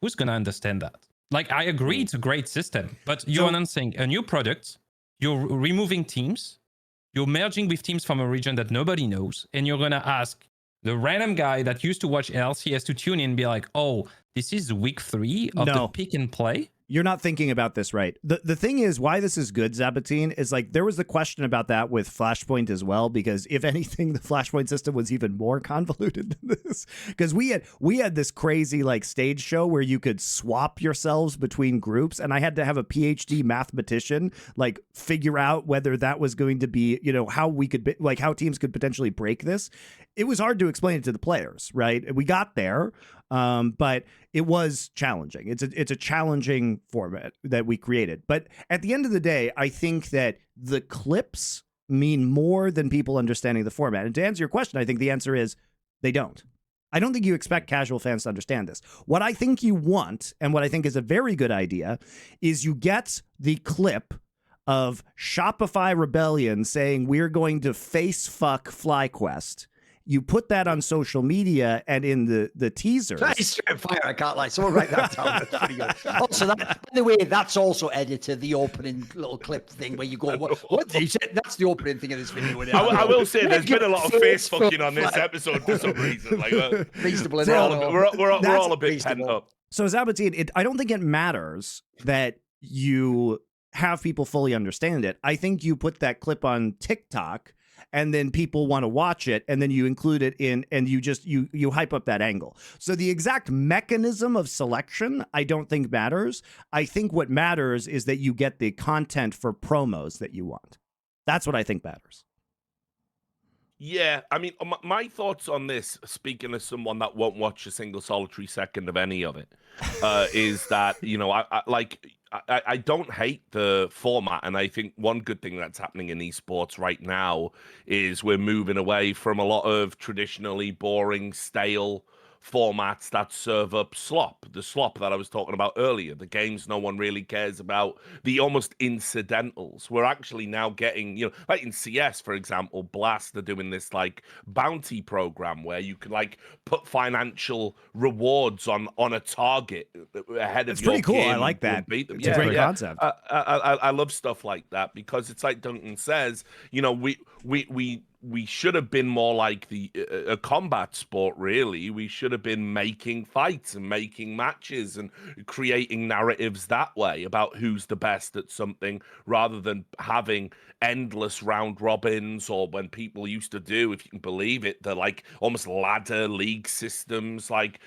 Who's going to understand that? Like, I agree it's a great system, but you're announcing a new product, you're removing teams, you're merging with teams from a region that nobody knows, and you're going to ask the random guy that used to watch LCS to tune in and be like, oh, this is week 3 of the pick and play? You're not thinking about this right. The thing is, why this is good, Zaboutine, is like there was the question about that with Flashpoint as well, because if anything, the Flashpoint system was even more convoluted than this. Because we had this crazy like stage show where you could swap yourselves between groups, and I had to have a PhD mathematician like figure out whether that was going to be, how we could how teams could potentially break this. It was hard to explain it to the players, right? We got there. But it was challenging. It's a challenging format that we created. But at the end of the day, I think that the clips mean more than people understanding the format. And to answer your question, I think the answer is they don't. I don't think you expect casual fans to understand this. What I think you want, and what I think is a very good idea, is you get the clip of Shopify Rebellion saying we're going to face fuck FlyQuest. You put that on social media and in the teasers. That is straight fire, I can't lie. Someone write that down. That's pretty good. Also, by the way, that's also edited, the opening little clip thing where you go, what did you say? That's the opening thing of this video. I will say there's been a lot of face fucking on this episode for some reason. Like, reasonable. We're all a bit pent up. So, Zaboutine, I don't think it matters that you have people fully understand it. I think you put that clip on TikTok and then people want to watch it, and then you include it in, and you hype up that angle. So the exact mechanism of selection, I don't think matters. I think what matters is that you get the content for promos that you want. That's what I think matters. Yeah, I mean, my thoughts on this, speaking as someone that won't watch a single solitary second of any of it, is that, I don't hate the format, and I think one good thing that's happening in esports right now is we're moving away from a lot of traditionally boring, stale formats that serve up the slop that I was talking about earlier, the games no one really cares about, the almost incidentals. We're actually now getting, like in CS, for example, Blast are doing this like bounty program where you could like put financial rewards on a target ahead of your game. It's pretty cool. I like that. Beat them. It's a great concept. I love stuff like that because it's like Duncan says, we should have been more like a combat sport, really. We should have been making fights and making matches and creating narratives that way about who's the best at something, rather than having endless round robins, or when people used to do, if you can believe it, the like almost ladder league systems, like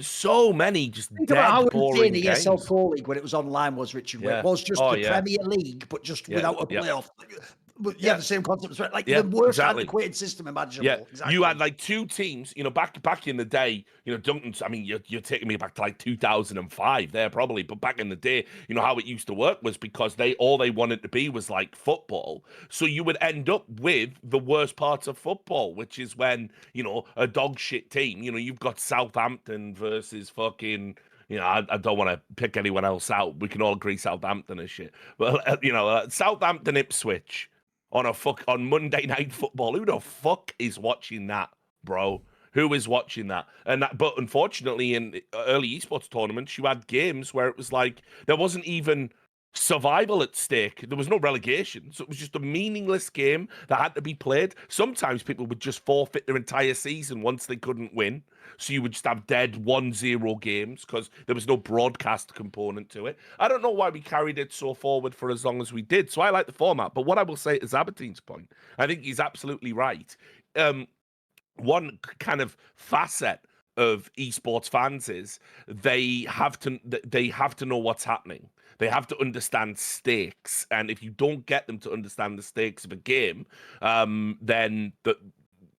so many just dead boring the games. ESL Pro League when it was online was, Richard, where it was just the Premier League, but just without a playoff. the same concept, like Yeah, the worst exactly. antiquated system imaginable. Yeah, Exactly. you had like two teams, back in the day, Duncan's, I mean, you're taking me back to like 2005 there probably, but back in the day, how it used to work was because all they wanted to be was like football. So you would end up with the worst parts of football, which is when, a dog shit team, you've got Southampton versus fucking, I don't want to pick anyone else out. We can all agree Southampton is shit. But, Southampton Ipswich on Monday Night Football. Who the fuck is watching that, bro? Who is watching that? But unfortunately, in early esports tournaments, you had games where it was like there wasn't even survival at stake. There was no relegation, so it was just a meaningless game that had to be played. Sometimes people would just forfeit their entire season once they couldn't win. So you would just have dead 1-0 games because there was no broadcast component to it. I don't know why we carried it so forward for as long as we did. So I like the format. But what I will say to Zaboutine's point, I think he's absolutely right. One kind of facet of esports fans is they have to know what's happening. They have to understand stakes, and if you don't get them to understand the stakes of a game, then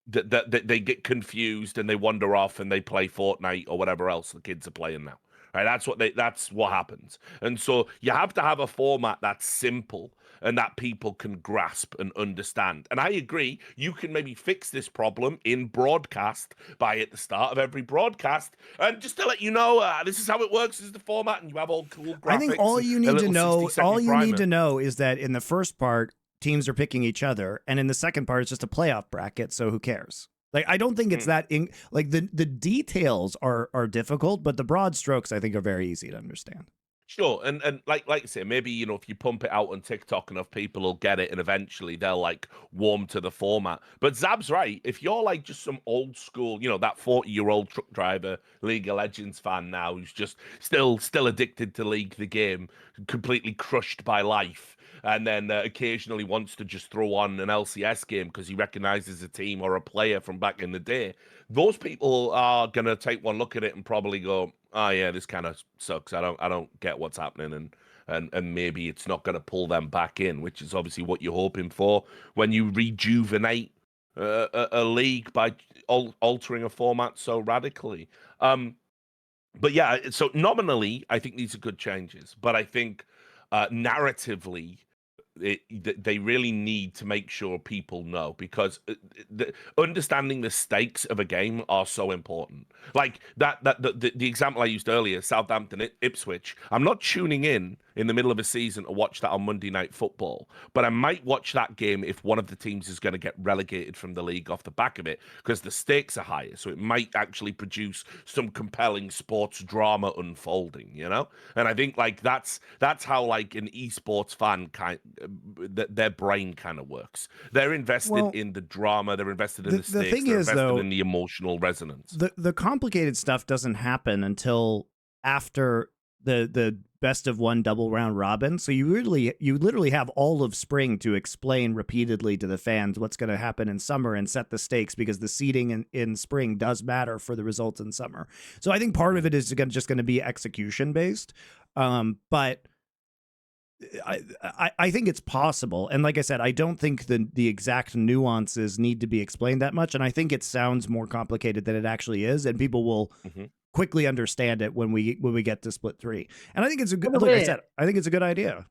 they get confused and they wander off and they play Fortnite or whatever else the kids are playing now. Right? That's what happens. And so you have to have a format that's simple and that people can grasp and understand. And I agree, you can maybe fix this problem in broadcast by at the start of every broadcast. And just to let you know, this is how it works, this is the format, and you have all cool graphics. I think all you need to know is that in the first part, teams are picking each other, and in the second part, it's just a playoff bracket, so who cares? Like, I don't think it's that the details are difficult, but the broad strokes I think are very easy to understand. Sure, and like I say, maybe if you pump it out on TikTok, enough people will get it, and eventually they'll like warm to the format. But Zab's right. If you're like just some old school, that 40-year-old truck driver, League of Legends fan now, who's just still addicted to League the game, completely crushed by life, and then occasionally wants to just throw on an LCS game because he recognizes a team or a player from back in the day, those people are gonna take one look at it and probably go, oh yeah, this kind of sucks. I don't get what's happening, and maybe it's not going to pull them back in, which is obviously what you're hoping for when you rejuvenate a league by altering a format so radically. But yeah, so nominally, I think these are good changes, but I think narratively, they really need to make sure people know, because understanding the stakes of a game are so important. Like the example I used earlier, Southampton Ipswich. I'm not tuning in the middle of a season to watch that on Monday Night Football, but I might watch that game if one of the teams is going to get relegated from the league off the back of it, because the stakes are higher, so it might actually produce some compelling sports drama unfolding, And I think like that's how like an esports fan their brain kind of works. They're invested in the drama, they're invested in the stakes, they're invested in the emotional resonance. The complicated stuff doesn't happen until after the best of one double round robin. So you literally have all of spring to explain repeatedly to the fans what's going to happen in summer and set the stakes, because the seeding in spring does matter for the results in summer. So I think part of it is just going to be execution based. But I think it's possible. And like I said, I don't think the exact nuances need to be explained that much. And I think it sounds more complicated than it actually is. And people will quickly understand it when we get to split 3. And I think it's a good, like I said, I think it's a good idea.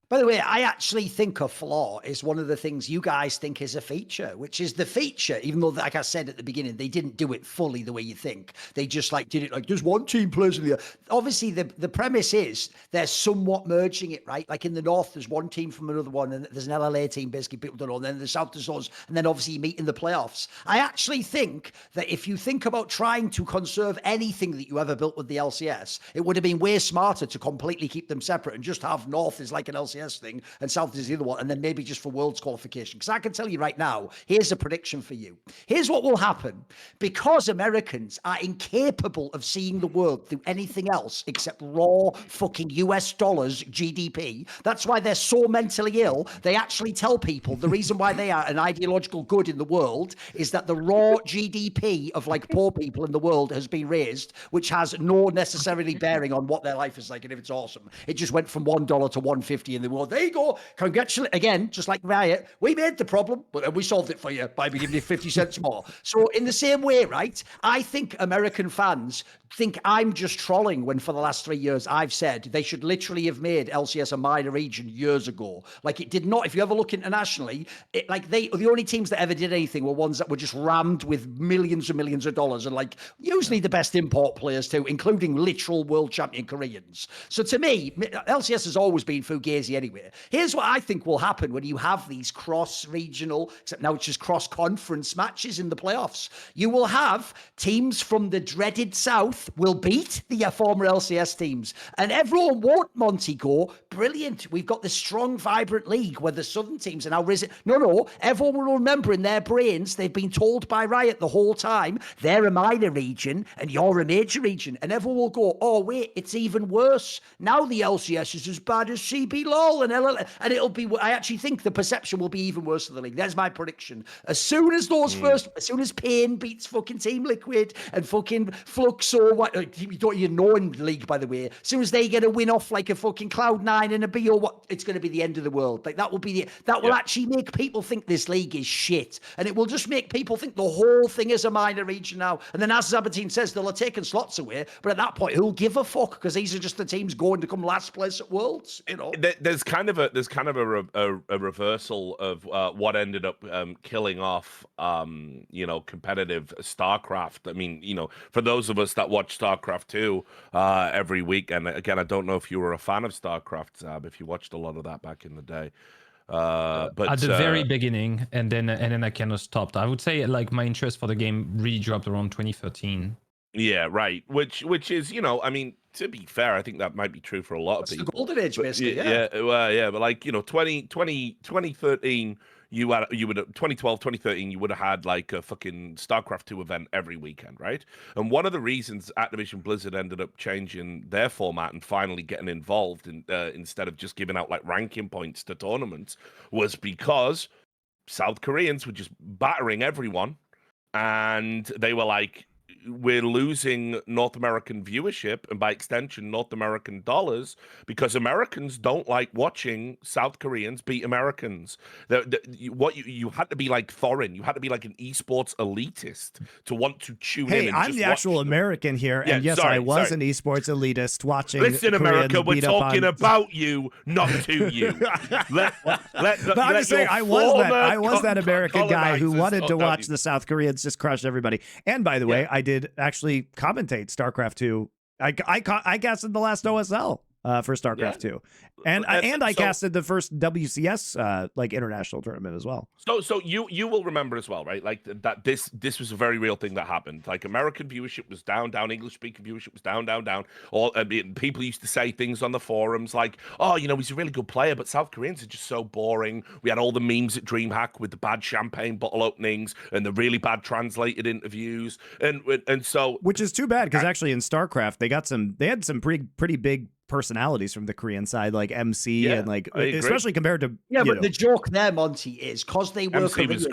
By the way, I actually think a flaw is one of the things you guys think is a feature, which is the feature, even though, like I said at the beginning, they didn't do it fully the way you think. They just like did it like there's one team plays in the other. Obviously, the premise is they're somewhat merging it, right? Like in the north, there's one team from another one, and there's an LLA team, basically, people don't know. And then the south there's us, and then obviously you meet in the playoffs. I actually think that if you think about trying to conserve anything that you ever built with the LCS, it would have been way smarter to completely keep them separate and just have north is like an LCS thing and south is the other one, and then maybe just for world's qualification. Because I can tell you right now, here's a prediction for you. Here's what will happen. Because Americans are incapable of seeing the world through anything else except raw fucking US dollars GDP, that's why they're so mentally ill. They actually tell people the reason why they are an ideological good in the world is that the raw GDP of like poor people in the world has been raised, which has no necessarily bearing on what their life is like and if it's awesome. It just went from $1 to $1.50 in they go, there you go, congratulate again, just like Riot, we made the problem, but we solved it for you by giving you 50 cents more. So in the same way, right, I think American fans think I'm just trolling when for the last 3 years I've said they should literally have made LCS a minor region years ago. Like it did not, if you ever look internationally, the only teams that ever did anything were ones that were just rammed with millions and millions of dollars and like usually the best import players too, including literal world champion Koreans. So to me, LCS has always been fugazi anyway. Here's what I think will happen when you have these cross-regional, except now it's just cross-conference matches in the playoffs. You will have teams from the dreaded South will beat the former LCS teams. And everyone won't, Monty, go, brilliant. We've got this strong, vibrant league where the Southern teams are now risen. No. Everyone will remember in their brains, they've been told by Riot the whole time, they're a minor region and you're a major region. And everyone will go, oh, wait, it's even worse. Now the LCS is as bad as CBLOL and LL. And it'll be, I actually think the perception will be even worse of the league. That's my prediction. As soon as as soon as Pain beats fucking Team Liquid and fucking Flux or what, you don't even know in the league, by the way. As soon as they get a win off like a fucking Cloud9 and a B or what, it's going to be the end of the world. Like that will be that will actually make people think this league is shit. And it will just make people think the whole thing is a minor region now. And then as Zaboutine says, they'll have taken slots away. But at that point, who'll give a fuck? Because these are just the teams going to come last place at Worlds, you know. There's kind of a reversal of what ended up killing off competitive StarCraft. I mean, for those of us that watch StarCraft 2 every week, and again, I don't know if you were a fan of StarCraft, Zab, if you watched a lot of that back in the day. But at the very beginning, and then I kind of stopped. I would say like my interest for the game really dropped around 2013. Yeah, right. Which is, I mean, to be fair, I think that might be true for a lot of people. The golden age, basically. But like 2013. You would 2012, 2013, you would have had like a fucking StarCraft 2 event every weekend, right? And one of the reasons Activision Blizzard ended up changing their format and finally getting involved in, instead of just giving out like ranking points to tournaments was because South Koreans were just battering everyone, and they were like, we're losing North American viewership and by extension North American dollars because Americans don't like watching South Koreans beat Americans. You had to be like Thorin. You had to be like an esports elitist to want to tune in. Hey, and I'm just the actual American here, and yes, I was an esports elitist watching. Listen, Koreans America, we're beat up talking on... about you, not to you. But I'm just saying, I was that American guy who wanted to watch the South Koreans just crush everybody. And by the way, I did actually commentate StarCraft 2. I casted the last OSL for StarCraft 2, and I casted the first WCS like international tournament as well. So you will remember as well, right? Like that this was a very real thing that happened. Like American viewership was down, English speaking viewership was down. People used to say things on the forums like, oh, he's a really good player, but South Koreans are just so boring. We had all the memes at DreamHack with the bad champagne bottle openings and the really bad translated interviews, and so, which is too bad because actually in StarCraft they had some pretty big personalities from the Korean side, like MC, and like especially compared to but the joke there, Monty, is because they were Koreans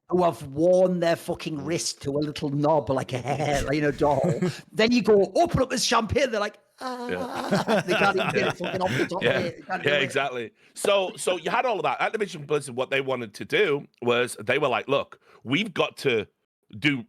who have worn their fucking wrist to a little knob like a hair, like a doll. Then you go open up this champagne, they're like, they can't even get it fucking off the top of it. Exactly. So you had all of that. Activision Blizzard, what they wanted to do was they were like, look, we've got to do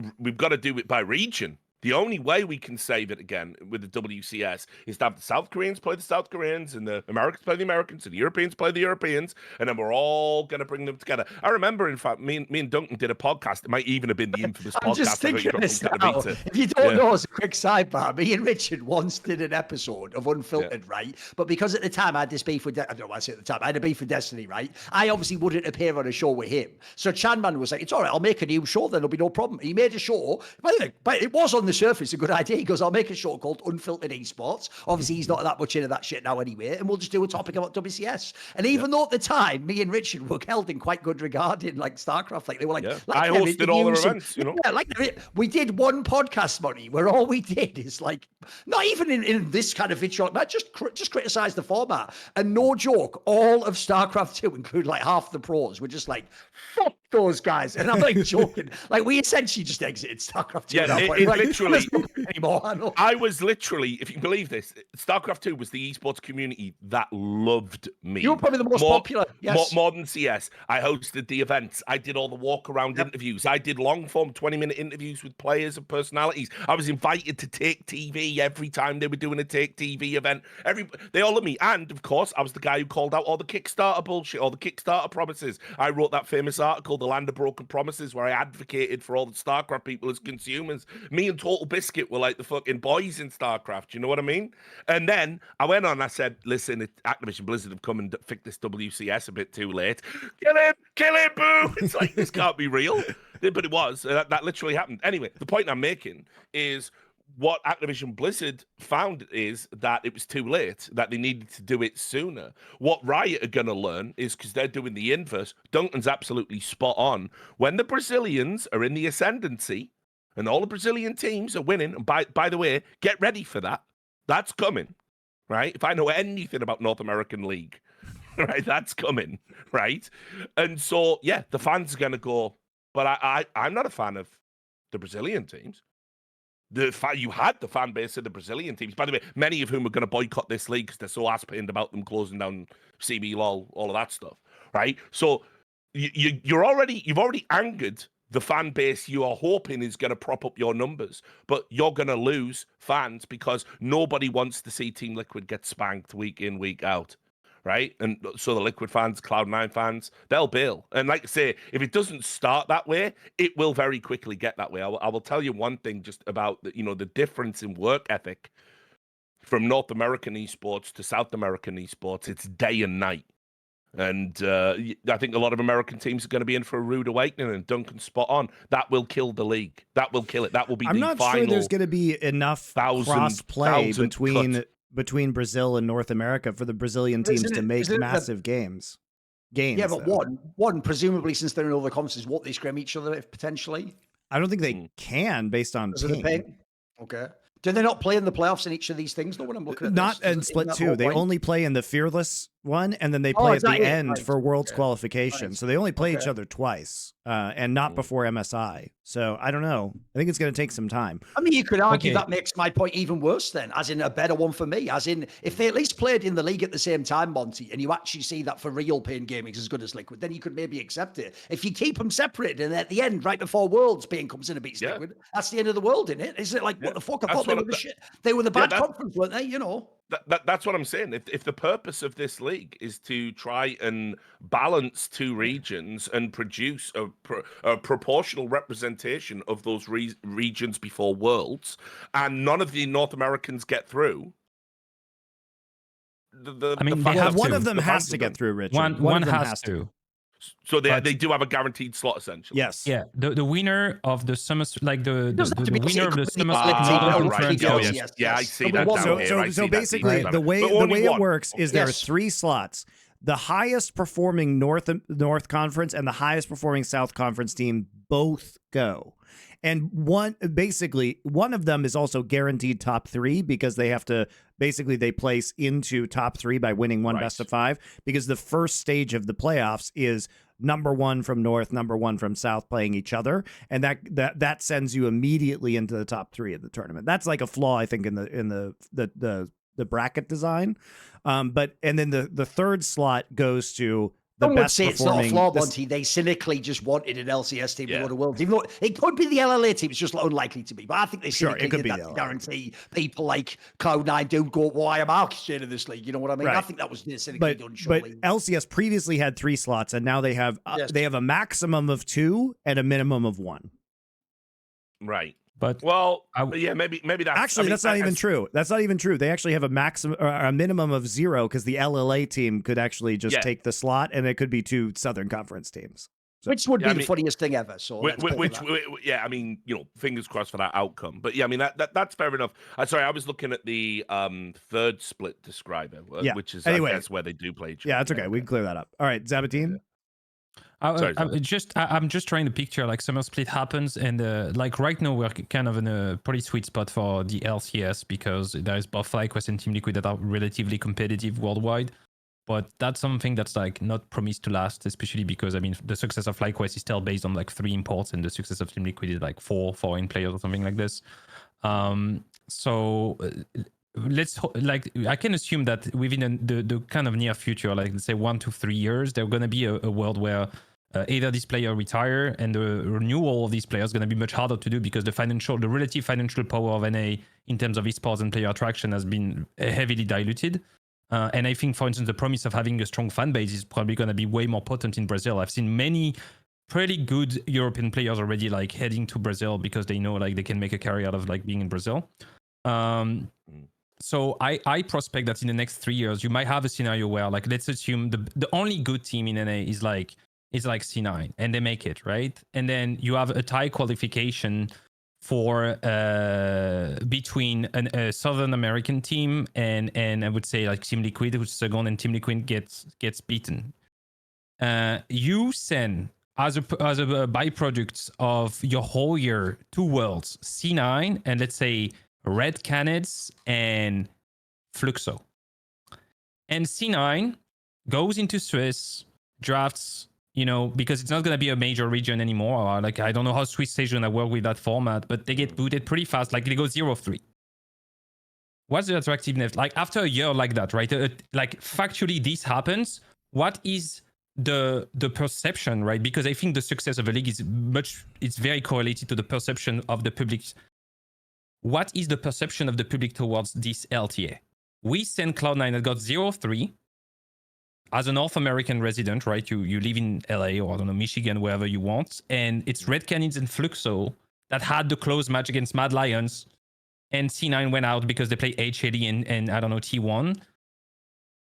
it by region. The only way we can save it again with the WCS is to have the South Koreans play the South Koreans and the Americans play the Americans and the Europeans play the Europeans, and then we're all going to bring them together. I remember, in fact, me and Duncan did a podcast. It might even have been the infamous podcast. I'm just thinking this now. If you don't know, as a quick sidebar, me and Richard once did an episode of Unfiltered, right? But because at the time I had this beef with, I don't know what I say at the time, I had a beef with Destiny, right? I obviously wouldn't appear on a show with him. So Chanman was like, it's all right, I'll make a new show, then there'll be no problem. He made a show, but it was on the surface a good idea. He goes, I'll make a show called Unfiltered Esports. Obviously, he's not that much into that shit now anyway, and we'll just do a topic about WCS. And even though at the time, me and Richard were held in quite good regard in like StarCraft, like they were like, I hosted all the events, Yeah, like we did one podcast, Monty, where all we did is like, not even in this kind of video, but just criticize the format. And no joke, all of StarCraft 2, including like half the pros, were just like, fuck those guys, and I'm like joking. Like we essentially just exited StarCraft 2. Yeah, It like, literally. Anymore. I know. I was literally, if you can believe this, StarCraft 2 was the esports community that loved me. You were probably the most popular. Yes. More than CS. I hosted the events. I did all the walk-around interviews. I did long-form 20-minute interviews with players and personalities. I was invited to Take TV every time they were doing a Take TV event. They all loved me. And, of course, I was the guy who called out all the Kickstarter bullshit, all the Kickstarter promises. I wrote that famous article, The Land of Broken Promises, where I advocated for all the StarCraft people as consumers. Me and Total Biscuit were like the fucking boys in StarCraft. You know what I mean? And then I went on and I said, listen, Activision Blizzard have come and fixed this WCS a bit too late. Kill him, boo! It's like, this can't be real. But it was. That literally happened. Anyway, the point I'm making is what Activision Blizzard found is that it was too late, that they needed to do it sooner. What Riot are going to learn is, because they're doing the inverse, Duncan's absolutely spot on. When the Brazilians are in the ascendancy and all the Brazilian teams are winning, and by the way, get ready for that. That's coming, right? If I know anything about North American League, right, that's coming, right? And so, yeah, the fans are going to go, but I'm not a fan of the Brazilian teams. You had the fan base of the Brazilian teams, by the way, many of whom are going to boycott this league because they're so ass-pinned about them closing down CBLOL, all of that stuff, right? So you've already angered the fan base you are hoping is going to prop up your numbers, but you're going to lose fans because nobody wants to see Team Liquid get spanked week in, week out. Right? And so the Liquid fans, Cloud9 fans, they'll bail. And like I say, if it doesn't start that way, it will very quickly get that way. I will tell you one thing just about the difference in work ethic from North American esports to South American esports. It's day and night. And I think a lot of American teams are going to be in for a rude awakening, and Duncan's spot on. That will kill the league. That will kill it. That will be I'm not sure there's going to be enough cross-play between Brazil and North America for the Brazilian teams to make massive games. Yeah, but one presumably, since they're in all the conferences, won't they scrim each other potentially? I don't think they can based on ping. Okay. Do they not play in the playoffs in each of these things? though? When I'm looking at not in Split 2, they only play in the Fearless one, and then they play at the end for Worlds qualification. So they only play each other twice, and not before MSI. So I don't know. I think it's going to take some time. I mean, you could argue that makes my point even worse then, as in a better one for me. As in, if they at least played in the league at the same time, Monty, and you actually see that for real Pain Gaming is as good as Liquid, then you could maybe accept it. If you keep them separated, and at the end, right before Worlds, Pain comes in and beats Liquid, that's the end of the world, isn't it? Isn't it like, what the fuck? I thought they were the shit. They were the bad conference, weren't they? You know. That's what I'm saying. If the purpose of this league is to try and balance two regions and produce a proportional representation of those regions before Worlds, and none of the North Americans get through, one of them has to get through, Richard. One has to. So they do have a guaranteed slot, essentially. Yes. Yeah. The winner of the summer, like the winner of the summer split. Yeah, I see that. So basically, the way it works is there are 3 slots. The highest performing North Conference and the highest performing South Conference team both go. And one of them is also guaranteed top 3 because they have to they place into top 3 by winning one best of 5, because the first stage of the playoffs is number 1 from North, number 1 from South playing each other, and that sends you immediately into the top 3 of the tournament. That's like a flaw, I think, in the bracket design. And then the third slot goes to the Some best would say it's not a flaw, performing. Monty. They cynically just wanted an LCS team to go to Worlds, even though it could be the LLA team. It's just unlikely to be. But I think they cynically did that to guarantee people like Cloud9 don't go, why am I orchestrated in this league? You know what I mean? I think that was cynically done. But LCS previously had 3 slots, and now they have a maximum of 2 and a minimum of 1. Right. But maybe that's actually that's not even true. That's not even true. They actually have a maximum or a minimum of 0 because the LLA team could actually just take the slot, and it could be 2 Southern Conference teams. So, which would be the funniest thing ever. So I mean, fingers crossed for that outcome. But yeah, I mean that's fair enough. Sorry, I was looking at the third split describer, which is I guess where they do play each other. Yeah, that's okay. We can clear that up. All right, Zaboutine. I'm just trying to picture like summer split happens, and like right now we're kind of in a pretty sweet spot for the LCS because there is both FlyQuest and Team Liquid that are relatively competitive worldwide. but that's something that's like not promised to last, especially because I mean the success of FlyQuest is still based on like 3 imports, and the success of Team Liquid is like 4 foreign players or something like this. So like I can assume that within the kind of near future, like let's say 1 to 3 years, there's gonna be a world where either this player retire, and the renewal of these players is going to be much harder to do because the relative financial power of NA in terms of esports and player attraction has been heavily diluted. And I think, for instance, the promise of having a strong fan base is probably going to be way more potent in Brazil. I've seen many pretty good European players already like heading to Brazil because they know like they can make a career out of like being in Brazil. So I prospect that in the next 3 years, you might have a scenario where like, let's assume the only good team in NA is like C9 and they make it, right? And then you have a tie qualification for between a Southern American team and I would say like Team Liquid, who's second, and Team Liquid gets beaten. You send as a byproduct of your whole year 2 worlds, C9 and let's say Red Canids and Fluxo. And C9 goes into Swiss, drafts, because it's not going to be a major region anymore. Like, I don't know how Swiss Stage going to work with that format, but they get booted pretty fast. Like, they go 0-3. What's the attractiveness? Like, after a year like that, right? Like, factually, this happens. What is the perception, right? Because I think the success of a league it's very correlated to the perception of the public. What is the perception of the public towards this LTA? We send Cloud9 that got 0-3. As a North American resident, right, you live in LA or I don't know, Michigan, wherever you want, and it's Red Canids and Fluxo that had the close match against Mad Lions, and C9 went out because they play HLE and I don't know, T1.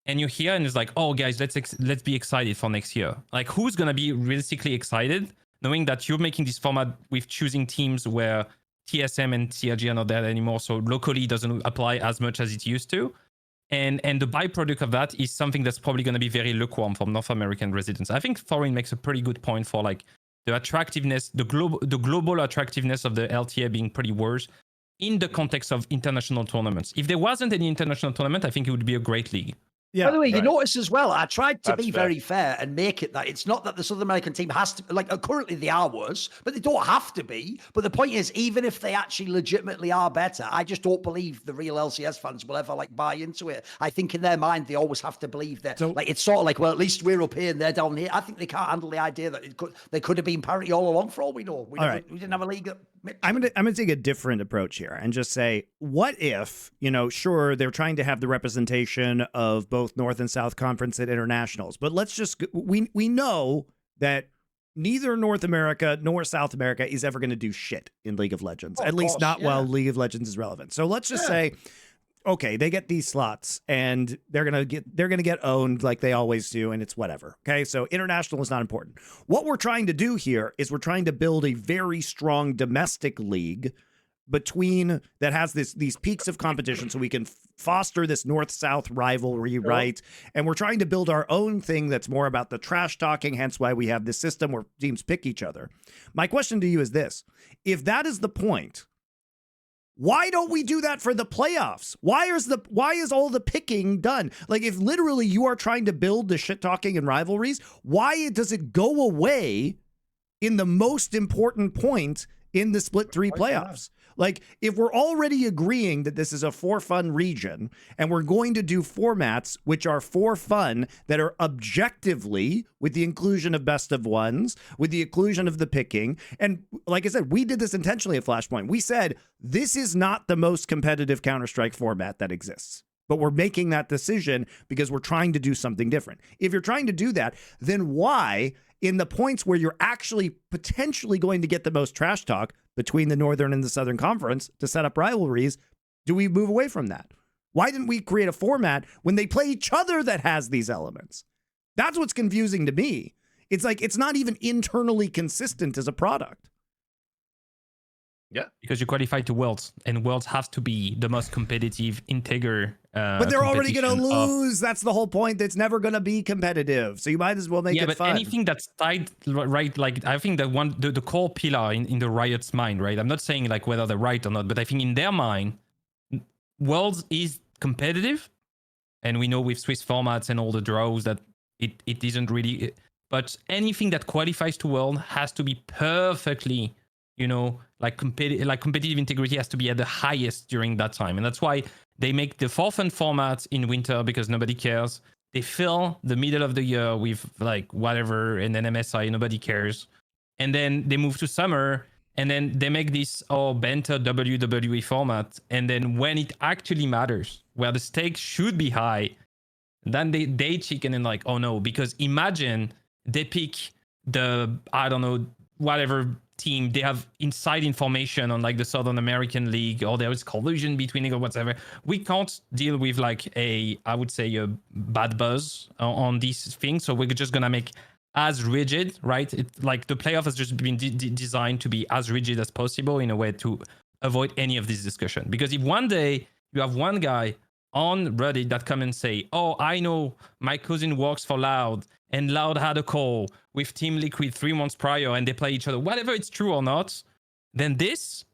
And you're here and it's like, oh guys, let's be excited for next year. Like, who's gonna be realistically excited knowing that you're making this format with choosing teams where TSM and TRG are not there anymore, so locally it doesn't apply as much as it used to. And the byproduct of that is something that's probably going to be very lukewarm from North American residents. I think Thorin makes a pretty good point for like the attractiveness, the global attractiveness of the LTA being pretty worse in the context of international tournaments. If there wasn't any international tournament, I think it would be a great league. Yeah. By the way, you notice as well, I tried to be very fair and make it that it's not that the South American team has to, like, currently they are worse, but they don't have to be. But the point is, even if they actually legitimately are better, I just don't believe the real LCS fans will ever like buy into it. I think in their mind, they always have to believe that, like, it's sort of like, well, at least we're up here and they're down here. I think they can't handle the idea that they could have been parity all along for all we know. We didn't have a league that... I'm gonna take a different approach here and just say, what if, sure, they're trying to have the representation of both North and South Conference at internationals, but let's just, we know that neither North America nor South America is ever going to do shit in League of Legends, at least not while League of Legends is relevant. So let's just say, okay, they get these slots and they're gonna get owned like they always do, and it's whatever. Okay, so international is not important. What we're trying to do here is we're trying to build a very strong domestic league between that has these peaks of competition, so we can foster this north-south rivalry, right? And we're trying to build our own thing that's more about the trash talking, hence why we have this system where teams pick each other. My question to you is this: if that is the point, why don't we do that for the playoffs? Why is all the picking done? Like, if literally you are trying to build the shit talking and rivalries, why does it go away in the most important point in the split 3 playoffs? Like, if we're already agreeing that this is a for fun region and we're going to do formats which are for fun, that are objectively, with the inclusion of best of ones, with the inclusion of the picking, and like I said, we did this intentionally at Flashpoint. We said, this is not the most competitive Counter-Strike format that exists, but we're making that decision because we're trying to do something different. If you're trying to do that, then why, in the points where you're actually potentially going to get the most trash talk between the Northern and the Southern Conference to set up rivalries, do we move away from that? Why didn't we create a format when they play each other that has these elements? That's what's confusing to me. It's like, it's not even internally consistent as a product. Yeah, because you qualify to Worlds, and Worlds have to be the most competitive integer. But they're already going to lose. That's the whole point. It's never going to be competitive. So you might as well make it fun. Yeah, but anything that's tied, right? Like, I think that the core pillar in the Riot's mind, right? I'm not saying like whether they're right or not, but I think in their mind, Worlds is competitive, and we know with Swiss formats and all the draws that it isn't really. But anything that qualifies to World has to be perfectly, competitive integrity has to be at the highest during that time, and that's why they make the for fun format in winter because nobody cares. They fill the middle of the year with like whatever, and then MSI, nobody cares, and then they move to summer. And then they make this banter WWE format. And then when it actually matters, where the stakes should be high, then they chicken and like, oh no, because imagine they pick whatever team, they have inside information on like the Southern American League, or there is collusion between it or whatever. We can't deal with like a bad buzz on these things. So we're just going to make as rigid, right? It's like the playoff has just been designed to be as rigid as possible in a way to avoid any of this discussion. Because if one day you have one guy on Reddit that come and say, oh, I know my cousin works for Loud, and Loud had a call with Team Liquid 3 months prior and they play each other, whatever it's true or not, then this,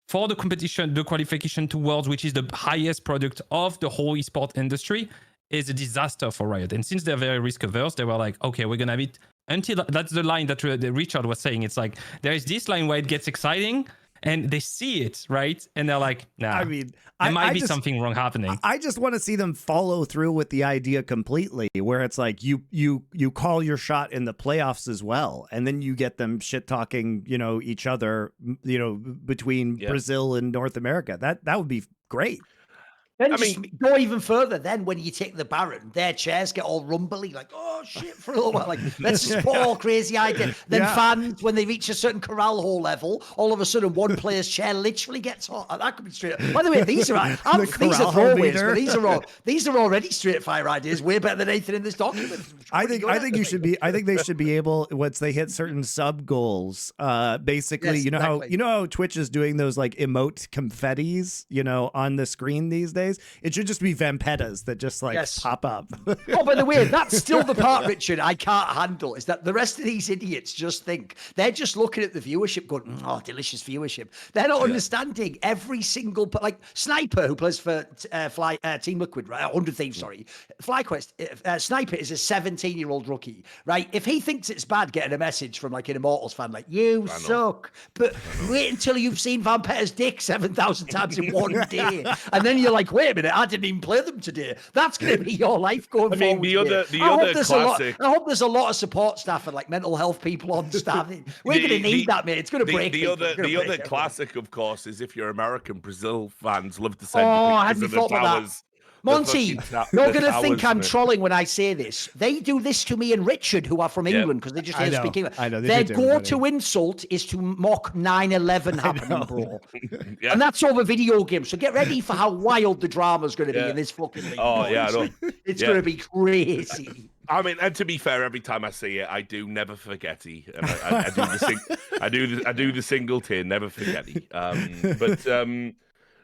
for the competition, the qualification to Worlds, which is the highest product of the whole esport industry, is a disaster for Riot. And since they're very risk averse, they were like, okay, we're going to have it until that's the line that Richard was saying. It's like there is this line where it gets exciting and they see it, right? And they're like, nah, I mean, there might be something wrong happening. I just want to see them follow through with the idea completely, where it's like you call your shot in the playoffs as well, and then you get them shit talking, each other, between Brazil and North America. That would be great. Then go even further. Then when you take the Baron, their chairs get all rumbly, like, oh shit, for a little while. Like, let's just put all crazy ideas. Then fans, when they reach a certain corral hole level, all of a sudden one player's chair literally gets hot. That could be straight. By the way, these are these are throwaways, but these are already straight fire ideas, way better than anything in this document. I think they should be able, once they hit certain sub goals, basically, yes, how Twitch is doing those like emote confettis, on the screen these days. It should just be Vampettas that just pop up. Oh, by the way, that's still the part, Richard, I can't handle, is that the rest of these idiots just think they're just looking at the viewership going, oh, delicious viewership. They're not understanding every single, like Sniper, who plays for Team Liquid, right? 100 Thieves, sorry. FlyQuest, Sniper is a 17-year-old rookie, right? If he thinks it's bad getting a message from like an Immortals fan, like, you suck, but wait until you've seen Vampetta's dick 7,000 times in one day. And then you're like, wait a minute, I didn't even play them today. That's going to be your life going forward. The other classic. I hope there's a lot of support staff and like mental health people on staff. We're going to need that, mate. It's going to break. The other classic, of course, is if you're American, Brazil fans love to send I hadn't thought about that. Monty, you're going to think I'm trolling when I say this. They do this to me and Richard, who are from England, because they just hear speak English. I know. Their go-to insult is to mock 9/11 happening, bro. And that's over video games. So get ready for how wild the drama's going to be in this fucking league. Oh, yeah, I know. It's going to be crazy. I mean, and to be fair, every time I see it, I do never forgetty. I do the single tin, never forgetty.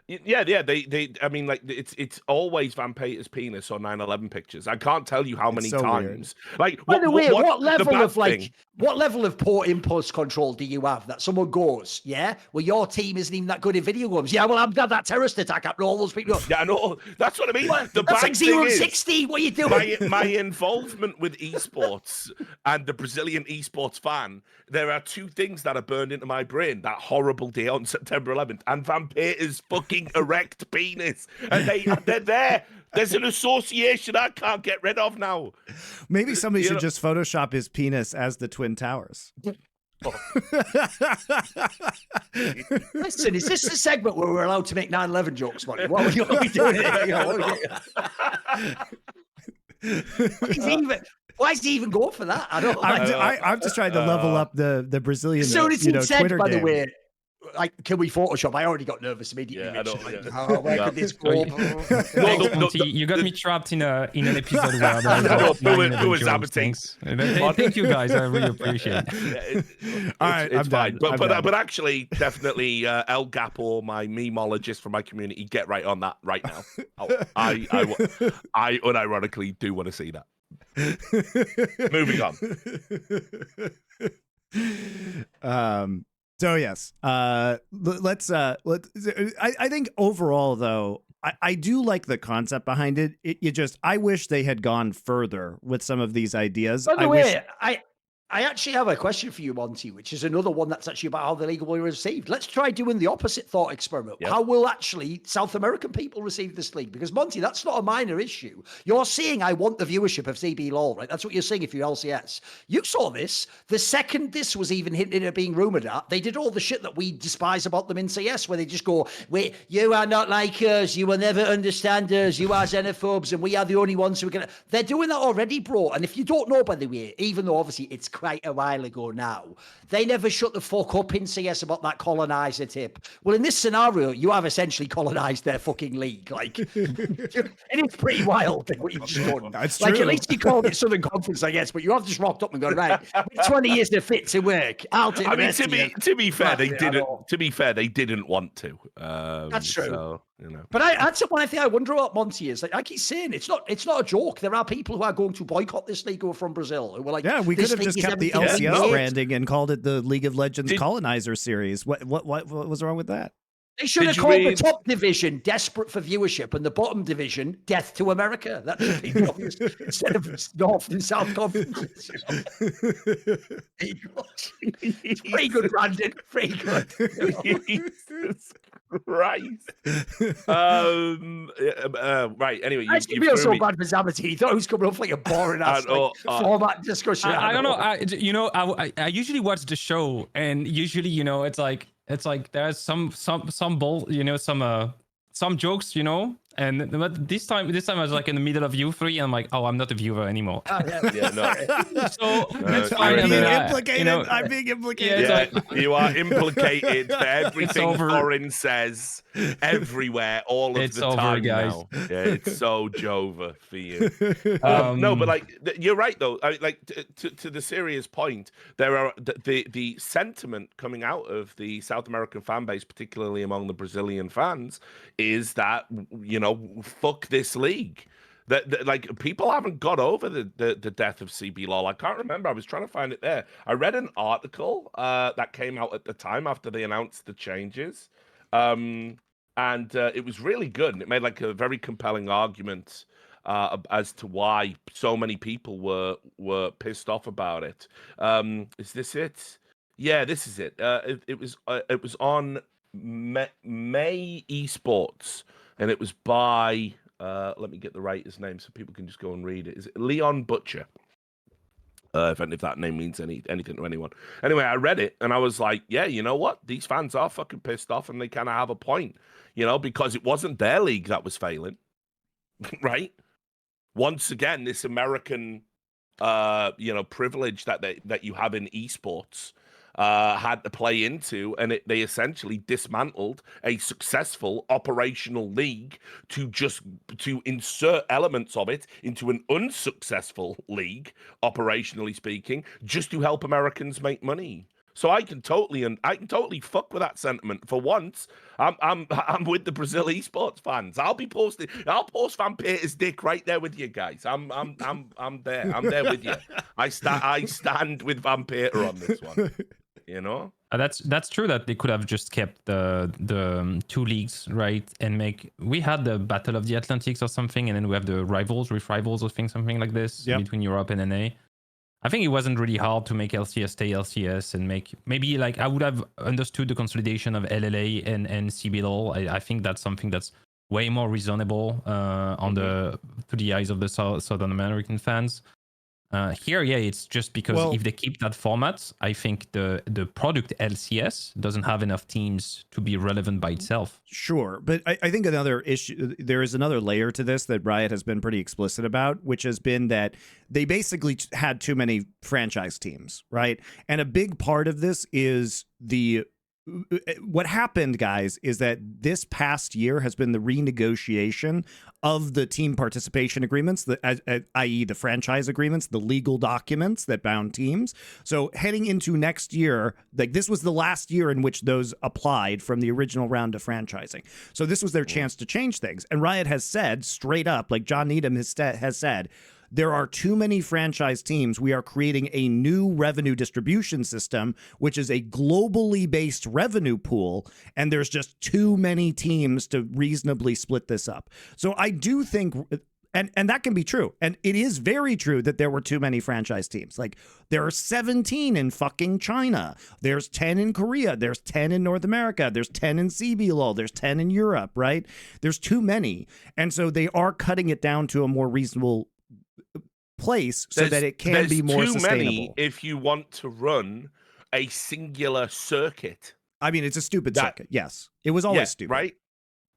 They I mean, like, it's always Vampetta's penis on 9/11 pictures. I can't tell you how many times. Weird. Like, by the way, what level of poor impulse control do you have that someone goes, well, your team isn't even that good in video games. Yeah, well, I'm glad that terrorist attack happened. All those people. Yeah, I know. That's what I mean. That's like 0-60. What are you doing? My involvement with esports and the Brazilian esports fan, there are two things that are burned into my brain: that horrible day on September 11th and Vampetta's fucking erect penis, and they're there. There's an association I can't get rid of now. Maybe somebody should just Photoshop his penis as the Twin Towers. Listen, is this the segment where we're allowed to make 9/11 jokes, Monty? What are we doing here? Why is he even going for that? I don't. I'm just trying to level up the Brazilian. So as he said, Twitter by game. the way, like, can we Photoshop? I already got nervous immediately. Where could this go? You got me trapped in an episode where there was Zaboutine. Thank you guys. I really appreciate it. All right, it's fine. But actually, definitely, El Gapo, my memeologist from my community, get right on that right now. I unironically do want to see that. Moving on. So yes, let's. I think overall though, I do like the concept behind it. I wish they had gone further with some of these ideas. By the way, I actually have a question for you, Monty, which is another one that's actually about how the league will be received. Let's try doing the opposite thought experiment. Yep. How will actually South American people receive this league? Because, Monty, that's not a minor issue. You're saying I want the viewership of CBLOL, right? That's what you're saying if you're LCS. You saw this. The second this was even hinted at being rumored at, they did all the shit that we despise about them in CS, where they just go, wait, you are not like us. You will never understand us. You are xenophobes, and we are the only ones who are going to... They're doing that already, bro. And if you don't know, by the way, even though obviously it's quite a while ago now, they never shut the fuck up in CS about that colonizer tip. Well, in this scenario, you have essentially colonized their fucking league. Like, it is pretty wild what you've just done. That's like, true. at least you called it Southern Conference, I guess, but you have just rocked up and gone, right, which one of you is the fit to work? I'll take to be fair, they didn't. To be fair, they didn't want to. That's true. So, you know. But that's one thing I wonder about Monty is, like I keep saying, it's not a joke. There are people who are going to boycott this league who are from Brazil who were like, yeah, we could have just kept the LCS branding and called it the League of Legends Colonizer Series. What was wrong with that? They should have called the top division Desperate for Viewership and the bottom division Death to America. That should be obvious instead of North and South Conferences. It's pretty good, Brandon. Pretty good. Jesus Christ. Right. Anyway, I feel so bad for Zaboutine. He thought he was coming off like a boring ass format discussion. I don't know. I usually watch the show, and usually, it's like there's some jokes, and but this time I was like in the middle of you three, and I'm like, oh, I'm not a viewer anymore. No. So it's fine. I'm being implicated. Yeah, you are implicated for everything Thorin says everywhere, all of the time, guys. Now. Yeah, it's so Jova for you. No, but like you're right though. To the serious point, there are the sentiment coming out of the South American fan base, particularly among the Brazilian fans, is that fuck this league. That like people haven't got over the death of CBLOL. I can't remember. I was trying to find it there. I read an article that came out at the time after they announced the changes, and it was really good. And it made like a very compelling argument as to why so many people were pissed off about it. Is this it? Yeah, this is it. It was on May Esports, and it was by. Let me get the writer's name so people can just go and read it. Is it Leon Butcher? If that name means anything to anyone. Anyway, I read it and I was like, yeah, you know what? These fans are fucking pissed off and they kind of have a point, because it wasn't their league that was failing, right? Once again, this American, privilege that you have in esports had to play into, and they essentially dismantled a successful operational league to insert elements of it into an unsuccessful league, operationally speaking, just to help Americans make money. So I can totally fuck with that sentiment. For once, I'm with the Brazil esports fans. I'll post Vampir's dick right there with you guys. I'm there. I'm there with you. I stand with Vampire on this one. That's true that they could have just kept the two leagues, right, and we had the Battle of the Atlantics or something, and then we have the rivals or something like this between Europe and NA. I think it wasn't really hard to make LCS stay LCS and maybe like I would have understood the consolidation of LLA and CBLOL. I think that's something that's way more reasonable to the eyes of the Southern American fans. Here, it's just because if they keep that format, I think the product LCS doesn't have enough teams to be relevant by itself. Sure, but I think another issue, there is another layer to this that Riot has been pretty explicit about, which has been that they basically had too many franchise teams, right? And a big part of this is what happened, guys, is that this past year has been the renegotiation of the team participation agreements, i.e. the franchise agreements, the legal documents that bound teams. So heading into next year, like this was the last year in which those applied from the original round of franchising. So this was their chance to change things. And Riot has said straight up, like John Needham has said, there are too many franchise teams. We are creating a new revenue distribution system, which is a globally based revenue pool, and there's just too many teams to reasonably split this up. So I do think, and that can be true, and it is very true that there were too many franchise teams. Like, there are 17 in fucking China, there's 10 in Korea, there's 10 in North America, there's 10 in CBLOL, there's 10 in Europe, right? There's too many, and so they are cutting it down to a more reasonable place so that it can be more too sustainable. Many if you want to run a singular circuit. I mean, it's a stupid circuit. Yes, it was always stupid, right?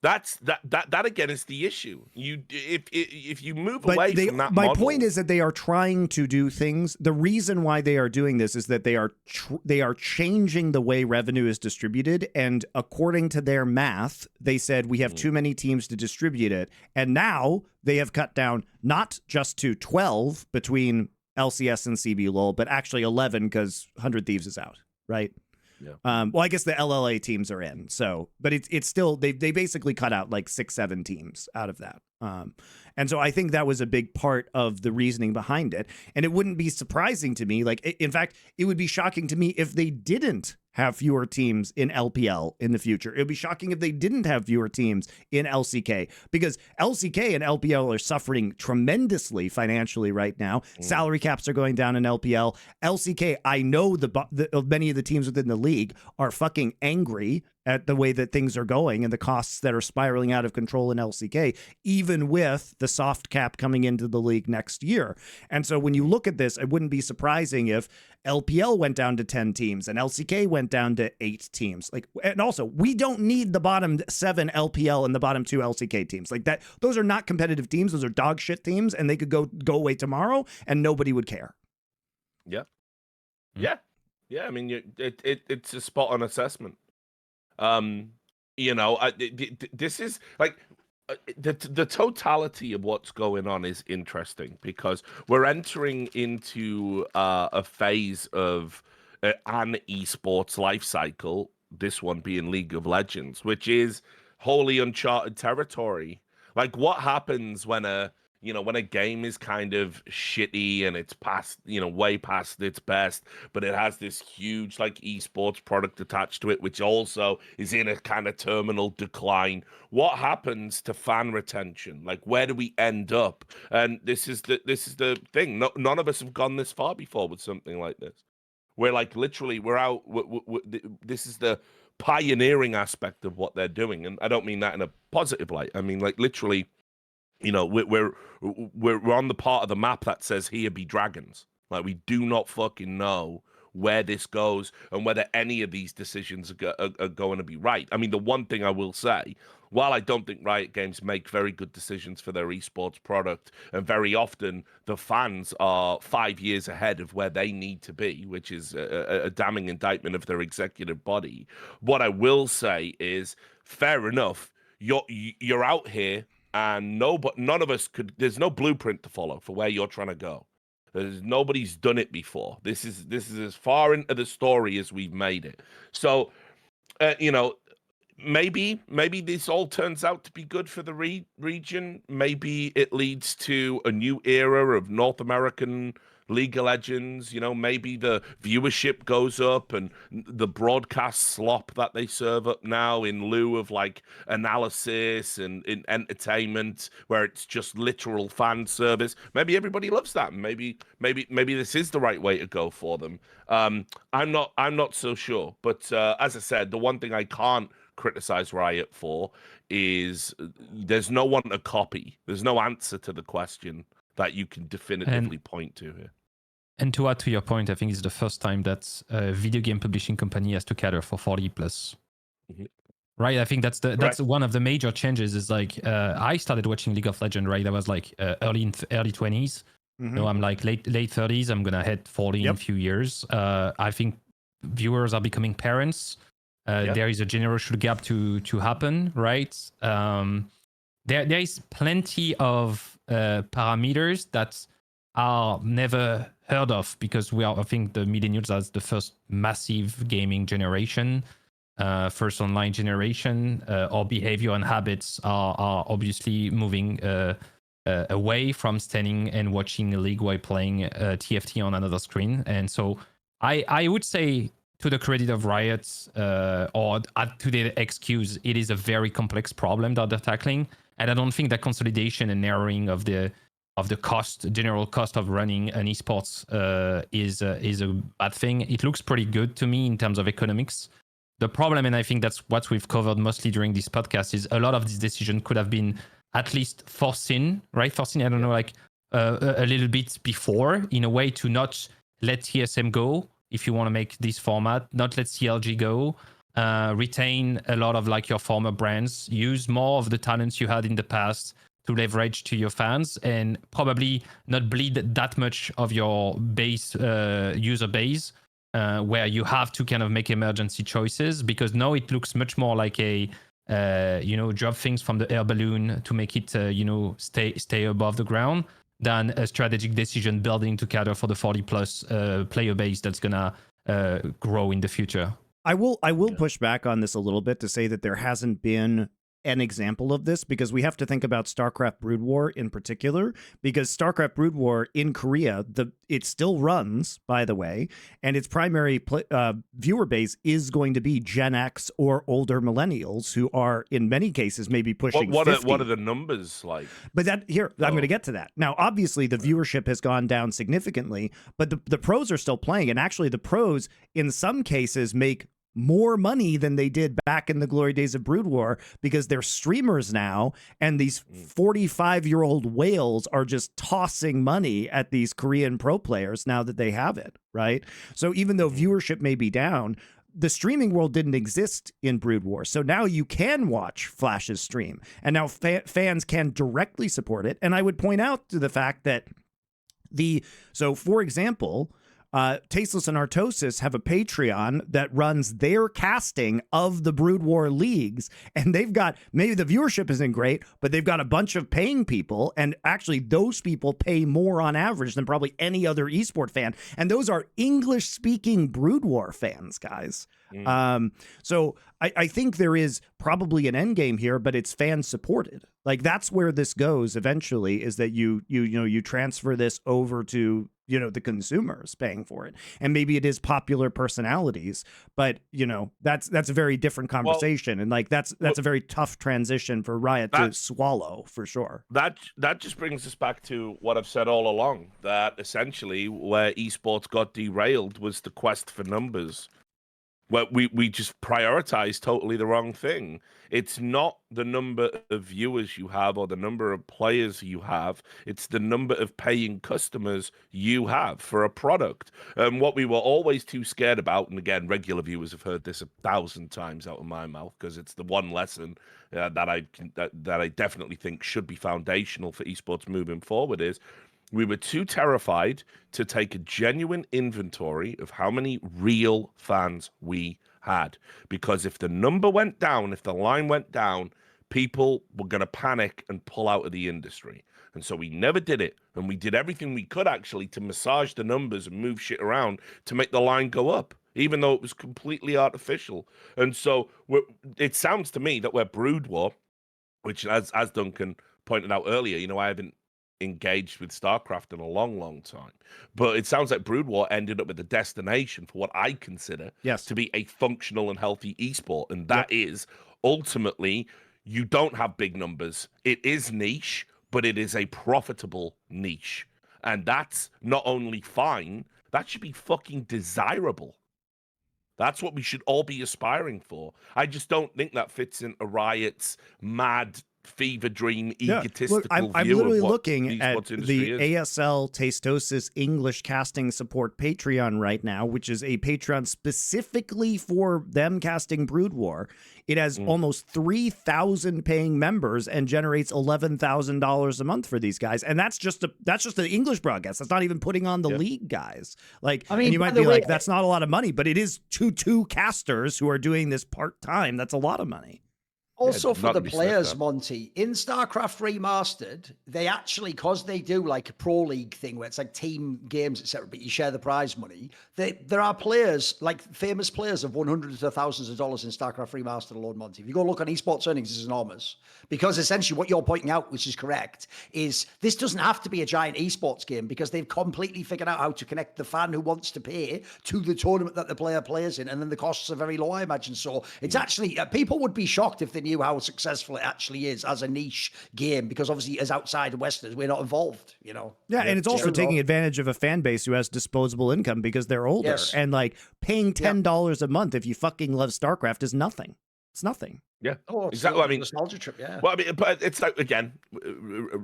That again is the issue. If you move away from that my model, point is that they are trying to do things. The reason why they are doing this is that they are changing the way revenue is distributed, and according to their math, they said we have too many teams to distribute it, and now they have cut down not just to 12 between LCS and CBLOL, but actually 11 because 100 Thieves is out, right? Yeah. Well, I guess the LLA teams are in. So, but it's still, they basically cut out like 6-7 teams out of that. And so I think that was a big part of the reasoning behind it. And it wouldn't be surprising to me. Like, in fact, it would be shocking to me if they didn't have fewer teams in LPL in the future. It would be shocking if they didn't have fewer teams in LCK, because LCK and LPL are suffering tremendously financially right now. Salary caps are going down in LPL. LCK, I know many of the teams within the league are fucking angry at the way that things are going and the costs that are spiraling out of control in LCK, even with the soft cap coming into the league next year. And so when you look at this, it wouldn't be surprising if LPL went down to 10 teams and LCK went down to 8 teams. Like, and also, we don't need the bottom 7 LPL and the bottom 2 LCK teams. Like that, those are not competitive teams. Those are dog shit teams, and they could go away tomorrow and nobody would care. Yeah. Yeah. Yeah. I mean, it's a spot on assessment. This is like the totality of what's going on is interesting, because we're entering into a phase of an esports life cycle, this one being League of Legends, which is wholly uncharted territory. Like, what happens when a game is kind of shitty and it's past, way past its best, but it has this huge like esports product attached to it, which also is in a kind of terminal decline. What happens to fan retention? Like, where do we end up? And this is the thing. None of us have gone this far before with something like this. We're like, literally, we're out. This is the pioneering aspect of what they're doing, and I don't mean that in a positive light. I mean, like, literally, we're on the part of the map that says here be dragons. Like, we do not fucking know where this goes and whether any of these decisions are going to be right. I mean, the one thing I will say, while I don't think Riot Games make very good decisions for their esports product, and very often the fans are 5 years ahead of where they need to be, which is a damning indictment of their executive body, what I will say is, fair enough, you're out here, and none of us could. There's no blueprint to follow for where you're trying to go. Nobody's done it before. This is as far into the story as we've made it. So, maybe this all turns out to be good for the region. Maybe it leads to a new era of North American League of Legends. Maybe the viewership goes up and the broadcast slop that they serve up now in lieu of like analysis and in entertainment, where it's just literal fan service. Maybe everybody loves that. Maybe this is the right way to go for them. I'm not so sure. But as I said, the one thing I can't criticize Riot for is there's no one to copy. There's no answer to the question that you can definitively point to here. And to add to your point, I think it's the first time that a video game publishing company has to cater for 40 plus. Mm-hmm. Right? I think that's one of the major changes. Is like I started watching League of Legends, right? I was like early 20s. Mm-hmm. No, I'm like late 30s. I'm gonna hit 40 in a few years. I think viewers are becoming parents. There is a generational gap to happen, right? There is plenty of parameters that are never heard of, because I think the millennials as the first massive gaming generation, first online generation. Our behavior and habits are obviously moving away from standing and watching a league while playing TFT on another screen. And so I would say, to the credit of Riot, or to their excuse, it is a very complex problem that they're tackling. And I don't think that consolidation and narrowing of the general cost of running an esports is a bad thing. It looks pretty good to me in terms of economics. The problem, and I think that's what we've covered mostly during this podcast, is a lot of this decision could have been at least foreseen, right? Foreseen, I don't know, like a little bit before, in a way to not let TSM go if you want to make this format, not let CLG go, retain a lot of like your former brands, use more of the talents you had in the past to leverage to your fans, and probably not bleed that much of your base, user base, where you have to kind of make emergency choices, because now it looks much more like a drop things from the air balloon to make it stay above the ground, than a strategic decision building to cater for the 40 plus player base that's gonna grow in the future. I will push back on this a little bit to say that there hasn't been an example of this, because we have to think about StarCraft Brood War in particular, because StarCraft Brood War in Korea, it still runs, by the way, and its primary viewer base is going to be Gen X or older millennials who are, in many cases, maybe pushing 50. What are the numbers like? But I'm going to get to that. Now, obviously, the viewership has gone down significantly, but the pros are still playing, and actually the pros, in some cases, make more money than they did back in the glory days of Brood War, because they're streamers now, and these 45-year-old whales are just tossing money at these Korean pro players now that they have it, right? So even though viewership may be down, the streaming world didn't exist in Brood War. So now you can watch Flash's stream, and now fans can directly support it. And I would point out to the fact that for example, Tasteless and Artosis have a Patreon that runs their casting of the Brood War leagues, and they've got, maybe the viewership isn't great, but they've got a bunch of paying people, and actually those people pay more on average than probably any other esport fan, and those are English-speaking Brood War fans, guys. So I think there is probably an end game here, but it's fan supported. Like, that's where this goes eventually, is that you transfer this over to the consumers paying for it, and maybe it is popular personalities, but that's a very different conversation, and like that's a very tough transition for Riot to swallow, for sure. That just brings us back to what I've said all along, that essentially where esports got derailed was the quest for numbers. Well, we just prioritize totally the wrong thing. It's not the number of viewers you have or the number of players you have. It's the number of paying customers you have for a product. What we were always too scared about, and again, regular viewers have heard this 1,000 times out of my mouth, because it's the one lesson that I definitely think should be foundational for esports moving forward, is we were too terrified to take a genuine inventory of how many real fans we had. Because if the number went down, if the line went down, people were going to panic and pull out of the industry. And so we never did it. And we did everything we could, actually, to massage the numbers and move shit around to make the line go up, even though it was completely artificial. And so it sounds to me that we're Brood War, which, as Duncan pointed out earlier, I haven't engaged with StarCraft in a long time, but it sounds like Brood War ended up with a destination for what I consider to be a functional and healthy esport, and that is ultimately, you don't have big numbers. It is niche, but it is a profitable niche, and that's not only fine, that should be fucking desirable. That's what we should all be aspiring for. I just don't think that fits in a Riot's mad fever dream, egotistical view. I'm literally of what looking at the is. ASL Tastosis English casting support Patreon right now, which is a Patreon specifically for them casting Brood War. It has almost 3,000 paying members and generates $11,000 a month for these guys, and that's just the English broadcast. That's not even putting on the league guys. Like, I mean, and you might be like, that's not a lot of money, but it is two casters who are doing this part time. That's a lot of money. Also, for not the to be sniffed players, at. Monty, in StarCraft Remastered, they actually, because they do like a pro league thing where it's like team games, etc., but you share the prize money, there are players, like famous players, of hundreds of thousands of dollars in StarCraft Remastered alone, Monty. If you go look on esports earnings, it's enormous. Because essentially what you're pointing out, which is correct, is this doesn't have to be a giant esports game because they've completely figured out how to connect the fan who wants to pay to the tournament that the player plays in, and then the costs are very low, I imagine. So it's actually, people would be shocked if they knew how successful it actually is as a niche game, because obviously as outside Westerners, we're not involved, you know? Yeah, and it's also taking advantage of a fan base who has disposable income because they're older. Yes. And like paying $10 a month if you fucking love StarCraft is nothing. It's nothing. Yeah, Oh, exactly. I mean, nostalgia trip, yeah. well, I mean, but it's like, again,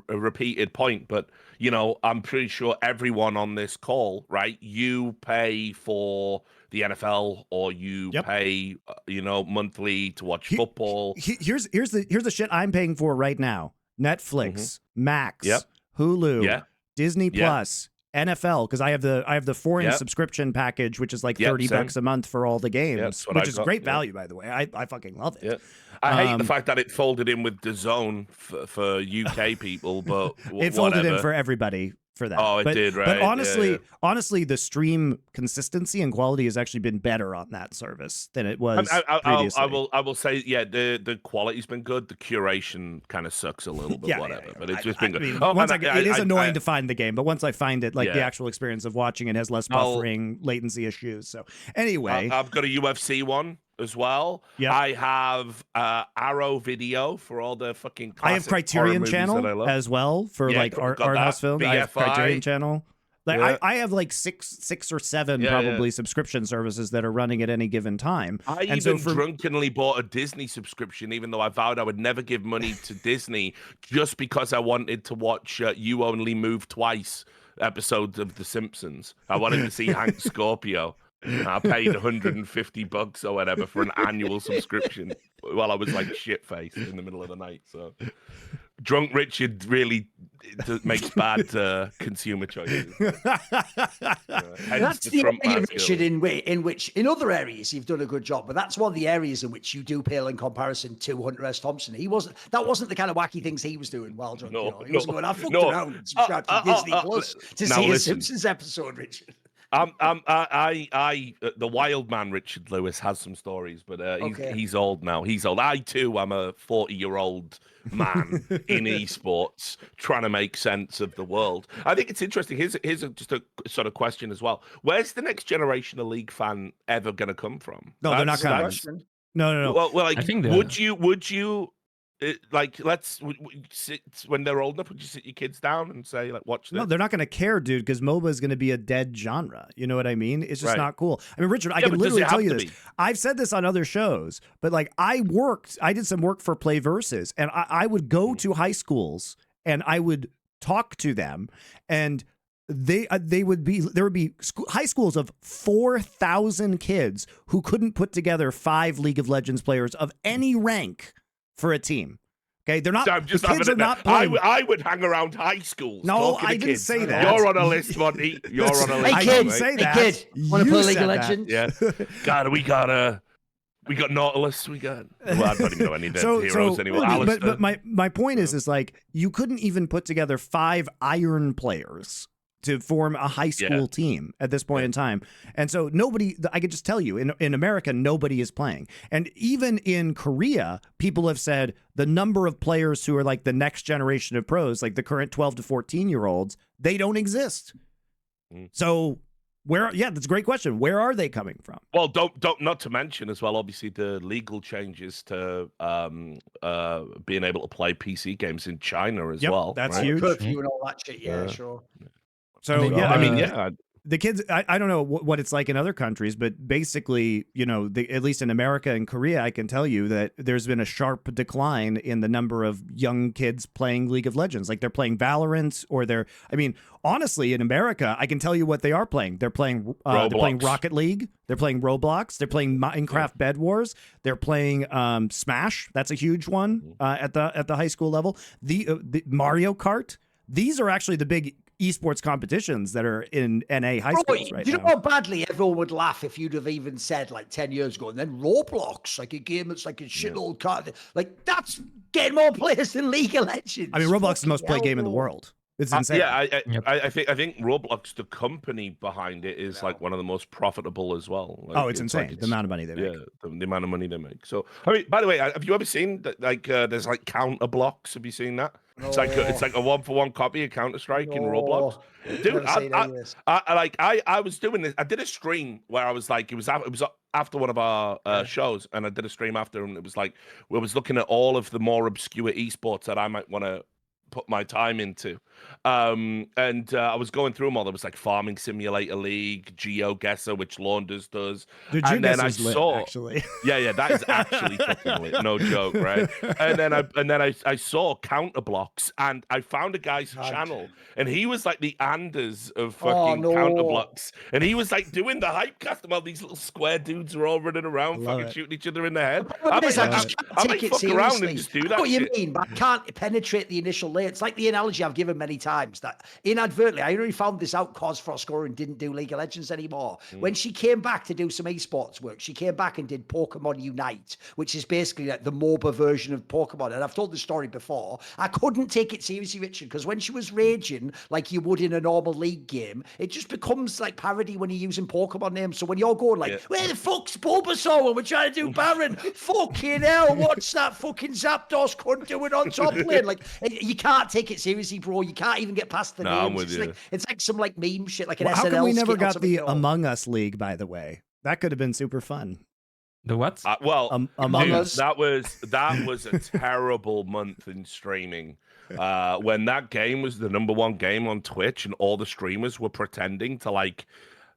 a repeated point, but you know, I'm pretty sure everyone on this call, right? You pay for the NFL, or you pay, you know, monthly to watch football. Here's the shit I'm paying for right now: Netflix, Max, Hulu, Disney Plus, NFL, because I have the foreign subscription package, which is like $30 a month for all the games, which is great value, by the way. I fucking love it. Yeah. I hate the fact that it folded in with DAZN for UK people, but it folded in for everybody for that. Oh, it did, right? But honestly, the stream consistency and quality has actually been better on that service than it was previously. I will say, yeah, the quality's been good. The curation kind of sucks a little bit, but it's just been good. I mean, it is annoying to find the game, but once I find it, like the actual experience of watching it has less buffering, latency issues. So anyway, I've got a UFC one as well. Yeah, I have Arrow Video for all the fucking. I have Criterion Channel as well for like art house films. I have Criterion Channel. Like I have like six or seven probably subscription services that are running at any given time. I even drunkenly bought a Disney subscription, even though I vowed I would never give money to Disney, just because I wanted to watch You Only Move Twice episodes of The Simpsons. I wanted to see Hank Scorpio. I paid $150 or whatever for an annual subscription while I was like shit-faced in the middle of the night. So drunk Richard really makes bad consumer choices. That's the area, Richard, in which in other areas you've done a good job, but that's one of the areas in which you do pale in comparison to Hunter S. Thompson. That wasn't the kind of wacky things he was doing while drunk. He wasn't going, I fucked around and subscribed to Disney Plus to see a Simpsons episode, Richard. The wild man Richard Lewis has some stories, but he's old now. He's old. I too am a 40-year-old man in esports trying to make sense of the world. I think it's interesting. Here's just a sort of question as well. Where's the next generation of League fan ever going to come from? No, they're not coming. No. Well, like, I think would you? When they're old enough, would you sit your kids down and say, like, watch this? No, they're not going to care, dude, because MOBA is going to be a dead genre. You know what I mean? It's just not cool. I mean, Richard, I can literally tell you this. I've said this on other shows, but like I did some work for Play Versus, and I would go to high schools and I would talk to them, and there would be high schools of 4,000 kids who couldn't put together 5 League of Legends players of any rank for a team. Okay, they're not. So just the kids are not playing. I would hang around high schools. No, I didn't say that. You're on a list, Monty. You're on a list. Hey, kid, I didn't say that. Hey, kid, want to play League of Legends? Yeah. God, we got Nautilus. Well, I don't even know any of the heroes anymore. But my point is like you couldn't even put together 5 Iron players to form a high school team at this point in time. And so I could just tell you, in America, nobody is playing. And even in Korea, people have said the number of players who are like the next generation of pros, like the current 12 to 14-year-olds, they don't exist. So that's a great question. Where are they coming from? Well, don't not to mention as well, obviously the legal changes to being able to play PC games in China as well. That's huge. Curfew and all that shit. Yeah, sure. So the kids, I don't know what it's like in other countries, but basically, you know, at least in America and Korea, I can tell you that there's been a sharp decline in the number of young kids playing League of Legends. Like they're playing Valorant, or honestly, in America, I can tell you what they are playing. They're playing Rocket League. They're playing Roblox. They're playing Minecraft Bed Wars. They're playing Smash. That's a huge one at the high school level. The Mario Kart. These are actually the big esports competitions that are in NA high Bro, schools right do you now. know how badly everyone would laugh if you'd have even said like 10 years ago, and then Roblox, like a game that's like a shitload card, like that's getting more players than League of Legends. I mean, Roblox is the most Fucking played hell, game in the bro. world. It's insane. I think Roblox, the company behind it, is like one of the most profitable as well. Like, it's insane, like the amount of money they make. Yeah, the amount of money they make. So, I mean, by the way, have you ever seen that? Like, there's like counter blocks. Have you seen that? No. It's like a 1-for-1 copy of Counter Strike in Roblox. Dude, Never seen any of this. I was doing this. I did a stream where I was like, it was after one of our shows, and I did a stream after, and it was like we was looking at all of the more obscure esports that I might want to put my time into. And I was going through them all. There was like Farming Simulator League, GeoGuessr, which Launders does. The and then I lit, saw, actually. yeah, that is actually fucking lit, no joke, right? And then I saw Counterblocks, and I found a guy's channel, and he was like the Anders of fucking Counterblocks, and he was like doing the hype cast while these little square dudes are all running around, fucking shooting each other in the head. I might fuck around and just do that. What you shit. mean, but I can't penetrate the initial layer. It's like the analogy I've given many times that inadvertently, I only found this out because Frostcore didn't do League of Legends anymore. When she came back to do some esports work, she came back and did Pokemon Unite, which is basically like the MOBA version of Pokemon. And I've told the story before. I couldn't take it seriously, Richard, because when she was raging like you would in a normal League game, it just becomes like parody when you're using Pokemon names. So when you're going like, where the fuck's Bulbasaur when we're trying to do Baron? Fucking hell, what's that fucking Zapdos cunt doing on top lane? Like, you can't take it seriously, bro. You can't even get past the names. I'm with you. It's like some like meme shit, like an SNL. How come we never skit or got something, the you know? Among Us League, by the way? That could have been super fun. The what? Among dude, Us. that was a terrible month in streaming. When that game was the #1 game on Twitch, and all the streamers were pretending to like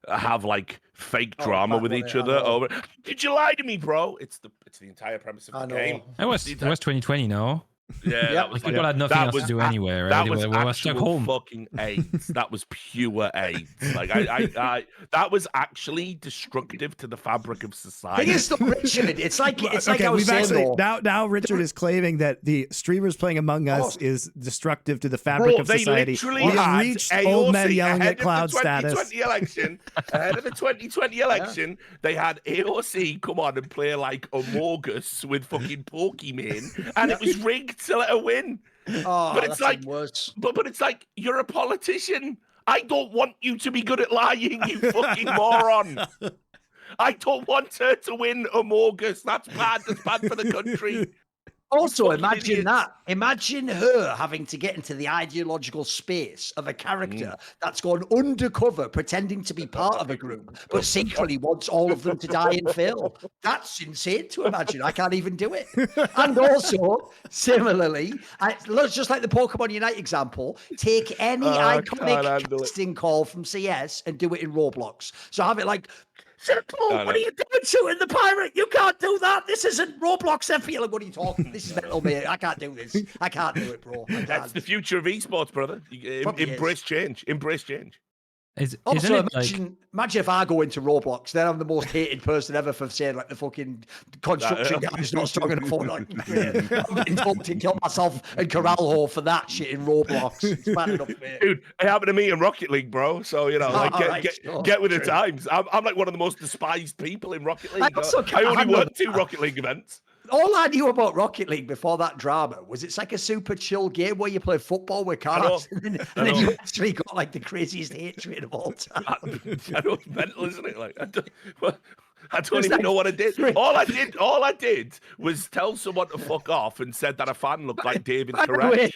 have like fake drama with each other over. Did you lie to me, bro? It's the entire premise of the game. It was 2020, no? Yeah, that was people had nothing else to do anyway, right? That was They were stuck actual home. fucking AIDS. That was pure AIDS. Like I that was actually destructive to the fabric of society. Thing is, though, Richard, it's like I was we've saying, actually though, now Richard is claiming that the streamers playing Among Us is destructive to the fabric of society. Literally We had have reached old men yelling at cloud status. Ahead of the 2020 election, they had AOC come on and play like Amogus with fucking Pokemon, and it was rigged to let her win. But it's like worse. But it's like, you're a politician. I don't want you to be good at lying, you fucking moron. I don't want her to win Amogus. That's bad. That's bad for the country. Also, imagine that. Imagine her having to get into the ideological space of a character that's gone undercover, pretending to be part of a group, but secretly wants all of them to die and fail. That's insane to imagine. I can't even do it. And also, similarly, just like the Pokemon Unite example, take any iconic casting call from CS and do it in Roblox. So have it like, what are you doing shooting the pirate? You can't do that. This isn't Roblox. I feel like, what are you talking? This is mental, mate. I can't do this. I can't do it, bro. That's the future of esports, brother. Embrace change. Embrace change. Also, imagine if I go into Roblox, then I'm the most hated person ever for saying like the fucking construction guy's not strong enough for like I'm getting told to kill myself and corral her for that shit in Roblox. It's bad enough, mate. Dude, it happened to me in Rocket League, bro. So get with the times. I'm like one of the most despised people in Rocket League. I only worked 2 Rocket League events. All I knew about Rocket League before that drama was it's like a super chill game where you play football with cars, and then you actually got like the craziest hatred of all time. I know, it's mental, isn't it? Like, I don't even know what I did. All I did was tell someone to fuck off and said that a fan looked like David Koresh.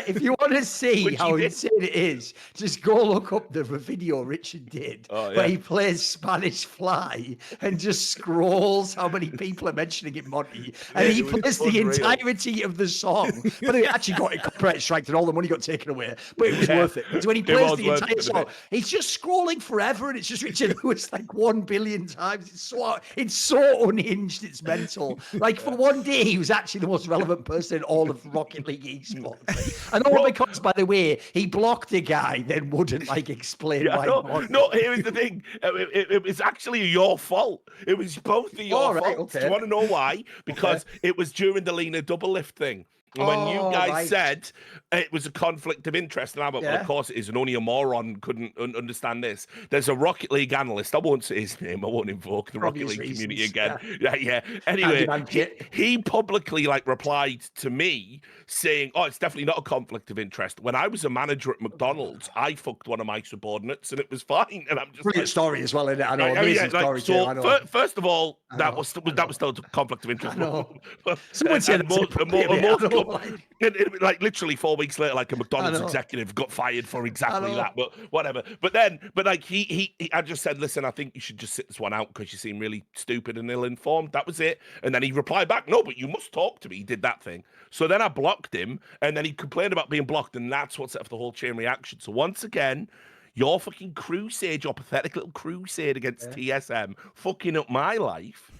If you want to see how insane it is, just go look up the video Richard did where he plays Spanish Fly and just scrolls how many people are mentioning it, Monty, and he plays the entirety of the song. But he actually got it copyright striked and all the money got taken away, but it was worth it. Because when he plays the entire song, he's just scrolling forever, and it's just Richard Lewis like 1 billion times. It's so unhinged. It's mental. Like for one day, he was actually the most relevant person in all of Rocket League esports, and all because, by the way, he blocked a guy, then wouldn't like explain why. No, here's the thing. It was actually your fault. It was both of your faults. Okay. Do you want to know why? Because it was during the Lena double lift thing. When you Oh, guys right. said it was a conflict of interest, and I went, well, Yeah. of course it is, and only a moron couldn't understand this. There's a Rocket League analyst. I won't say his name. I won't invoke the For Rocket obvious League community reasons, again. Yeah. Anyway, Candyman kit. he publicly like replied to me saying, "Oh, it's definitely not a conflict of interest. When I was a manager at McDonald's, I fucked one of my subordinates, and it was fine." And I'm just Brilliant like, story as well, isn't it? I know. I mean, Amazing yeah, story too. I know. First of all, I that know, was I know. still a conflict of interest. I know. and Someone said most, that's and it, I most know, like literally 4 weeks later, like a McDonald's know. executive got fired for exactly know. that. But whatever. But like he I just said, listen, I think you should just sit this one out because you seem really stupid and ill-informed. That was it. And then he replied back, no, but you must talk to me. He did that thing. So then I blocked him, and then he complained about being blocked, and that's what set off the whole chain reaction. So once again, your fucking crusade, your pathetic little crusade against TSM, fucking up my life.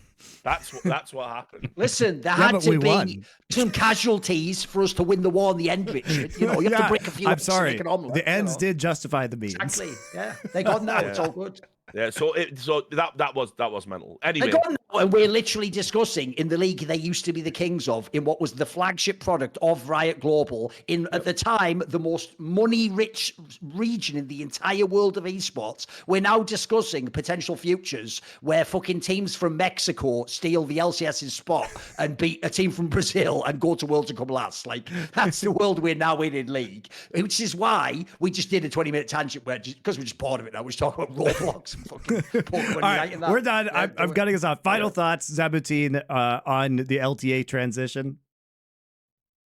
That's what happened. Listen, there Yeah, had but to we be won. some casualties for us to win the war in the end, Richard. You know, you have to break a few. I'm eggs to sorry. make an omelette, The ends you know. did justify the means. Exactly. Yeah, they got now. It's all good. Yeah, so that was mental. They Anyway, got now, and we're literally discussing in the league they used to be the kings of, in what was the flagship product of Riot Global, in at the time the most money-rich region in the entire world of esports. We're now discussing potential futures where fucking teams from Mexico steal the LCS's spot and beat a team from Brazil and go to Worlds and come last. Like, that's the world we're now in league, which is why we just did a 20-minute tangent where, because we're just bored of it now, we're just talking about Roblox. All right, we're done. Yeah, I'm cutting us off. Final thoughts, Zaboutine, on the LTA transition.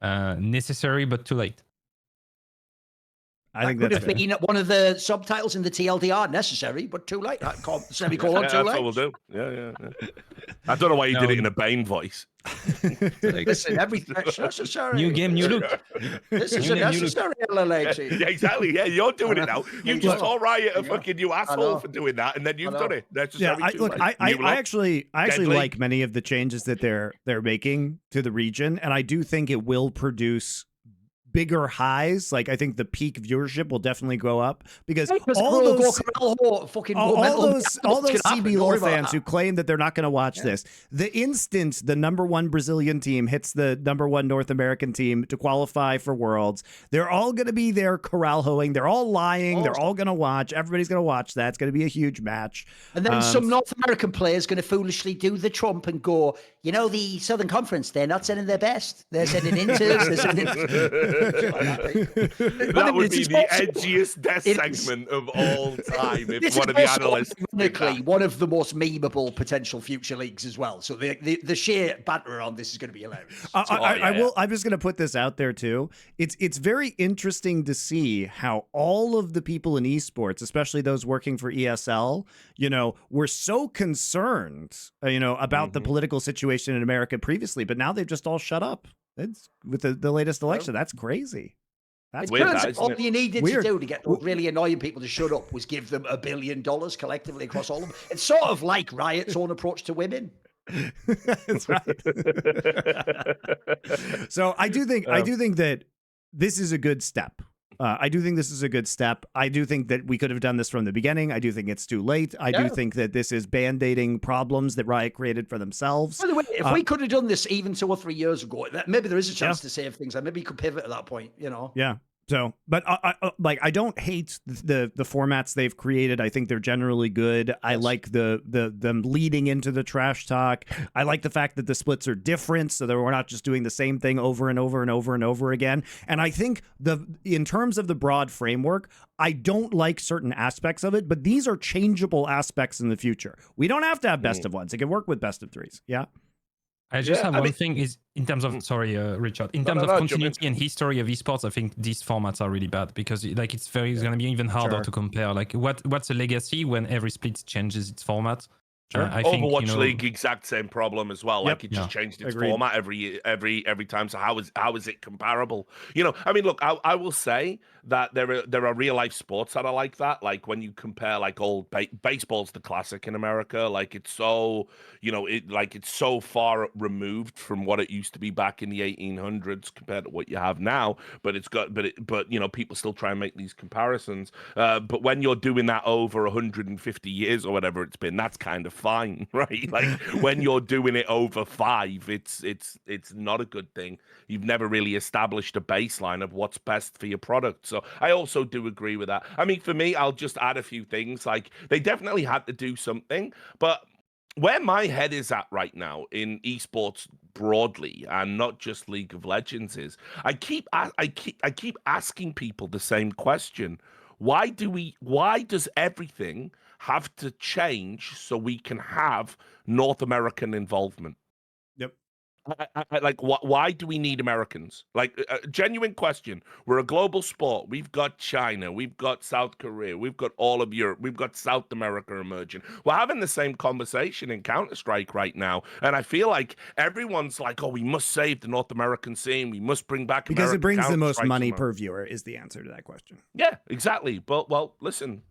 Necessary, but too late. I think could that's have been one of the subtitles in the TLDR. Necessary, but too late. Semicolon, yeah, too that's late. what we'll do. Yeah. I don't know why you did it in a Bane voice. Listen, everything necessary. New game, new look. This is a necessary LLA. Yeah, exactly. Yeah, you're doing it now. You just go. told Riot a There you go. fucking you asshole for doing that, and then you've done it. That's just yeah. I actually Deadly. like many of the changes that they're making to the region, and I do think it will produce bigger highs. Like, I think the peak viewership will definitely go up because all those CBLOL fans who claim that they're not going to watch this, the instant the #1 Brazilian team hits the #1 North American team to qualify for Worlds, they're all going to be there corral-hoing. They're all lying. They're all going to watch. Everybody's going to watch that. It's going to be a huge match. And then some North American players going to foolishly do the Trump and go, you know, the Southern Conference, they're not sending their best. They're sending inters. They're sending... That would be the edgiest death segment of all time if one of the analysts. One of the most memeable potential future leagues as well. So the sheer banter on this is going to be hilarious. I'm just going to put this out there too. It's very interesting to see how all of the people in esports, especially those working for ESL, were so concerned, about the political situation in America previously, but now they've just all shut up. It's with the latest election. That's crazy. That's weird. All you needed to do to get those really annoying people to shut up was give them $1 billion collectively across all of them. It's sort of like Riot's own approach to women. That's right. So I do think that this is a good step. I do think this is a good step. I do think that we could have done this from the beginning. I do think it's too late. I do think that this is band-aiding problems that Riot created for themselves. By the way, if we could have done this even 2 or 3 years ago, maybe there is a chance to save things. Maybe you could pivot at that point, Yeah. So, but I don't hate the formats they've created. I think they're generally good. I like them leading into the trash talk. I like the fact that the splits are different, so that we're not just doing the same thing over and over and over and over again. And I think in terms of the broad framework, I don't like certain aspects of it, but these are changeable aspects in the future. We don't have to have best of ones. It can work with best of threes. Yeah. I just have one thing is in terms of Richard, in terms of continuity and history of esports, I think these formats are really bad because it's going to be even harder to compare. Like what's a legacy when every split changes its format? I think Overwatch League, exact same problem as well. Like it just changed its format every time. So how is it comparable? I mean, look, I will say that there are real life sports that are like that. Like when you compare like old baseball's the classic in America. Like it's so it's so far removed from what it used to be back in the 1800s compared to what you have now. But people still try and make these comparisons. But when you're doing that over 150 years or whatever it's been, that's kind of fine, right? Like when you're doing it over 5, it's not a good thing. You've never really established a baseline of what's best for your product. So I also do agree with that. I mean, for me, I'll just add a few things. Like they definitely had to do something, but where my head is at right now in esports broadly and not just League of Legends is I keep asking people the same question. Why does everything have to change so we can have North American involvement? Yep. Like, why do we need Americans? Like, a genuine question. We're a global sport. We've got China. We've got South Korea. We've got all of Europe. We've got South America emerging. We're having the same conversation in Counter-Strike right now. And I feel like everyone's like, oh, we must save the North American scene. We must bring back because American it brings the most Counter-Strike money somewhere. per viewer is the answer to that question. Yeah, exactly. But, well, listen,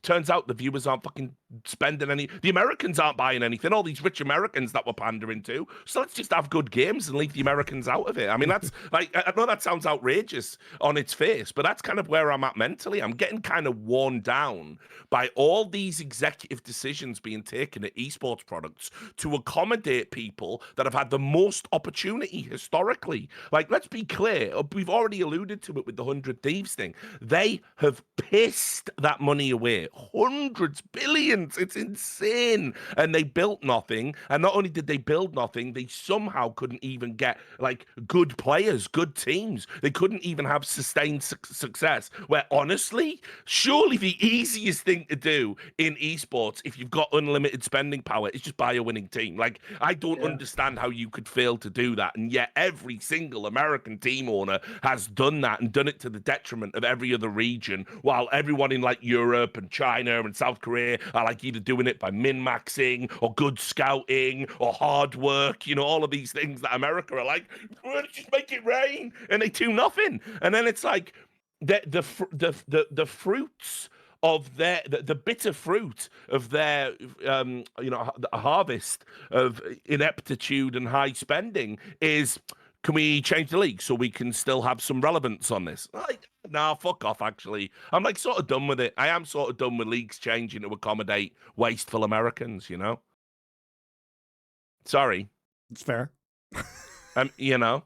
turns out the viewers aren't fucking spending any. The Americans aren't buying anything. All these rich Americans that we're pandering to. So let's just have good games and leave the Americans out of it. I mean, that's like, I know that sounds outrageous on its face, but that's kind of where I'm at mentally. I'm getting kind of worn down by all these executive decisions being taken at esports products to accommodate people that have had the most opportunity historically. Like, let's be clear, we've already alluded to it with the 100 Thieves thing. They have pissed that money away. Hundreds, billions. It's insane. And they built nothing. And not only did they build nothing, they somehow couldn't even get like good players, good teams. They couldn't even have sustained success. Where honestly, surely the easiest thing to do in esports, if you've got unlimited spending power, is just buy a winning team. Like, I don't understand how you could fail to do that. And yet every single American team owner has done that and done it to the detriment of every other region, while everyone in like Europe and China and South Korea are like either doing it by min-maxing or good scouting or hard work, you know, all of these things that America are like, let's just make it rain, and they do nothing. And then it's like the fruits of the bitter fruit of their harvest of ineptitude and high spending is, can we change the league so we can still have some relevance on this? Like, nah, fuck off, actually. I'm like sort of done with it. I am sort of done with leagues changing to accommodate wasteful Americans, you know? Sorry. It's fair. You know,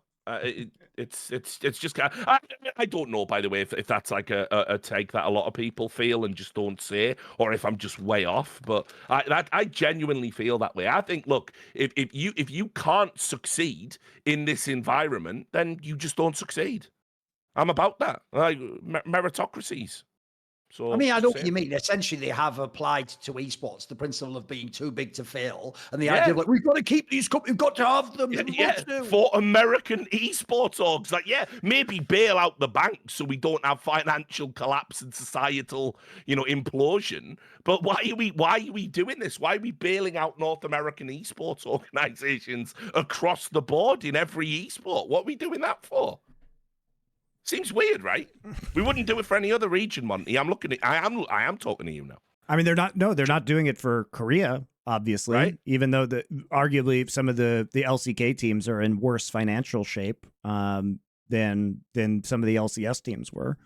it's just kind of, I don't know, by the way, if that's like a take that a lot of people feel and just don't say, or if I'm just way off. But I genuinely feel that way. I think, look, if you can't succeed in this environment, then you just don't succeed. I'm about that, like meritocracies. So I mean, I know what you mean. Essentially, they have applied to esports the principle of being too big to fail, and the idea of like, we've got to keep these we've got to have them. For American esports orgs, like, maybe bail out the banks so we don't have financial collapse and societal, implosion. But why are we doing this? Why are we bailing out North American esports organizations across the board in every esport? What are we doing that for? Seems weird, right? We wouldn't do it for any other region, Monty. I am talking to you now. I mean, they're not doing it for Korea, obviously, right? Even though arguably some of the LCK teams are in worse financial shape than some of the LCS teams were.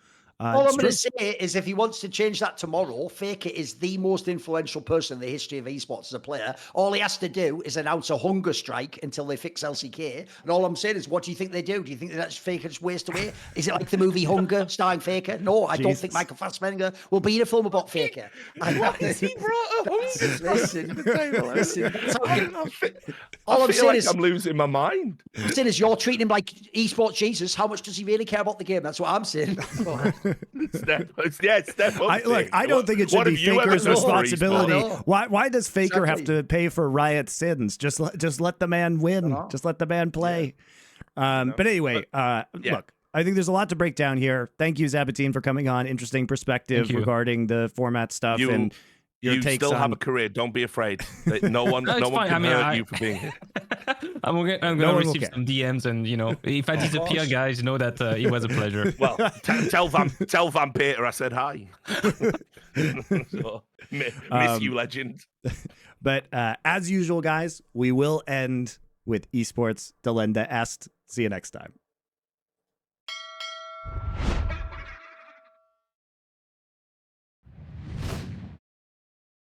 All I'm going to say is, if he wants to change that tomorrow, Faker is the most influential person in the history of esports as a player. All he has to do is announce a hunger strike until they fix LCK. And all I'm saying is, what do you think they do? Do you think that's Faker just waste away? Is it like the movie Hunger starring Faker? No, I don't think Michael Fassbender will be in a film about Faker. What is he brought a hunger Listen. All I'm saying is, I'm losing my mind. I'm saying is, you're treating him like esports Jesus. How much does he really care about the game? That's what I'm saying. Step up. I don't think it should be Faker's responsibility. Why does Faker have to pay for Riot sins? Just let the man win. Just let the man play. But anyway, look, I think there's a lot to break down here. Thank you, Zaboutine, for coming on. Interesting perspective regarding the format stuff and your takes still on... have a career. Don't be afraid. No one can hurt you for being here. I'm gonna receive some DMs, and if I disappear, guys, know that it was a pleasure. Well, tell Van Peter I said hi. So, miss you, legend. But as usual, guys, we will end with esports Delenda Est. See you next time.